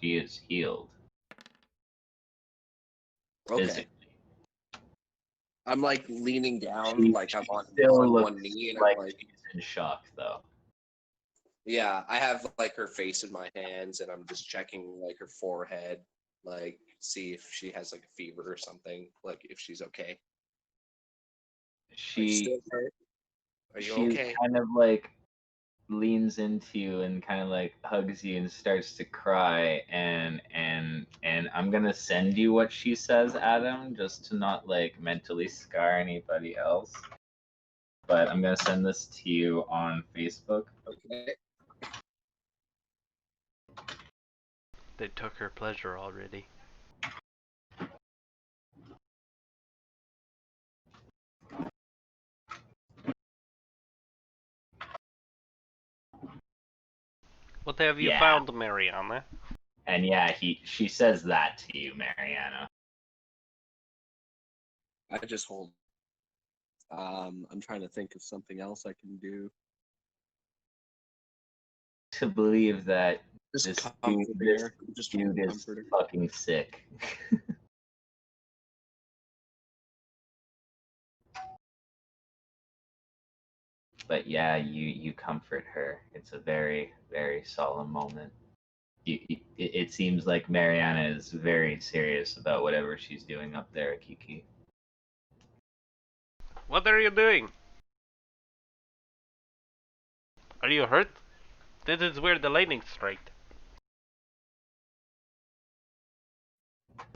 She is healed. Okay. Physically. I'm like leaning down, She like I'm on still looks one knee, and like I'm like, she's in shock, though. yeah, I have like her face in my hands, and I'm just checking like her forehead, like see if she has like a fever or something, like if she's okay. Like, She still hurt? Are you she okay? kind of like leans into you and kind of like hugs you and starts to cry and I'm gonna send you what she says, Adam, just to not like mentally scar anybody else. But I'm gonna send this to you on Facebook. Okay. They took her pleasure already. What have you Yeah. found, Mariana? And yeah, she says that to you, Mariana. I just hold. I'm trying to think of something else I can do. To believe that Just this comfort this her. Just dude is comfort her. fucking sick. But yeah, you comfort her. It's a very very solemn moment. It seems like Mariana is very serious about whatever she's doing up there at Kiki. What are you doing? Are you hurt? This is where the lightning struck.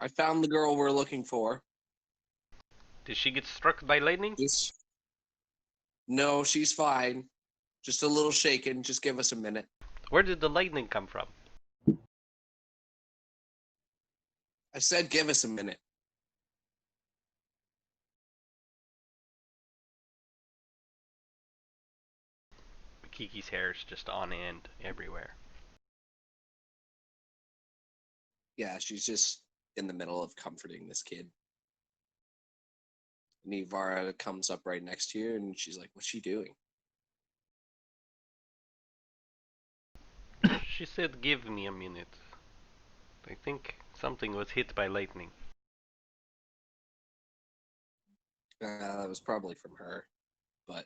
I found the girl we're looking for. Did she get struck by lightning? Just no, she's fine. Just a little shaken. Just give us a minute. Where did the lightning come from? I said give us a minute. Kiki's hair is just on end everywhere. Yeah, she's just in the middle of comforting this kid. And Ivara comes up right next to you and she's like, what's she doing? She said, "Give me a minute." I think something was hit by lightning. That was probably from her. But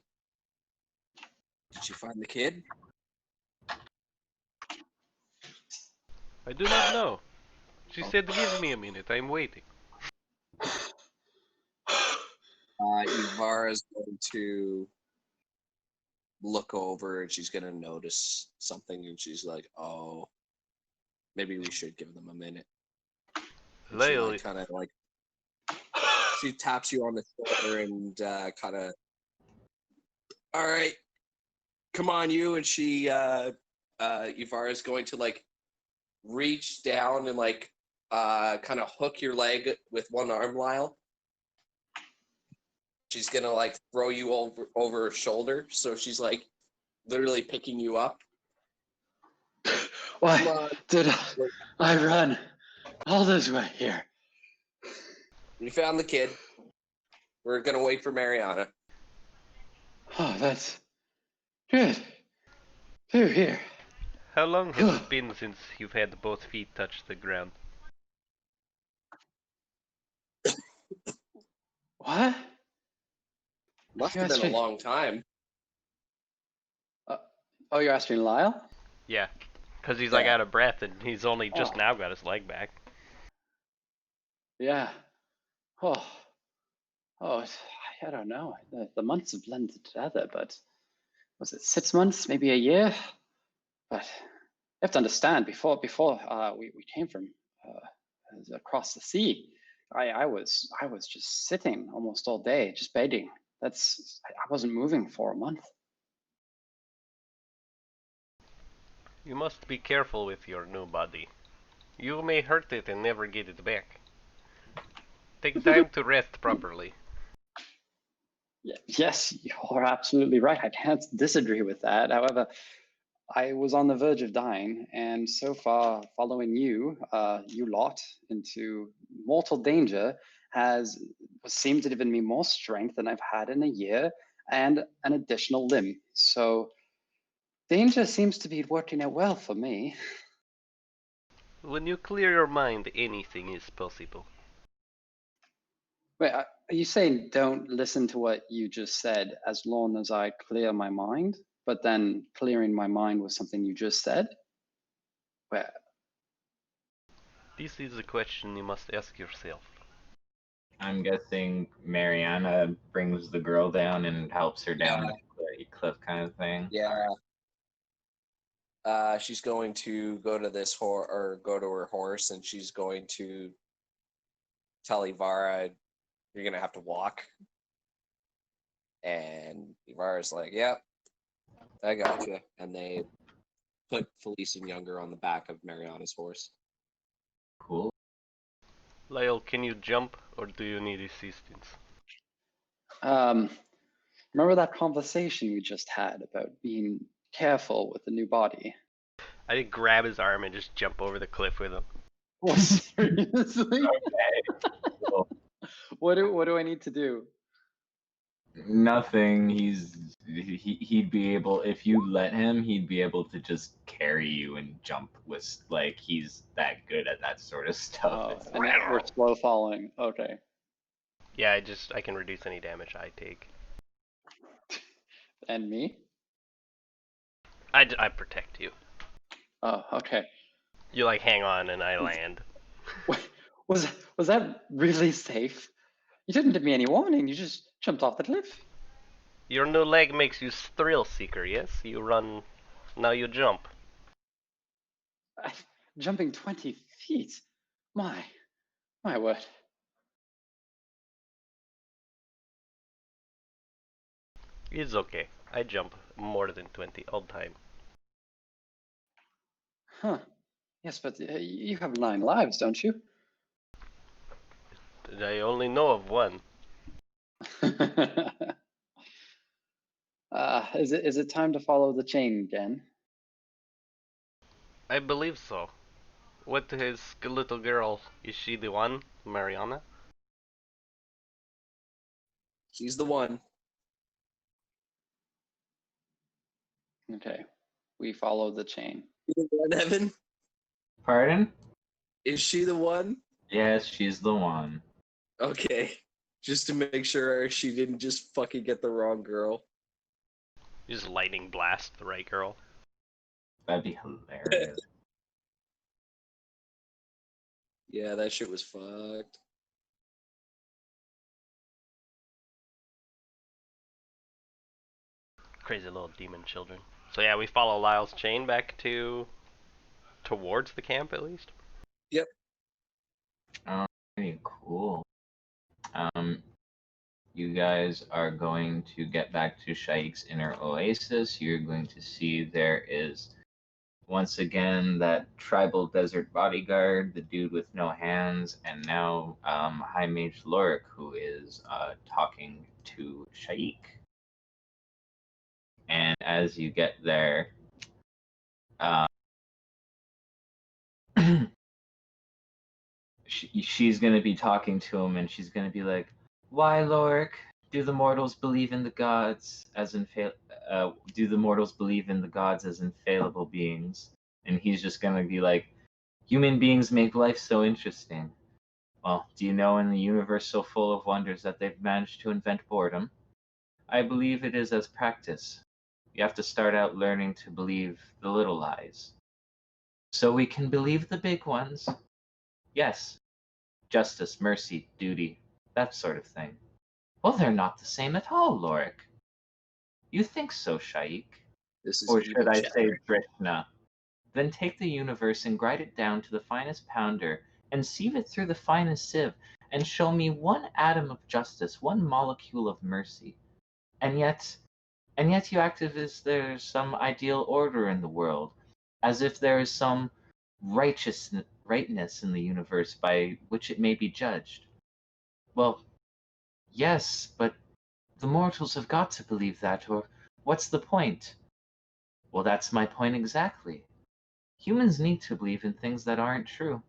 did she find the kid? I do not know. She said, "Give me a minute. I'm waiting." Ivara's going to look over and she's going to notice something and she's like, oh, maybe we should give them a minute. And she Lyle, like kind of like she taps you on the shoulder and kind of, all right, come on, you. And she, Ivara is going to like reach down and like kind of hook your leg with one arm, Lyle. She's gonna like throw you over her shoulder, so she's like literally picking you up. Come Why on. did I run all this way here? We found the kid. We're gonna wait for Mariana. Oh, that's good. Through here. how long has it been since you've had both feet touch the ground? What? Must You have been a asking- long time. Oh, you're asking Lyle? Yeah, because he's like Yeah. out of breath and he's only just Oh. now got his leg back. Yeah. Oh. I don't know. The months have blended together, but was it 6 months, maybe a year? But you have to understand, before we came from across the sea, I was just sitting almost all day, just bedding. I wasn't moving for a month. You must be careful with your new body. You may hurt it and never get it back. Take time to rest properly. Yes, you're absolutely right. I can't disagree with that. However, I was on the verge of dying, and so far, following you, you lot, into mortal danger has seemed to have given me more strength than I've had in a year, and an additional limb. So, danger seems to be working out well for me. When you clear your mind, anything is possible. Wait, are you saying don't listen to what you just said as long as I clear my mind? But then clearing my mind was something you just said? Where? This is a question you must ask yourself. I'm guessing Mariana brings the girl down and helps her down. Yeah. To cliff kind of thing. Yeah. She's going to go to this go to her horse, and she's going to tell Ivara, "You're gonna have to walk." And Ivara's like, "Yeah, I got you." And they put Felice and Younger on the back of Mariana's horse. Cool. Lyle, can you jump or do you need assistance? Remember that conversation we just had about being careful with the new body? I did grab his arm and just jump over the cliff with him. Oh, seriously? Okay. Cool. What do I need to do? Nothing. He'd be able, if you let him, he'd be able to just carry you and jump with, like, he's that good at that sort of stuff. Oh, It's and like, we're slow falling. Okay. Yeah, I can reduce any damage I take. And me? I protect you. Oh, okay. You like hang on and I land. Was that really safe? You didn't give me any warning. You just jumped off the cliff. Your new leg makes you thrill seeker, yes? You run, now you jump. Jumping 20 feet. My word. It's okay. I jump more than 20 all the time. Huh. Yes, but you have 9 lives, don't you? I only know of one. Is it time to follow the chain again? I believe so. What is little girl? Is she the one, Mariana? She's the one. Okay. We follow the chain. You the one, Evan? pardon? Is she the one? Yes, she's the one. Okay. Just to make sure she didn't just fucking get the wrong girl. You just lightning blast the right girl. That'd be hilarious. Yeah, that shit was fucked. Crazy little demon children. So yeah, we follow Lyle's chain back towards the camp at least. Pretty cool. You guys are going to get back to Shaik's inner oasis. You're going to see there is once again that tribal desert bodyguard, the dude with no hands, and now High Mage Lorik, who is talking to Shaik. And as you get there, she's going to be talking to him, and she's going to be like, "Why, Lorik, do the mortals believe in the gods as do the mortals believe in the gods as infallible beings?" And he's just going to be like, "Human beings make life so interesting. Well, do you know in the universe so full of wonders that they've managed to invent boredom? I believe it is as practice. You have to start out learning to believe the little lies, so we can believe the big ones. Yes, justice, mercy, duty, that sort of thing. Well, they're not the same at all, Lorik. You think so, Shaik? This is Or evil should I chatter. say Drishna? Then take the universe and grind it down to the finest pounder and sieve it through the finest sieve and show me one atom of justice, one molecule of mercy. And yet you act as if there's some ideal order in the world, as if there is some rightness in the universe by which it may be judged. Well, yes, but the mortals have got to believe that, or what's the point? Well, that's my point exactly. Humans need to believe in things that aren't true.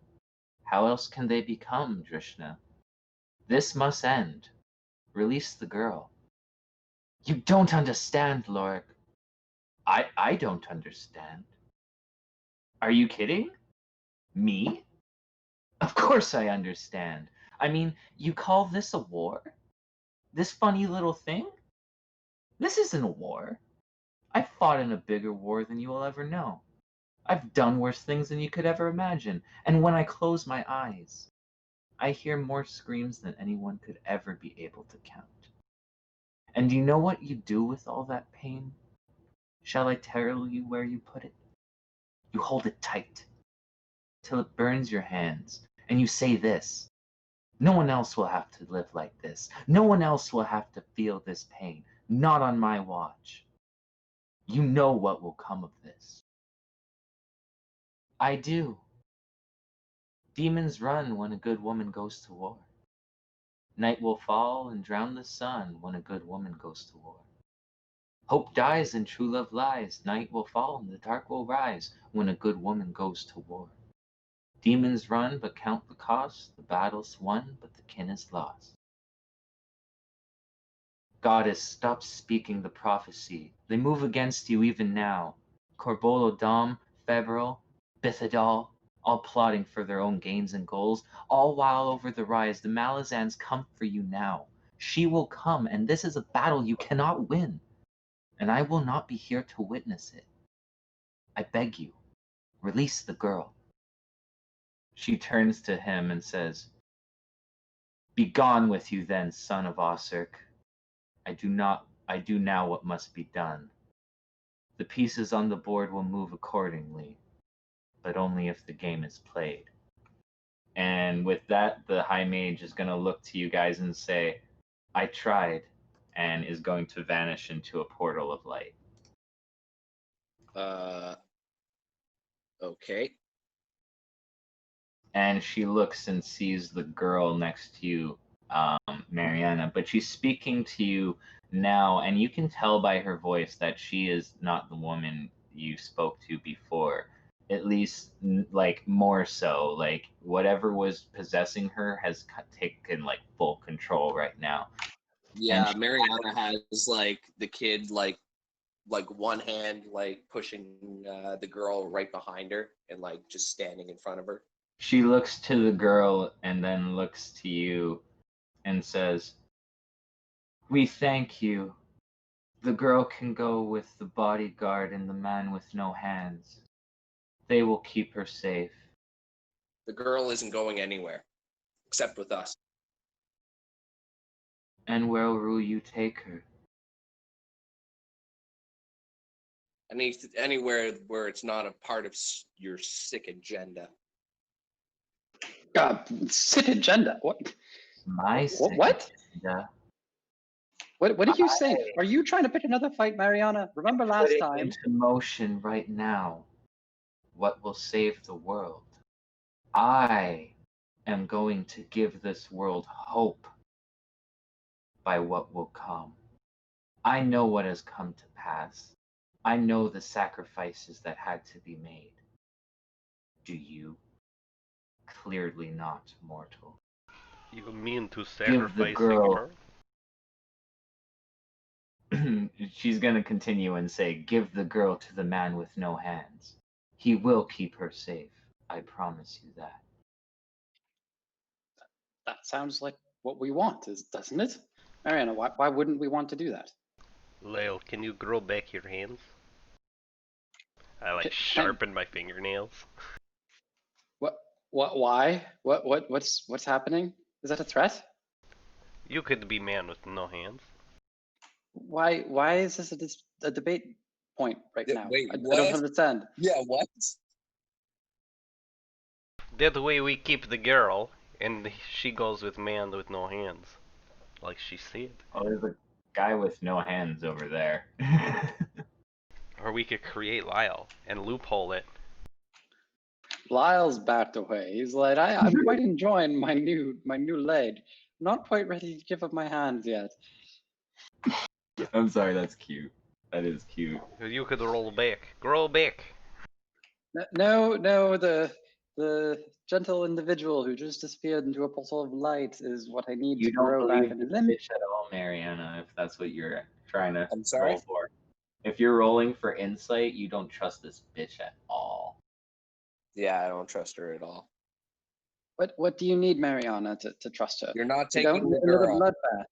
How else can they become, Drishna? This must end. Release the girl." "You don't understand, Lorik." I don't understand. Are you kidding? Me? Of course I understand. I mean, you call this a war? This funny little thing? This isn't a war. I've fought in a bigger war than you will ever know. I've done worse things than you could ever imagine. And when I close my eyes, I hear more screams than anyone could ever be able to count. And do you know what you do with all that pain? Shall I tell you where you put it? You hold it tight till it burns your hands, and you say this: no one else will have to live like this. No one else will have to feel this pain. Not on my watch. You know what will come of this. I do. Demons run when a good woman goes to war. Night will fall and drown the sun when a good woman goes to war. Hope dies and true love lies. Night will fall and the dark will rise when a good woman goes to war. Demons run but count the cost. The battle's won but the kin is lost. Goddess, stop speaking the prophecy. They move against you even now. Corbolo Dom, Fevril, Bithadal, all plotting for their own gains and goals, all while over the rise the Malazans come for you now. She will come, and this is a battle you cannot win, and I will not be here to witness it. I beg you, release the girl. She turns to him and says, Begone with you then, son of Osirk. I do now what must be done. The pieces on the board will move accordingly, but only if the game is played. And with that, the High Mage is going to look to you guys and say, I tried, and is going to vanish into a portal of light. Okay. And she looks and sees the girl next to you, Mariana, but she's speaking to you now, and you can tell by her voice that she is not the woman you spoke to before. At least, like, more so. Like, whatever was possessing her has taken, like, full control right now. Yeah, Mariana has like the kid like one hand like pushing the girl right behind her and like just standing in front of her. She looks to the girl and then looks to you and says, We thank you. The girl can go with the bodyguard and the man with no hands. They will keep her safe. The girl isn't going anywhere except with us. And where will you take her? Anywhere where it's not a part of your sick agenda. Sick agenda. What? My sick What? agenda. What are you saying? Are you trying to pick another fight, Mariana? Remember last Putting time? into motion right now what will save the world. I am going to give this world hope by what will come. I know what has come to pass. I know the sacrifices that had to be made. Do you? Clearly not, mortal. You mean to the sacrifice girl- a girl? She's gonna continue and say, Give the girl to the man with no hands. He will keep her safe. I promise you that. That sounds like what we want, doesn't it? Mariana, why wouldn't we want to do that? Lael, can you grow back your hands? I like Can- sharpen my fingernails. Why? What's happening? Is that a threat? You could be man with no hands. Why is this a debate point right Yeah, now? wait, I what? don't understand. Yeah, what? That way we keep the girl, and she goes with man with no hands. Like she said. Oh, there's a guy with no hands over there. Or we could create Lyle and loophole it. Lyle's backed away. He's like, I'm quite enjoying my new leg. Not quite ready to give up my hands yet. I'm sorry, that's cute. That is cute. You could roll back. Grow back. No, the gentle individual who just disappeared into a portal of light is what I need You to don't grow back believe into the them. fish at all, Mariana, if that's what you're trying to I'm sorry? roll for. If you're rolling for insight, you don't trust this bitch at all. Yeah, I don't trust her at all. What do you need, Mariana, to trust her? You're not You don't taking need the another girl. bloodbath.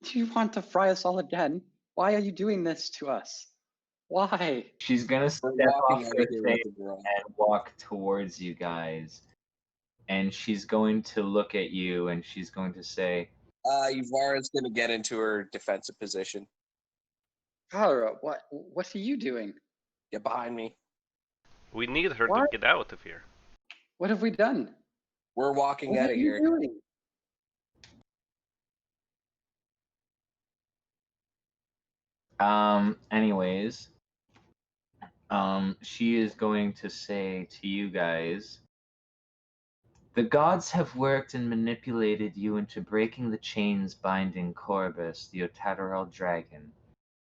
Do you want to fry us all again? Why are you doing this to us? Why? She's gonna step We're off walking out her of here thing with the girl. and walk towards you guys. And she's going to look at you and she's going to say, Yvara's gonna get into her defensive position. Kara, what are you doing? Get behind me. We need her to What? get out of here. What have we done? We're walking What out are of you here. doing? Anyways, she is going to say to you guys, the gods have worked and manipulated you into breaking the chains binding Corvus, the Otateral dragon.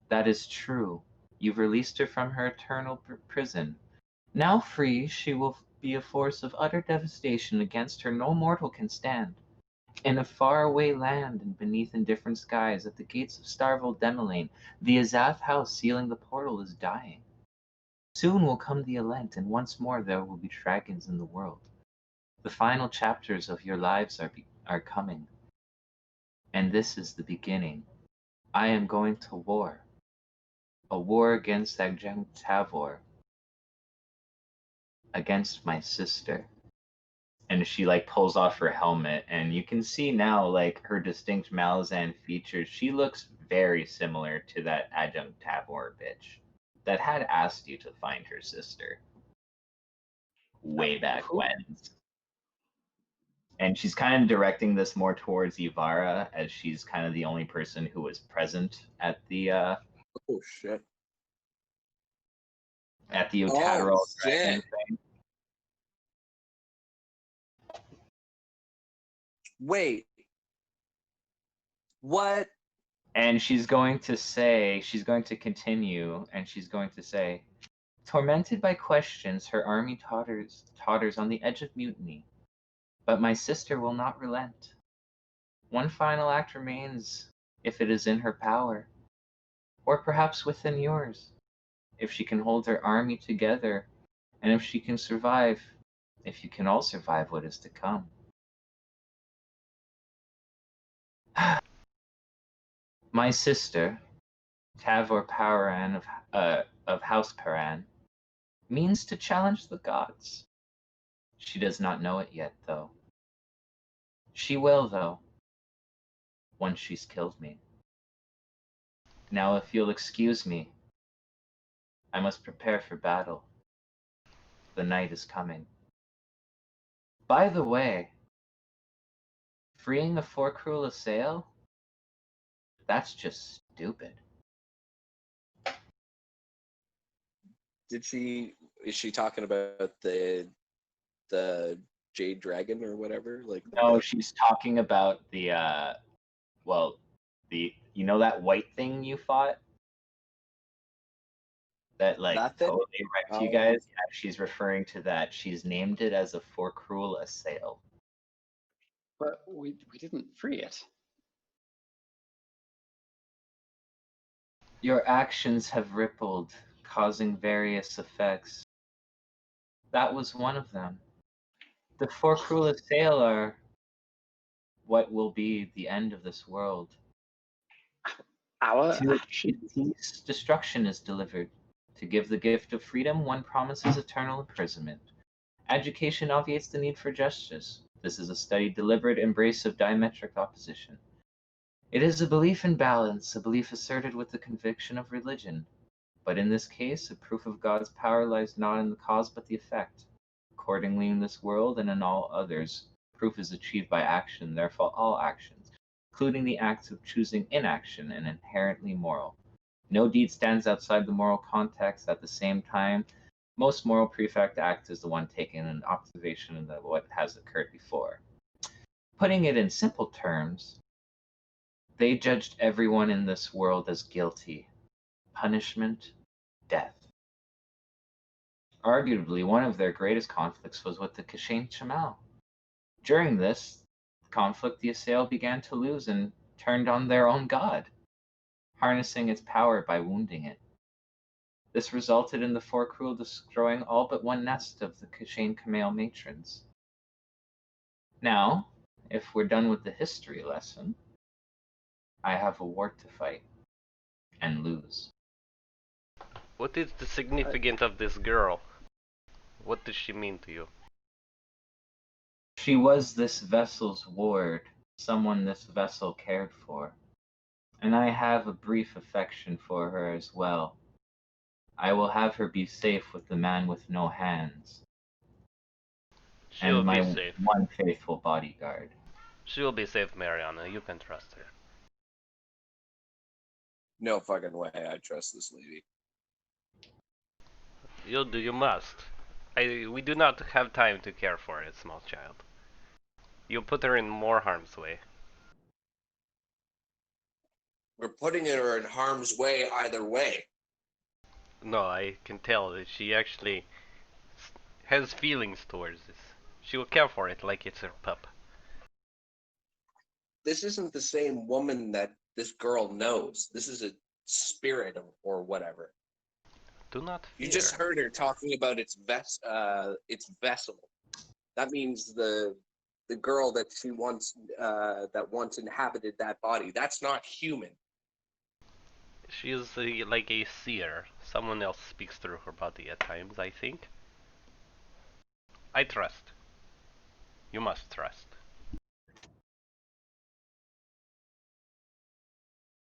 That is true. You've released her from her eternal prison. Now free, she will be a force of utter devastation against her no mortal can stand. In a faraway land and beneath indifferent skies, at the gates of Starville Demelaine, the Azath house sealing the portal is dying. Soon will come the Elent, and once more there will be dragons in the world. The final chapters of your lives are coming. And this is the beginning. I am going to war. A war against Agjam Tavor. Against my sister. And she like pulls off her helmet, and you can see now like her distinct Malazan features. She looks very similar to that Adjunct Tavor bitch that had asked you to find her sister way back Who? when. And she's kind of directing this more towards Yvara, as she's kind of the only person who was present at the Oh shit. Otateral dragon shit. thing. Wait. What? And she's going to continue, and she's going to say, tormented by questions, her army totters on the edge of mutiny. But my sister will not relent. One final act remains, if it is in her power, or perhaps within yours. If she can hold her army together, and if she can survive, if you can all survive what is to come. My sister, Tavor Paran of House Paran, means to challenge the gods. She does not know it yet, though. She will, though, once she's killed me. Now, if you'll excuse me, I must prepare for battle. The night is coming. By the way, freeing the Forcruel Assail? That's just stupid. Is she talking about the Jade Dragon or whatever? Like No, she's talking about the you know that white thing you fought? That like That thing? totally wrecked you Oh. guys? Yeah, she's referring to that. She's named it as a Forcruel Assail. But we didn't free it. Your actions have rippled, causing various effects. That was one of them. The Forcruel Assail are what will be the end of this world. Our To actions. peace, destruction is delivered. To give the gift of freedom, one promises eternal imprisonment. Education obviates the need for justice. This is a studied, deliberate embrace of diametric opposition. It is a belief in balance, a belief asserted with the conviction of religion. But in this case, a proof of God's power lies not in the cause but the effect. Accordingly, in this world and in all others, proof is achieved by action, therefore all actions, including the acts of choosing inaction, and inherently moral. No deed stands outside the moral context. At the same time, most moral prefect act is the one taken in observation of what has occurred before. Putting it in simple terms, they judged everyone in this world as guilty. Punishment, death. Arguably, one of their greatest conflicts was with the Kashain Chamal. During this conflict, the Assail began to lose and turned on their own god, harnessing its power by wounding it. This resulted in the Forcruel destroying all but one nest of the Kashain Kamail matrons. Now, if we're done with the history lesson, I have a war to fight and lose. What is the significance of this girl? What does she mean to you? She was this vessel's ward, someone this vessel cared for, and I have a brief affection for her as well. I will have her be safe with the man with no hands, She'll and be my safe. one faithful bodyguard. She'll be safe, Mariana. You can trust her. No fucking way I trust this lady. You'll do. You must. We do not have time to care for a small child. You'll put her in more harm's way. We're putting her in harm's way either way. No, I can tell that she actually has feelings towards this. She will care for it like it's her pup. This isn't the same woman that this girl knows. This is a spirit or whatever. Do not fear. You just heard her talking about its vessel. That means the girl that she once inhabited that body. That's not human. She is like a seer. Someone else speaks through her body at times, I think. I trust. You must trust.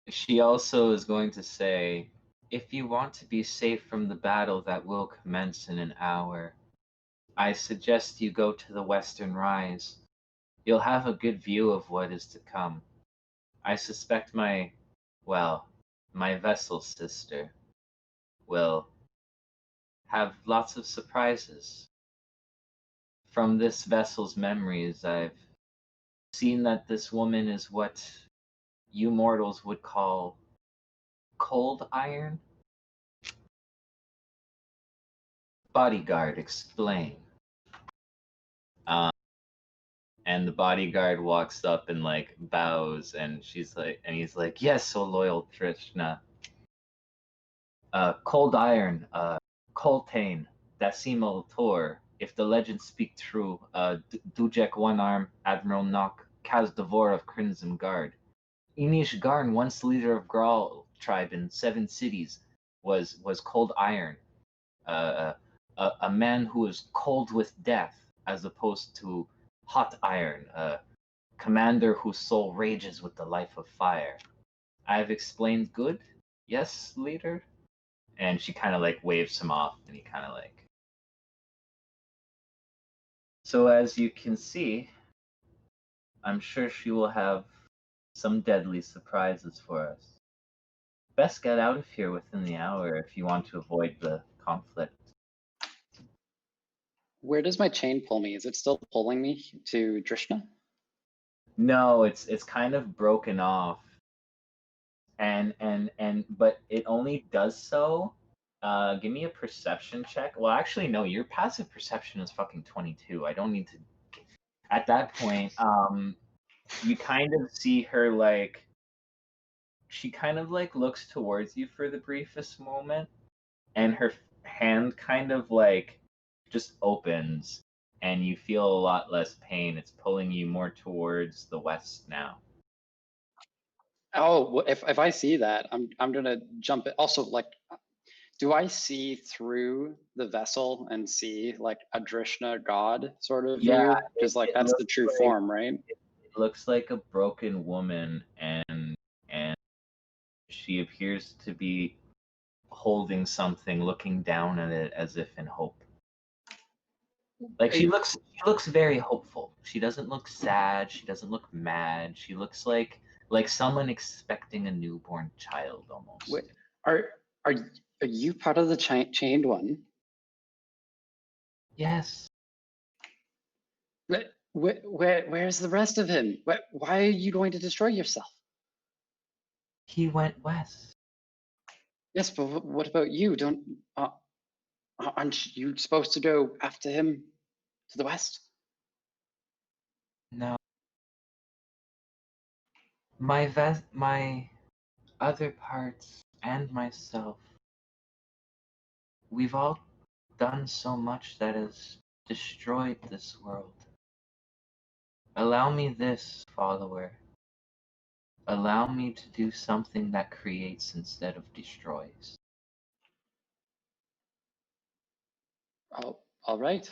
She also is going to say, if you want to be safe from the battle that will commence in an hour, I suggest you go to the Western Rise. You'll have a good view of what is to come. I suspect my vessel sister will have lots of surprises. From this vessel's memories, I've seen that this woman is what you mortals would call cold iron. Bodyguard, explain. And the bodyguard walks up and like bows, and he's like, yes, oh loyal Trishna. Cold iron, Coltane, Decimal Tor, if the legends speak true, Dujek One Arm, Admiral Nock, Kaz Devor of Crimson Guard. Inish Garn, once leader of Grawl tribe in 7 cities, was cold iron. A man who is cold with death, as opposed to hot iron, a commander whose soul rages with the life of fire. I've explained good? Yes, leader? And she kind of like waves him off, and he kind of like. So as you can see, I'm sure she will have some deadly surprises for us. Best get out of here within the hour if you want to avoid the conflict. Where does my chain pull me? Is it still pulling me to Drishna? No, it's kind of broken off. And but it only does so. Give me a perception check. Well, actually, no. Your passive perception is fucking 22. I don't need to. At that point, you kind of see her like. She kind of like looks towards you for the briefest moment, and her hand kind of like just opens, and you feel a lot less pain. It's pulling you more towards the west now. Oh, if I see that, I'm gonna jump it. Also, like, do I see through the vessel and see like a Drishna god sort of Yeah, view? Because like it that's the looks true like form, right? it looks like a broken woman, and she appears to be holding something, looking down at it as if in hope. Like she looks very hopeful. She doesn't look sad. She doesn't look mad. She looks like someone expecting a newborn child almost. Wait, are are are you part of the chained one? Yes. Where's the rest of him? Why are you going to destroy yourself? He went west. Yes, but what about you? Don't aren't you supposed to go after him to the west? No. My other parts and myself. We've all done so much that has destroyed this world. Allow me this, follower. Allow me to do something that creates instead of destroys. Oh, all right.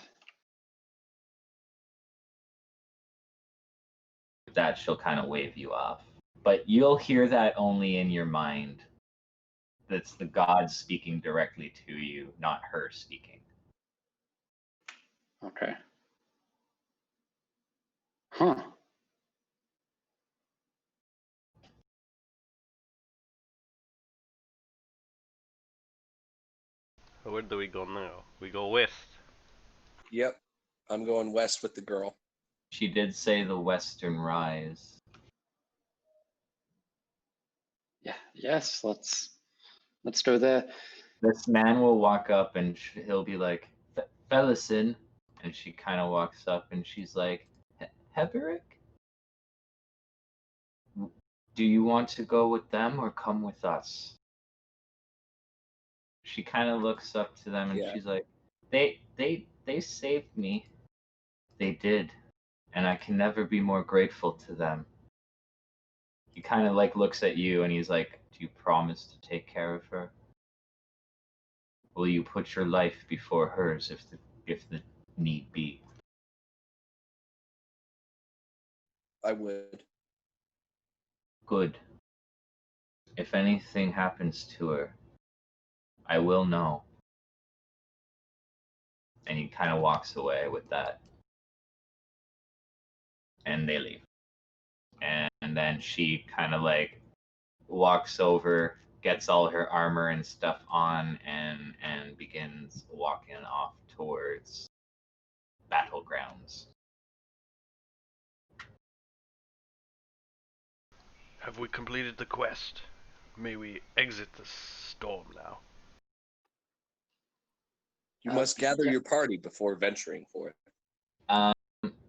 that, she'll kind of wave you off. But you'll hear that only in your mind. That's the gods speaking directly to you, not her speaking. Okay. Huh. Where do we go now? We go west. Yep. I'm going west with the girl. She did say the Western Rise. Yeah. Yes. Let's go there. This man will walk up and he'll be like, Fellison. And she kind of walks up and she's like, Heberick? Do you want to go with them or come with us? She kind of looks up to them and Yeah. she's like, they saved me. They did. And I can never be more grateful to them. He kind of like looks at you and he's like, do you promise to take care of her? Will you put your life before hers if the need be? I would. Good. If anything happens to her, I will know. And he kind of walks away with that. And they leave. And then she kind of like walks over, gets all her armor and stuff on, and begins walking off towards battlegrounds. Have we completed the quest? May we exit the storm now? You must gather yeah. your party before venturing forth.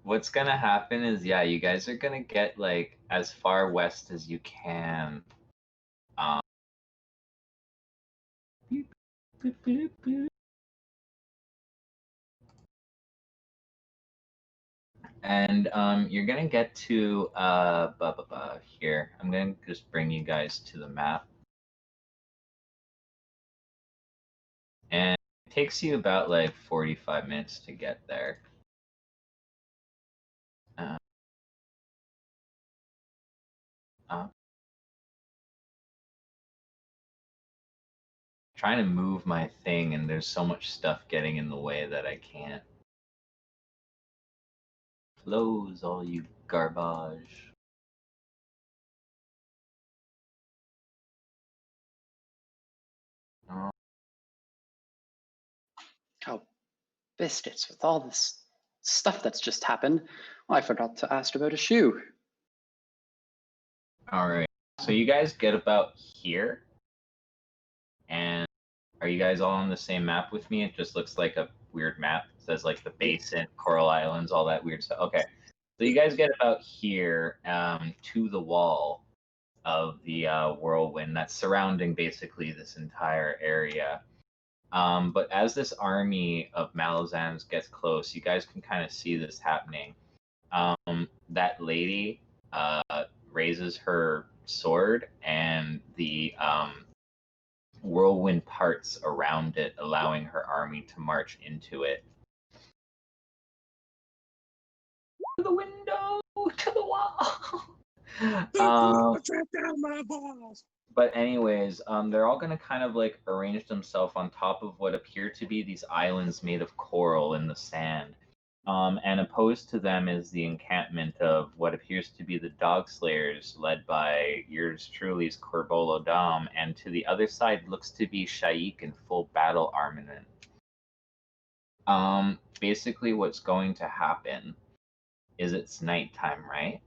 What's gonna happen is, yeah, you guys are gonna get like as far west as you can. And you're gonna get to here. I'm gonna just bring you guys to the map. And it takes you about like 45 minutes to get there. Trying to move my thing and there's so much stuff getting in the way that I can't. Close all you garbage. Oh, Oh, biscuits! With all this stuff that's just happened, I forgot to ask about a shoe. all right. So you guys get about here. And are you guys all on the same map with me? It just looks like a weird map. It says like the basin, Coral Islands, all that weird stuff. Okay. So you guys get about here to the wall of the whirlwind that's surrounding basically this entire area. But as this army of Malazans gets close, you guys can kind of see this happening. That lady raises her sword, and the whirlwind parts around it, allowing her army to march into it. To the window, to the wall. But anyways, they're all going to kind of like arrange themselves on top of what appear to be these islands made of coral in the sand. And opposed to them is the encampment of what appears to be the Dog Slayers, led by yours truly's Corbolo Dom, and to the other side looks to be Shaik in full battle armament. Basically what's going to happen is it's nighttime, right?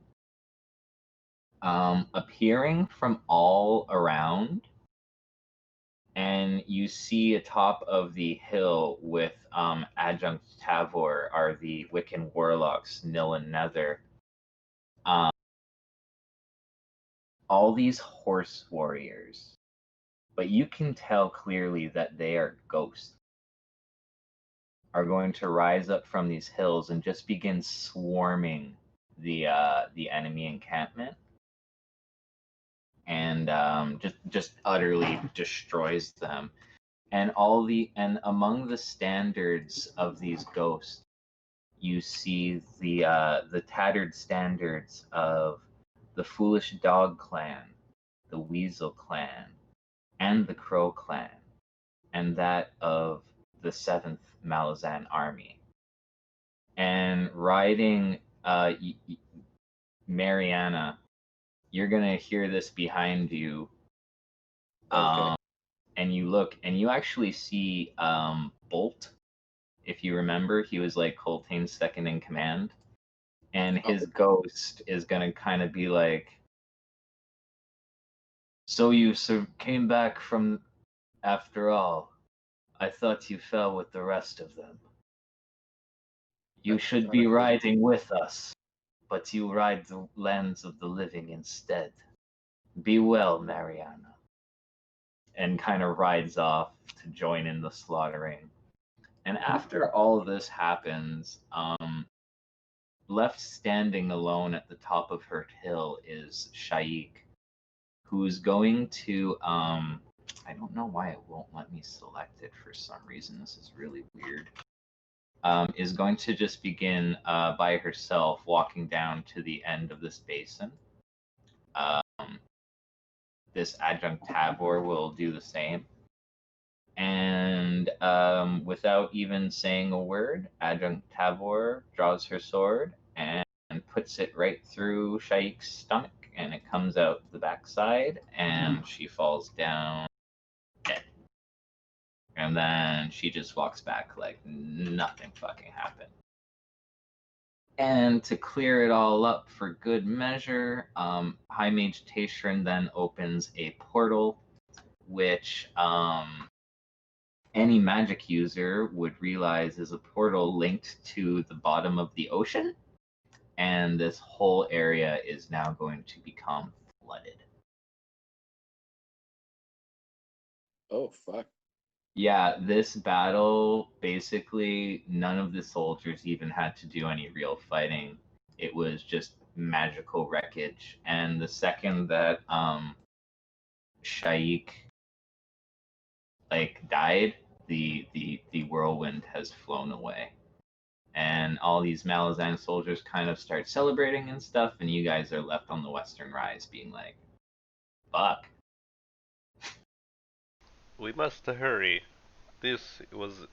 Appearing from all around, and you see atop of the hill with Adjunct Tavor are the Wiccan warlocks Nil and Nether. All these horse warriors, but you can tell clearly that they are ghosts, are going to rise up from these hills and just begin swarming the enemy encampment, and just utterly destroys them. And among the standards of these ghosts, you see the tattered standards of the Foolish Dog Clan, the Weasel Clan, and the Crow Clan, and that of the 7th Malazan Army. And riding Mariana, you're gonna hear this behind you. Okay. And you look, and you actually see Bolt. If you remember, he was like Coltane's second in command, and his ghost is gonna kind of be like, "So you came back from, after all. I thought you fell with the rest of them. You should be riding with us, but you ride the lands of the living instead. Be well, Mariana." And kind of rides off to join in the slaughtering. And after all of this happens, left standing alone at the top of her hill is Shaik, who's going to, I don't know why it won't let me select it for some reason. This is really weird. Is going to just begin by herself walking down to the end of this basin. This adjunct Tabor will do the same. And without even saying a word, Adjunct Tabor draws her sword and puts it right through Shaik's stomach, and it comes out the backside, and she falls down dead. And then she just walks back like nothing fucking happened. And to clear it all up for good measure, High Mage Tashrin then opens a portal, which any magic user would realize is a portal linked to the bottom of the ocean, and this whole area is now going to become flooded. Oh, fuck. Yeah, this battle, basically, none of the soldiers even had to do any real fighting. It was just magical wreckage. And the second that Shaik died, the whirlwind has flown away. And all these Malazan soldiers kind of start celebrating and stuff, and you guys are left on the Western Rise being like, fuck. We must hurry. This was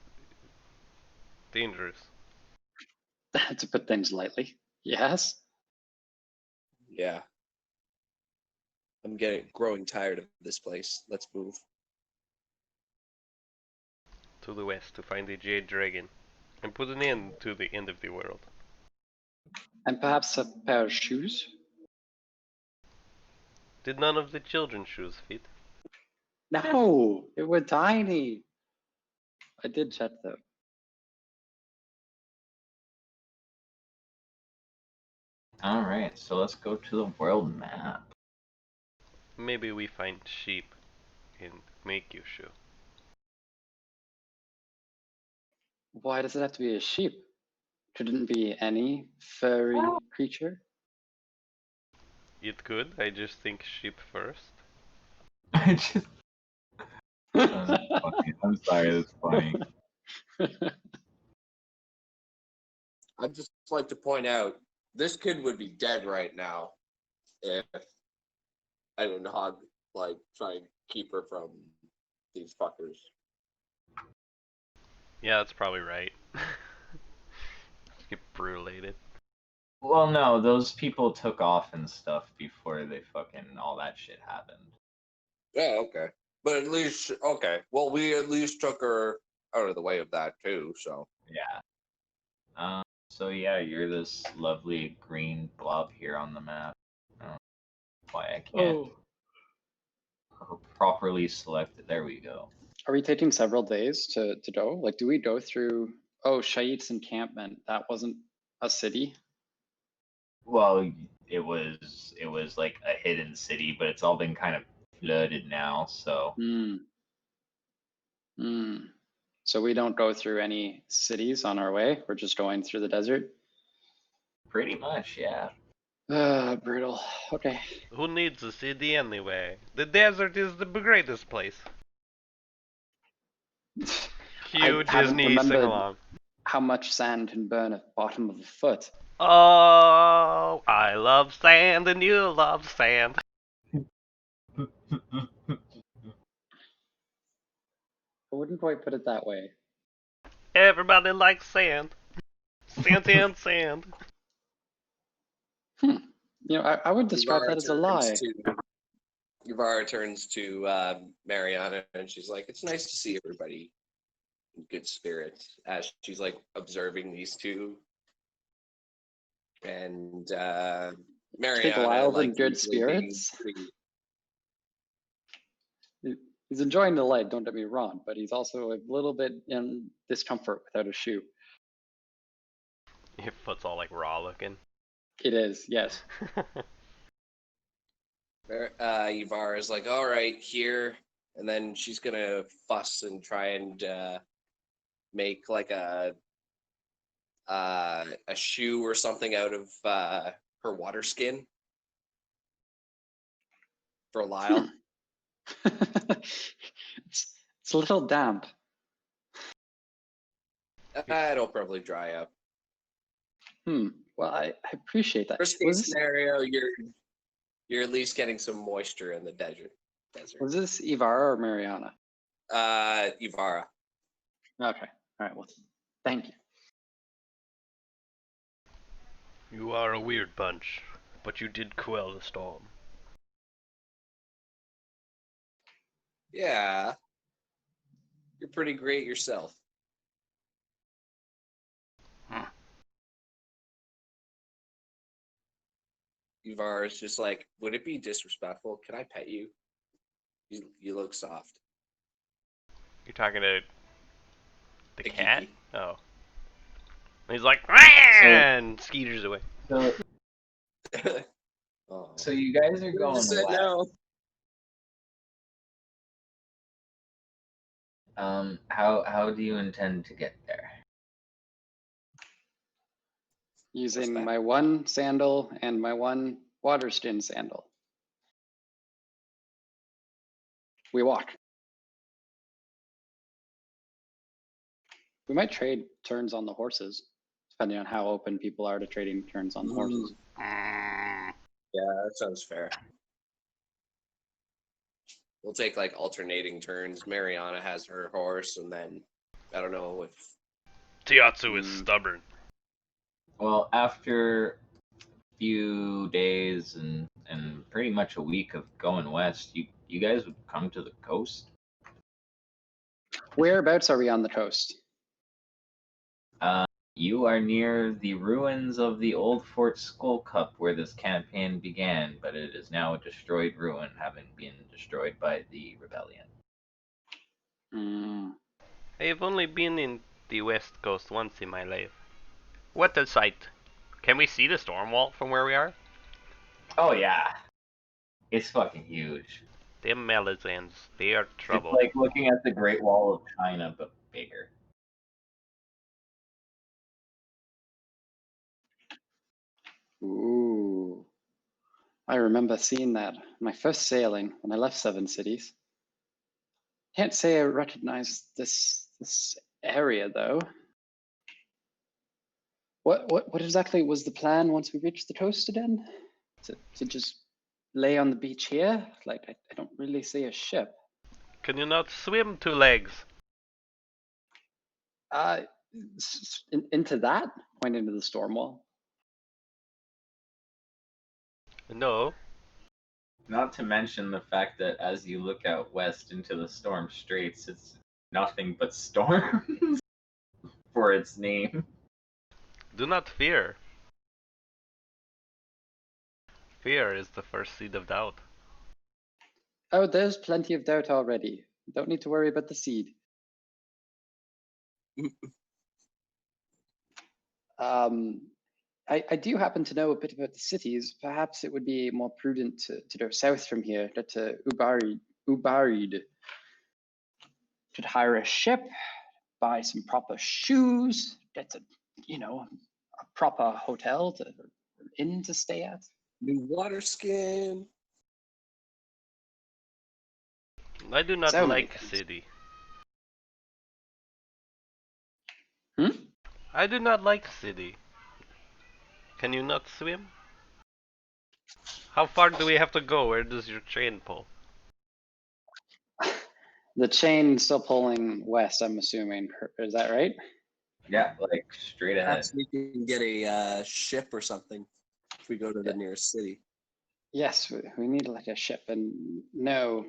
dangerous. To put things lightly. Yes. Yeah. I'm growing tired of this place. Let's move. To the west to find the Jade Dragon and put an end to the end of the world. And perhaps a pair of shoes? Did none of the children's shoes fit? No, it were tiny. I did check though. All right, so let's go to the world map. Maybe we find sheep and make you shoe. Why does it have to be a sheep? Shouldn't it be any furry creature? It could, I just think sheep first. I just. That's funny. I'm sorry, that's funny. I'd just like to point out, this kid would be dead right now if I didn't try and keep her from these fuckers. Yeah, that's probably right. Get brutalated. Well, no, those people took off and stuff before they fucking all that shit happened. Yeah, okay. But at least, okay. Well, we at least took her out of the way of that too, so. Yeah. So yeah, you're this lovely green blob here on the map. I don't know why I can't properly select it. There we go. Are we taking several days to go? Like, do we go through? Oh, Shait's encampment. That wasn't a city. Well, it was like a hidden city, but it's all been kind of flooded now. So So we don't go through any cities on our way. We're just going through the desert. pretty much, yeah. Brutal. Okay. Who needs a city anyway? The desert is the greatest place. Cue I haven't Disney sing remembered along. how much sand can burn a bottom of a foot. Oh, I love sand and you love sand. I wouldn't quite put it that way. Everybody likes sand. Sand, sand, sand. You know, I would describe that as a lie. Yvara turns to Mariana and she's like, "It's nice to see everybody in good spirits," as she's like observing these two. And Mariana, Lyle's like in good usually being spirits. pretty- He's enjoying the light, don't get me wrong, but he's also a little bit in discomfort without a shoe. Your foot's all like raw looking. It is, yes. Yvara's like, "All right, here," and then she's gonna fuss and try and make like a shoe or something out of her water skin for Lyle. It's a little damp. It'll probably dry up. Well, I appreciate that. Worst case scenario, you're at least getting some moisture in the desert. Was this Ibarra or Mariana? Yvara. Okay. All right. Well, thank you. You are a weird bunch, but you did quell the storm. Yeah. You're pretty great yourself. Yvara is just like, "Would it be disrespectful? Can I pet you? You look soft." You're talking to the The cat? Kiki. Oh. And he's like, and skeeters away. So, Oh. so you guys are going Just said west. no. How do you intend to get there? Using that? my one sandal and my one water skin sandal. We walk. We might trade turns on the horses, depending on how open people are to trading turns on the horses. Yeah, that sounds fair. We'll take like alternating turns. Mariana has her horse, and then I don't know if Tiatsu is stubborn. Well, after a few days and pretty much a week of going west, you guys would come to the coast. Whereabouts are we on the coast? You are near the ruins of the old Fort Skullcup where this campaign began, but it is now a destroyed ruin, having been destroyed by the rebellion. I've only been in the west coast once in my life. What a sight. Can we see the storm wall from where we are? Oh yeah, it's fucking huge. Them Melizans, they are trouble. It's like looking at the Great Wall of China, but bigger. Ooh. I remember seeing that my first sailing when I left Seven Cities. Can't say I recognize this area though. What exactly was the plan once we reached the coast again? To just lay on the beach here? Like I don't really see a ship. Can you not swim 2 legs? Into that? Pointing to the storm wall. No. Not to mention the fact that as you look out west into the storm straits, it's nothing but storms for its name. Do not fear. Fear is the first seed of doubt. Oh, there's plenty of doubt already. Don't need to worry about the seed. I do happen to know a bit about the cities. Perhaps it would be more prudent to go south from here, get to Ubarid. Could hire a ship, buy some proper shoes, get a proper hotel or inn to stay at. new water skin. I do not So many like things. city. I do not like city. Can you not swim? How far do we have to go? Where does your train pull? The chain's still pulling west, I'm assuming. Is that right? Yeah, like straight ahead. Perhaps we can get a ship or something if we go to the nearest city. Yes, we need like a ship. And no,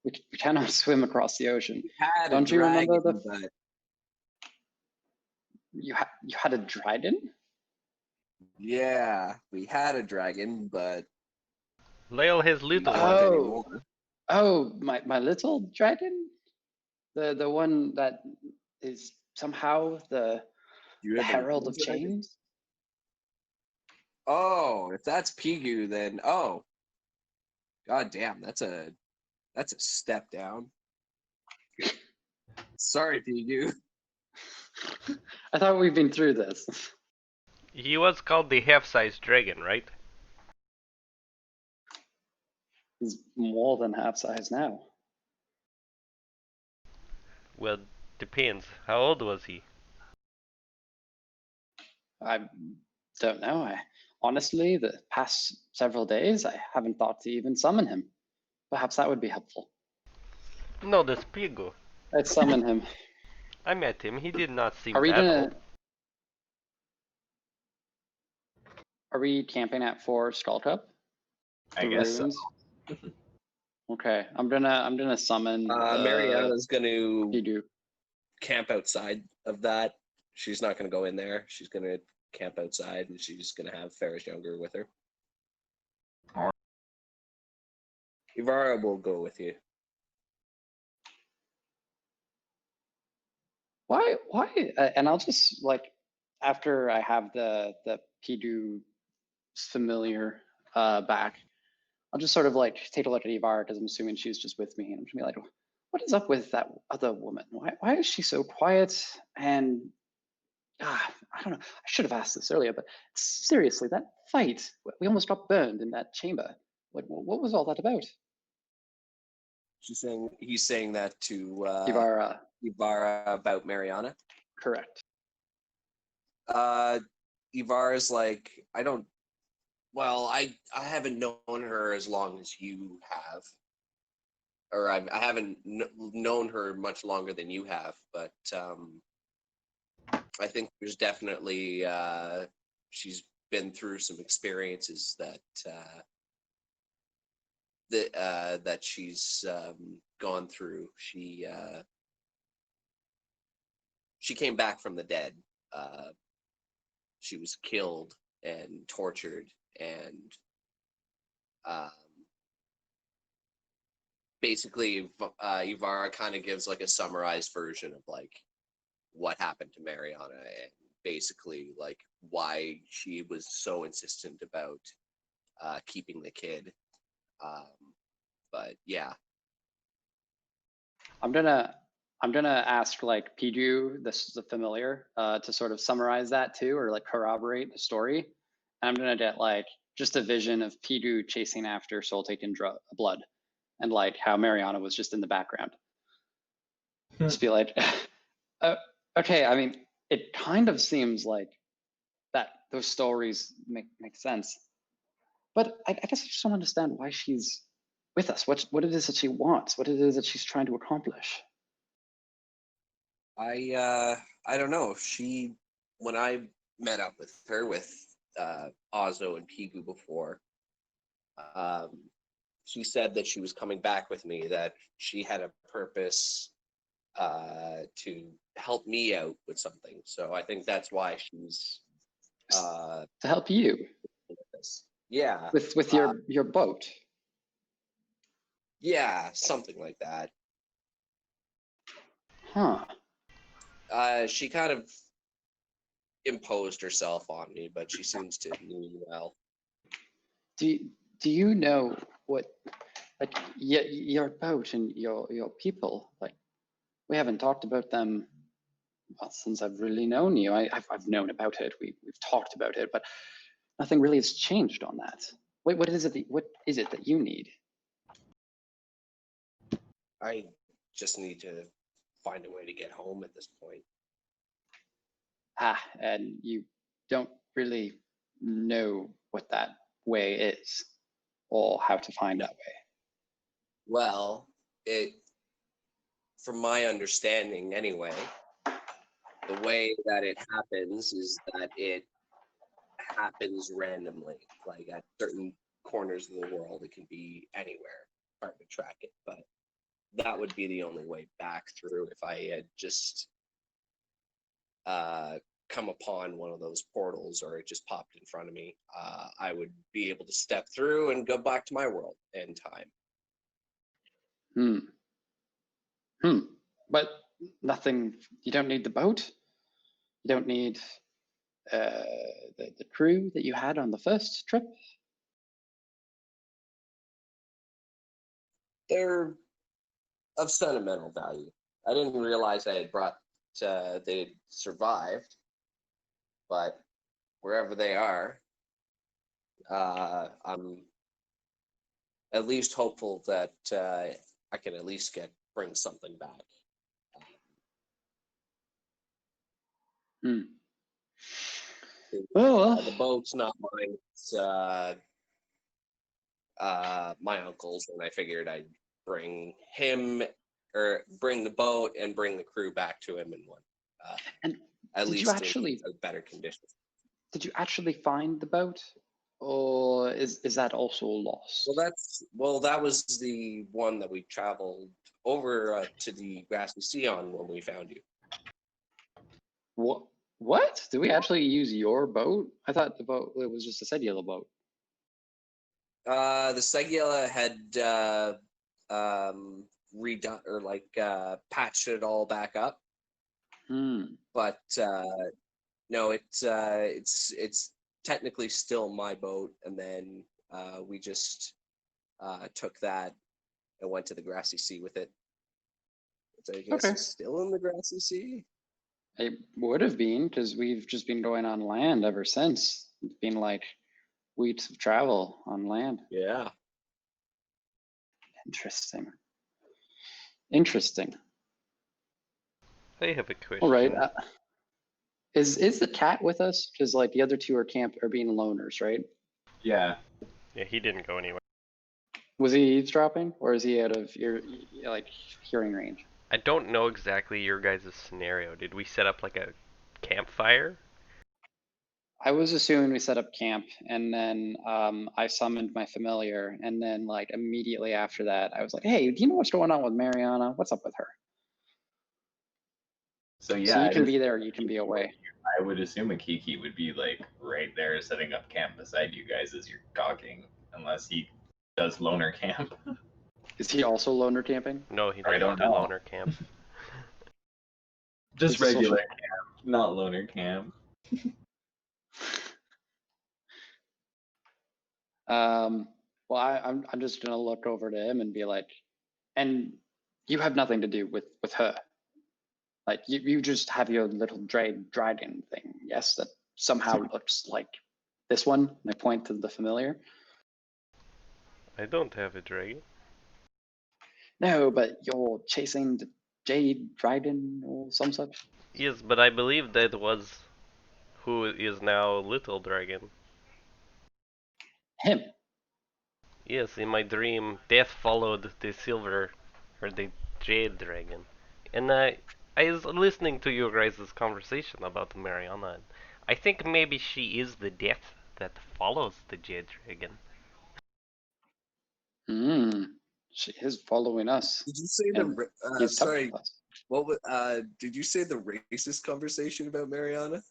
we cannot swim across the ocean. Had Don't you remember dragon, but you had a trident? yeah, we had a dragon, but Lael has little not one. anymore. Oh, my little dragon? The one that is somehow the You the have a herald of little dragon? chains? Oh, if that's Pigu, then god damn, that's a step down. Sorry, Pigu. I thought we've been through this. He was called the half-sized dragon, right? He's more than half size now. Well, depends. How old was he? I don't know. Honestly, the past several days, I haven't thought to even summon him. Perhaps that would be helpful. No, that's Pigo. Let's summon him. I met him. He did not seem Are we that gonna? old. Are we camping at 4 Skull Cup? I The guess so. ruins? Okay, I'm gonna summon. Mariana's gonna Pidu. camp outside of that. She's not gonna go in there. She's gonna camp outside, and she's gonna have Ferris Younger with her. Alright. Ivara will go with you. Why? And I'll just like after I have the Pidu familiar back, I'll just sort of like take a look at Ivar because I'm assuming she's just with me, and I'm just gonna be like, what is up with that other woman? Why is she so quiet? And I don't know. I should have asked this earlier, but seriously, that fight, we almost got burned in that chamber. What was all that about? He's saying that to Ivar, Ivara about Mariana. correct. Ivara's like, I haven't known her as long as you have, or I haven't known her much longer than you have, but I think there's definitely she's been through some experiences that she's gone through. She came back from the dead. She was killed and tortured, and basically Ivara kind of gives like a summarized version of like what happened to Mariana, and basically like why she was so insistent about keeping the kid. But yeah, I'm gonna ask like Pidu, this is a familiar, to sort of summarize that too, or like corroborate the story. And I'm gonna get like just a vision of Pidu chasing after Soul Taken blood, and like how Mariana was just in the background. Just be like, okay. I mean, it kind of seems like that those stories make sense, but I guess I just don't understand why she's with us. What it is that she wants, what it is that she's trying to accomplish. I don't know. When I met up with her with Ozzo and Pigu before, she said that she was coming back with me, that she had a purpose to help me out with something. So I think that's why she's To help you with this. Yeah. with your boat. Yeah, something like that. Huh. She kind of imposed herself on me, but she seems to mean well. Do you know what, like, your boat and your people, like, we haven't talked about them, well, since I've really known you. I've known about it. We've talked about it, but nothing really has changed on that. What is it that you need? I just need to find a way to get home at this point. and you don't really know what that way is or how to find that way. Well, from my understanding anyway, the way that it happens is that it happens randomly, like at certain corners of the world. It can be anywhere. Hard to track it, but that would be the only way back through if I had just come upon one of those portals or it just popped in front of me. I would be able to step through and go back to my world in time. But nothing, you don't need the boat. You don't need the crew that you had on the first trip. They're of sentimental value. I didn't realize I had they'd survived, but wherever they are, I'm at least hopeful that I can at least bring something back. Well, the boat's not mine. It's my uncle's, and I figured I'd bring him or bring the boat and bring the crew back to him in one. and at did least you actually in a better condition. did you actually find the boat, or is that also lost? Well, that was the one that we traveled over to the Grassy Sea on when we found you. What? Did we actually use your boat? I thought the boat, it was just a Segula boat. The Segula had redone or patched it all back up. But no, it's technically still my boat, and then we just took that and went to the Grassy Sea with it. So I guess it's still in the Grassy Sea. It would have been, because we've just been going on land ever since. It's been like weeks of travel on land. Yeah. Interesting. I have a question. All right. Is the cat with us? Because like the other two are being loners, right? Yeah. Yeah, he didn't go anywhere. Was he eavesdropping, or is he out of your hearing range? I don't know exactly your guys' scenario. Did we set up like a campfire? I was assuming we set up camp, and then I summoned my familiar, and then like immediately after that, I was like, "Hey, do you know what's going on with Mariana? What's up with her?" So yeah, So you can be there, you can be away. I would assume a Kiki would be like right there setting up camp beside you guys as you're talking, unless he does loner camp. Is he also loner camping? No, he I doesn't don't do know. loner camp. Just It's a social- regular camp, not loner camp. Well, I'm just gonna look over to him and be like, and you have nothing to do with her. Like you just have your little dragon thing, yes, that somehow looks like this one. And I point to the familiar. I don't have a dragon. No, but you're chasing the jade dragon or some such. Yes, but I believe that was who is now Little Dragon. Him. Yes, in my dream, death followed the silver, or the jade dragon. And I was listening to your guys' conversation about Mariana. And I think maybe she is the death that follows the jade dragon. She is following us. Did you say And he's sorry? tough with us. What did you say the racist conversation about Mariana?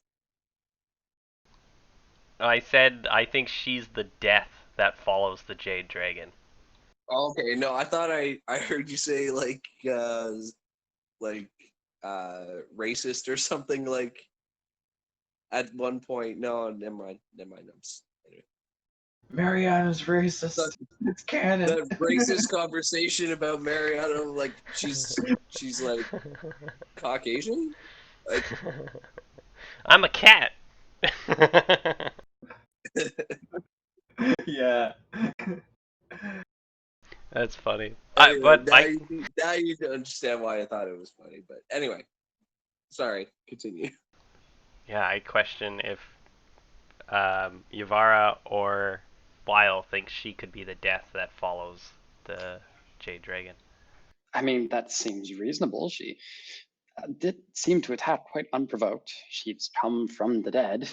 I said I think she's the death that follows the jade dragon. Okay, no, I thought I heard you say racist or something like at one point. No, never mind. Anyway. Mariana's racist. It's canon. That racist conversation about Mariana, like she's like Caucasian. Like, I'm a cat. Yeah. That's funny. anyway, But now you understand why I thought it was funny. But anyway, sorry. Continue. Yeah, I question if Yavara or Lyle thinks she could be the death that follows the Jade Dragon. I mean, that seems reasonable. She did seem to attack quite unprovoked. She's come from the dead.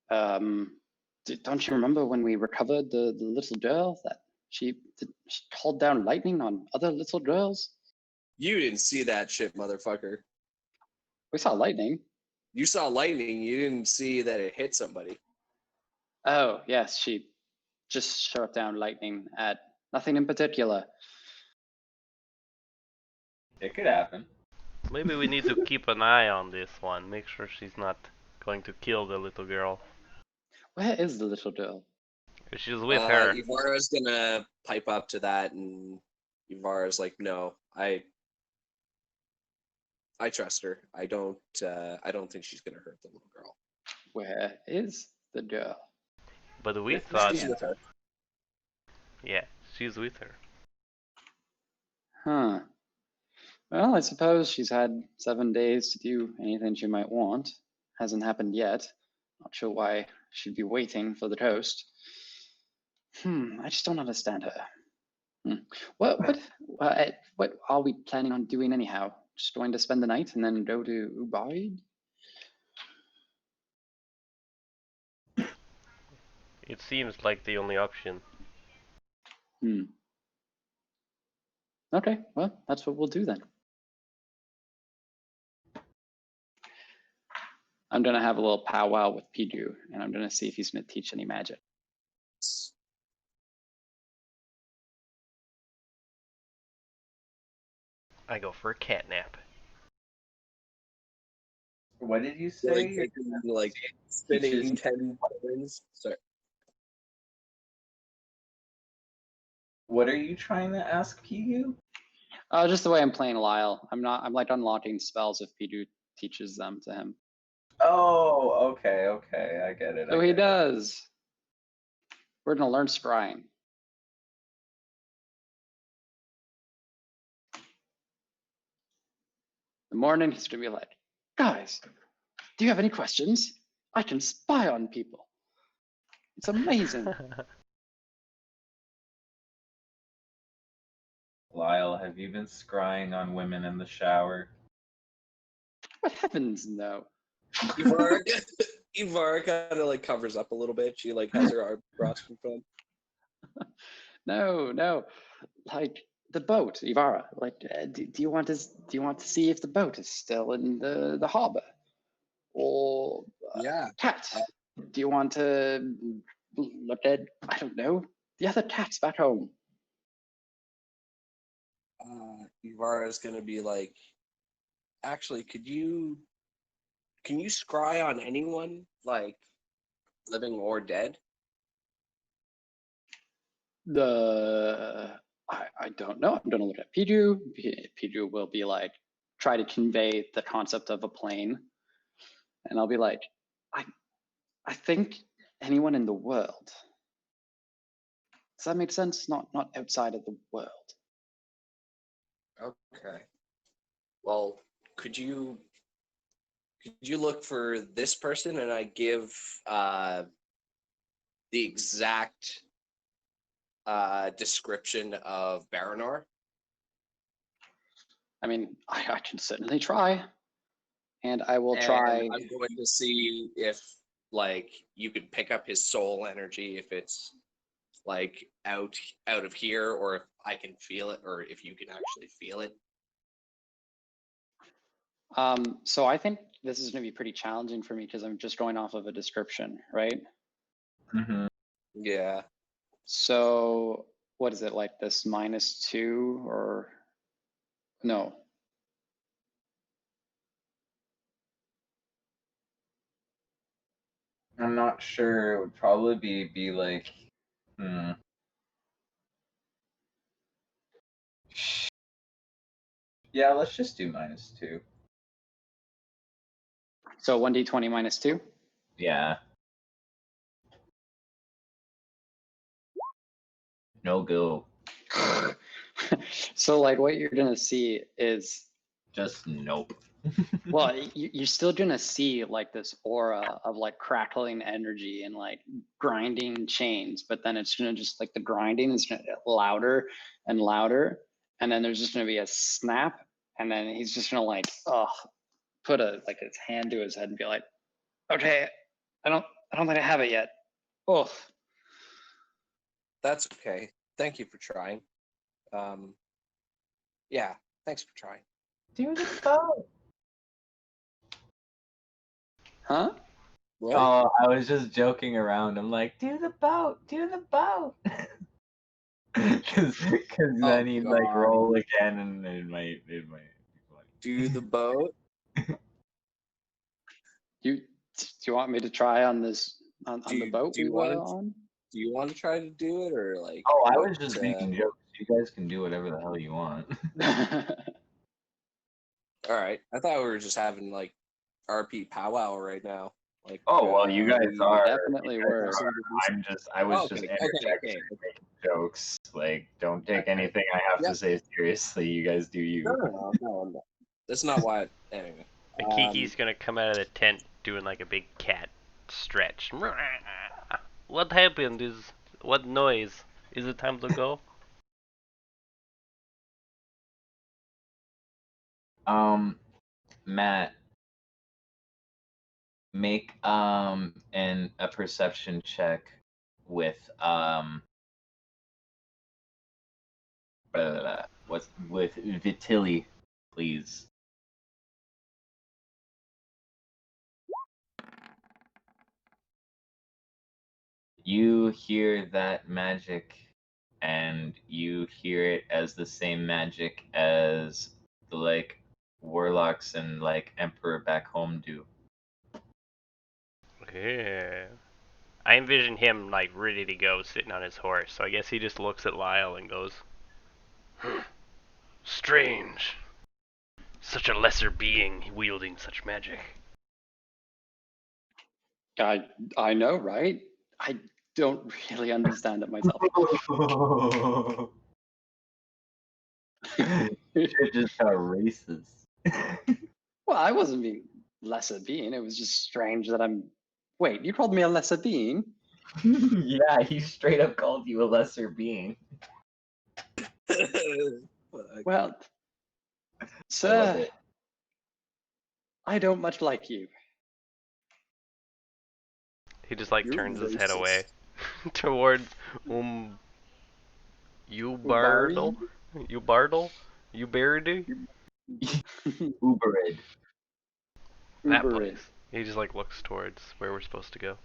Don't you remember when we recovered the little girl that she called down lightning on other little girls? You didn't see that shit, motherfucker. We saw lightning. You saw lightning. You didn't see that it hit somebody. Oh, yes, she just shot down lightning at nothing in particular. It could happen. Maybe we need to keep an eye on this one. Make sure she's not going to kill the little girl. Where is the little girl? She's with her. Ivara's gonna pipe up to that, and Ivara's like, "No, I trust her. I don't think she's gonna hurt the little girl." Where is the girl? But we With thought, She's with her. yeah, she's with her. Huh. Well, I suppose she's had 7 days to do anything she might want. Hasn't happened yet. Not sure why she'd be waiting for the toast. I just don't understand her. What are we planning on doing anyhow? Just going to spend the night and then go to Ubaid? It seems like the only option. Okay, well, that's what we'll do then. I'm gonna have a little powwow with Pidu, and I'm gonna see if he's gonna teach any magic. I go for a cat nap. What did you say? Like spinning 10 buttons. Sorry. What are you trying to ask Piyu? Just the way I'm playing Lyle. I'm like unlocking spells if Pidu teaches them to him. Oh, okay, I get it. So he does. We're gonna learn scrying. In the morning, he's gonna be like, guys, do you have any questions? I can spy on people. It's amazing. Lyle, have you been scrying on women in the shower? What heavens, no. Ivara kind of like covers up a little bit. She like has her arm crossed in front. No. Like the boat, Ivara. Like, do you want to see if the boat is still in the harbor, or Yeah. cats? Do you want to look at, I don't know, the other cats back home? Ivara's gonna be like, actually, can you scry on anyone, like living or dead? I don't know. I'm gonna look at Pidu. Pidu will be like, try to convey the concept of a plane, and I'll be like, I think anyone in the world. Does that make sense? Not outside of the world. Okay. Well, could you look for this person, and I give the exact description of Baranor? I mean, I can certainly try, and I will And try. I'm going to see if like you could pick up his soul energy, if it's like out of here, or if I can feel it, or if you can actually feel it. So I think this is going to be pretty challenging for me because I'm just going off of a description, right? Mm-hmm. Yeah. So what is it, like this -2 or no? I'm not sure. It would probably be like, Yeah, let's just do -2. So 1d20 -2? Yeah. No go. So like what you're gonna see is Just nope. Well, you're still gonna see like this aura of like crackling energy and like grinding chains, but then it's gonna just like the grinding is gonna get louder and louder, and then there's just gonna be a snap, and then he's just gonna like put like his hand to his head and be like, okay, I don't think I have it yet. Oh, That's okay. Thank you for trying. Yeah, thanks for trying. Do the boat. huh? What? Oh, I was just joking around. I'm like, do the boat, do the boat. Because then he'd like God. roll again, and it might be funny. Do the boat? Do you want me to try on this on the boat do you we were want on? Do you want to try to do it, or like? Oh, I what, was just making jokes. You guys can do whatever the hell you want. All right, I thought we were just having like RP powwow right now. Like. Oh well, you guys we- are. definitely you guys were. are. I was Oh, just okay, interjecting, okay. making jokes. Like, don't take Okay. anything I have Yep. to say seriously. You guys do you. No. That's not why. Anyway. Kiki's gonna come out of the tent doing like a big cat stretch. What happened? What noise? Is it time to go? Matt, make a perception check with what's with Vitili, please. You hear that magic, and you hear it as the same magic as the like warlocks and like emperor back home do. Yeah. I envision him like ready to go, sitting on his horse. So I guess he just looks at Lyle and goes, "Strange. Such a lesser being wielding such magic." I know, right? I don't really understand it myself. You're just a racist. Well, I wasn't being lesser being. It was just strange that I'm. Wait, you called me a lesser being? Yeah, he straight up called you a lesser being. Well, I love sir, it. I don't much like you. He just like You're turns his head racist. away towards Ubardal, Ubardi. Uberid. That Uberid. place. He just like looks towards where we're supposed to go.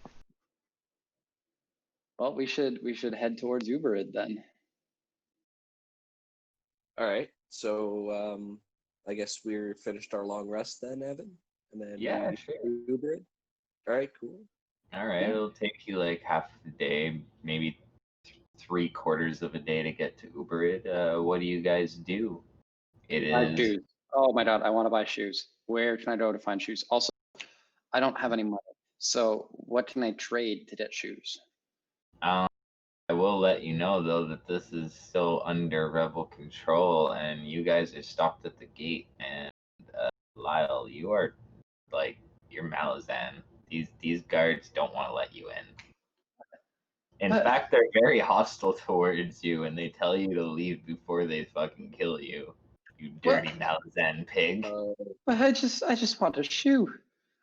Well, we should head towards Uberid then. All right. So I guess we're finished our long rest then, Evan, and then Yeah, we sure. Uber it. All right, cool. All right, it'll take you like half the day, maybe 3/4 of a day to get to Uberid. What do you guys do? It is. Shoes. Oh my god, I want to buy shoes. Where can I go to find shoes? Also, I don't have any money. So what can I trade to get shoes? I will let you know though that this is still under rebel control, and you guys are stopped at the gate. And Lyle, you are like you're Malazan. These guards don't want to let you in. In But- fact, they're very hostile towards you, and they tell you to leave before they fucking kill you. You dirty Malazan pig. But I just want a shoe.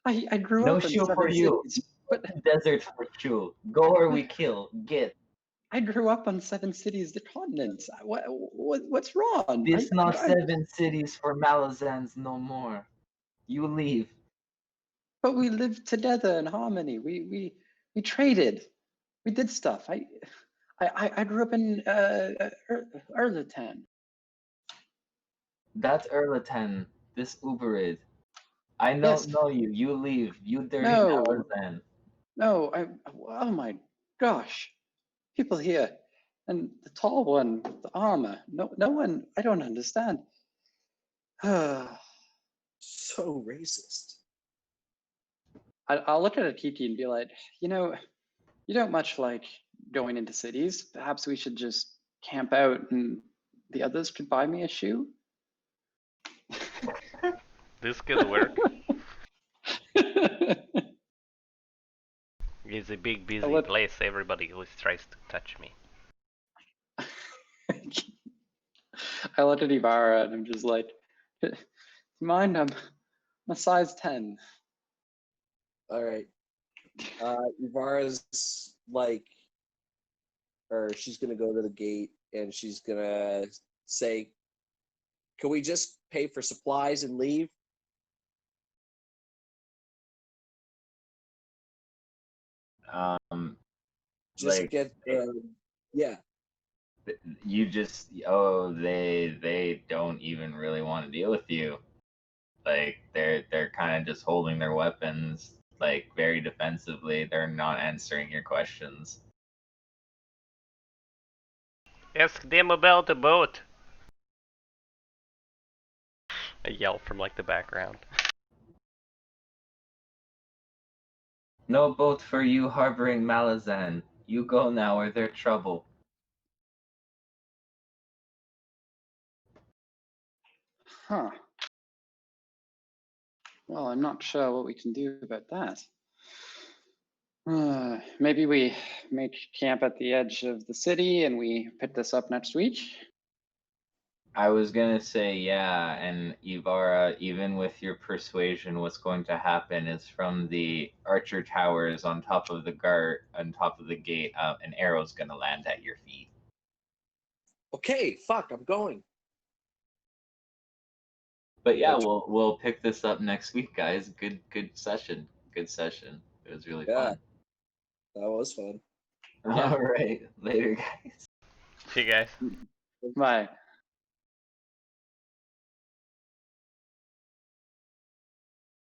I grew No up in shoe for 7 you. cities, but Desert for you. Go or we kill. Get. I grew up on 7 cities, the continents. What's wrong? This not 7 cities for Malazans no more. You leave. But we lived together in harmony. We traded. We did stuff. I grew up in Erlatan. That's Erlatan. This Uberid. I don't Yes. know you. You leave. You dirty No. Malazan. No, oh my gosh. People here. And the tall one with the armor. No one, I don't understand. So racist. I'll look at Akiki and be like, you don't much like going into cities. Perhaps we should just camp out and the others could buy me a shoe. This could work. It's a big, busy let- place. Everybody always tries to touch me. I looked at Ibarra and I'm just like, mind, I'm a size 10. All right. Ivara's like, or she's gonna go to the gate and she's gonna say, "Can we just pay for supplies and leave?" Just Like get, yeah. you just they don't even really want to deal with you. Like they're kind of just holding their weapons like very defensively. They're not answering your questions. Ask them about the boat. I yell from like the background. No boat for you harboring Malazan. You go now or they're trouble. Huh. Well, I'm not sure what we can do about that. Maybe we make camp at the edge of the city and we pick this up next week. I was gonna say yeah, and Ivara, even with your persuasion, what's going to happen is from the archer towers on top of the gate, an arrow's gonna land at your feet. Okay, fuck, I'm going. But yeah, Which- we'll pick this up next week, guys. Good session. Good session. It was really Yeah. fun. That was fun. Yeah. All right, later, guys. See you guys. Bye.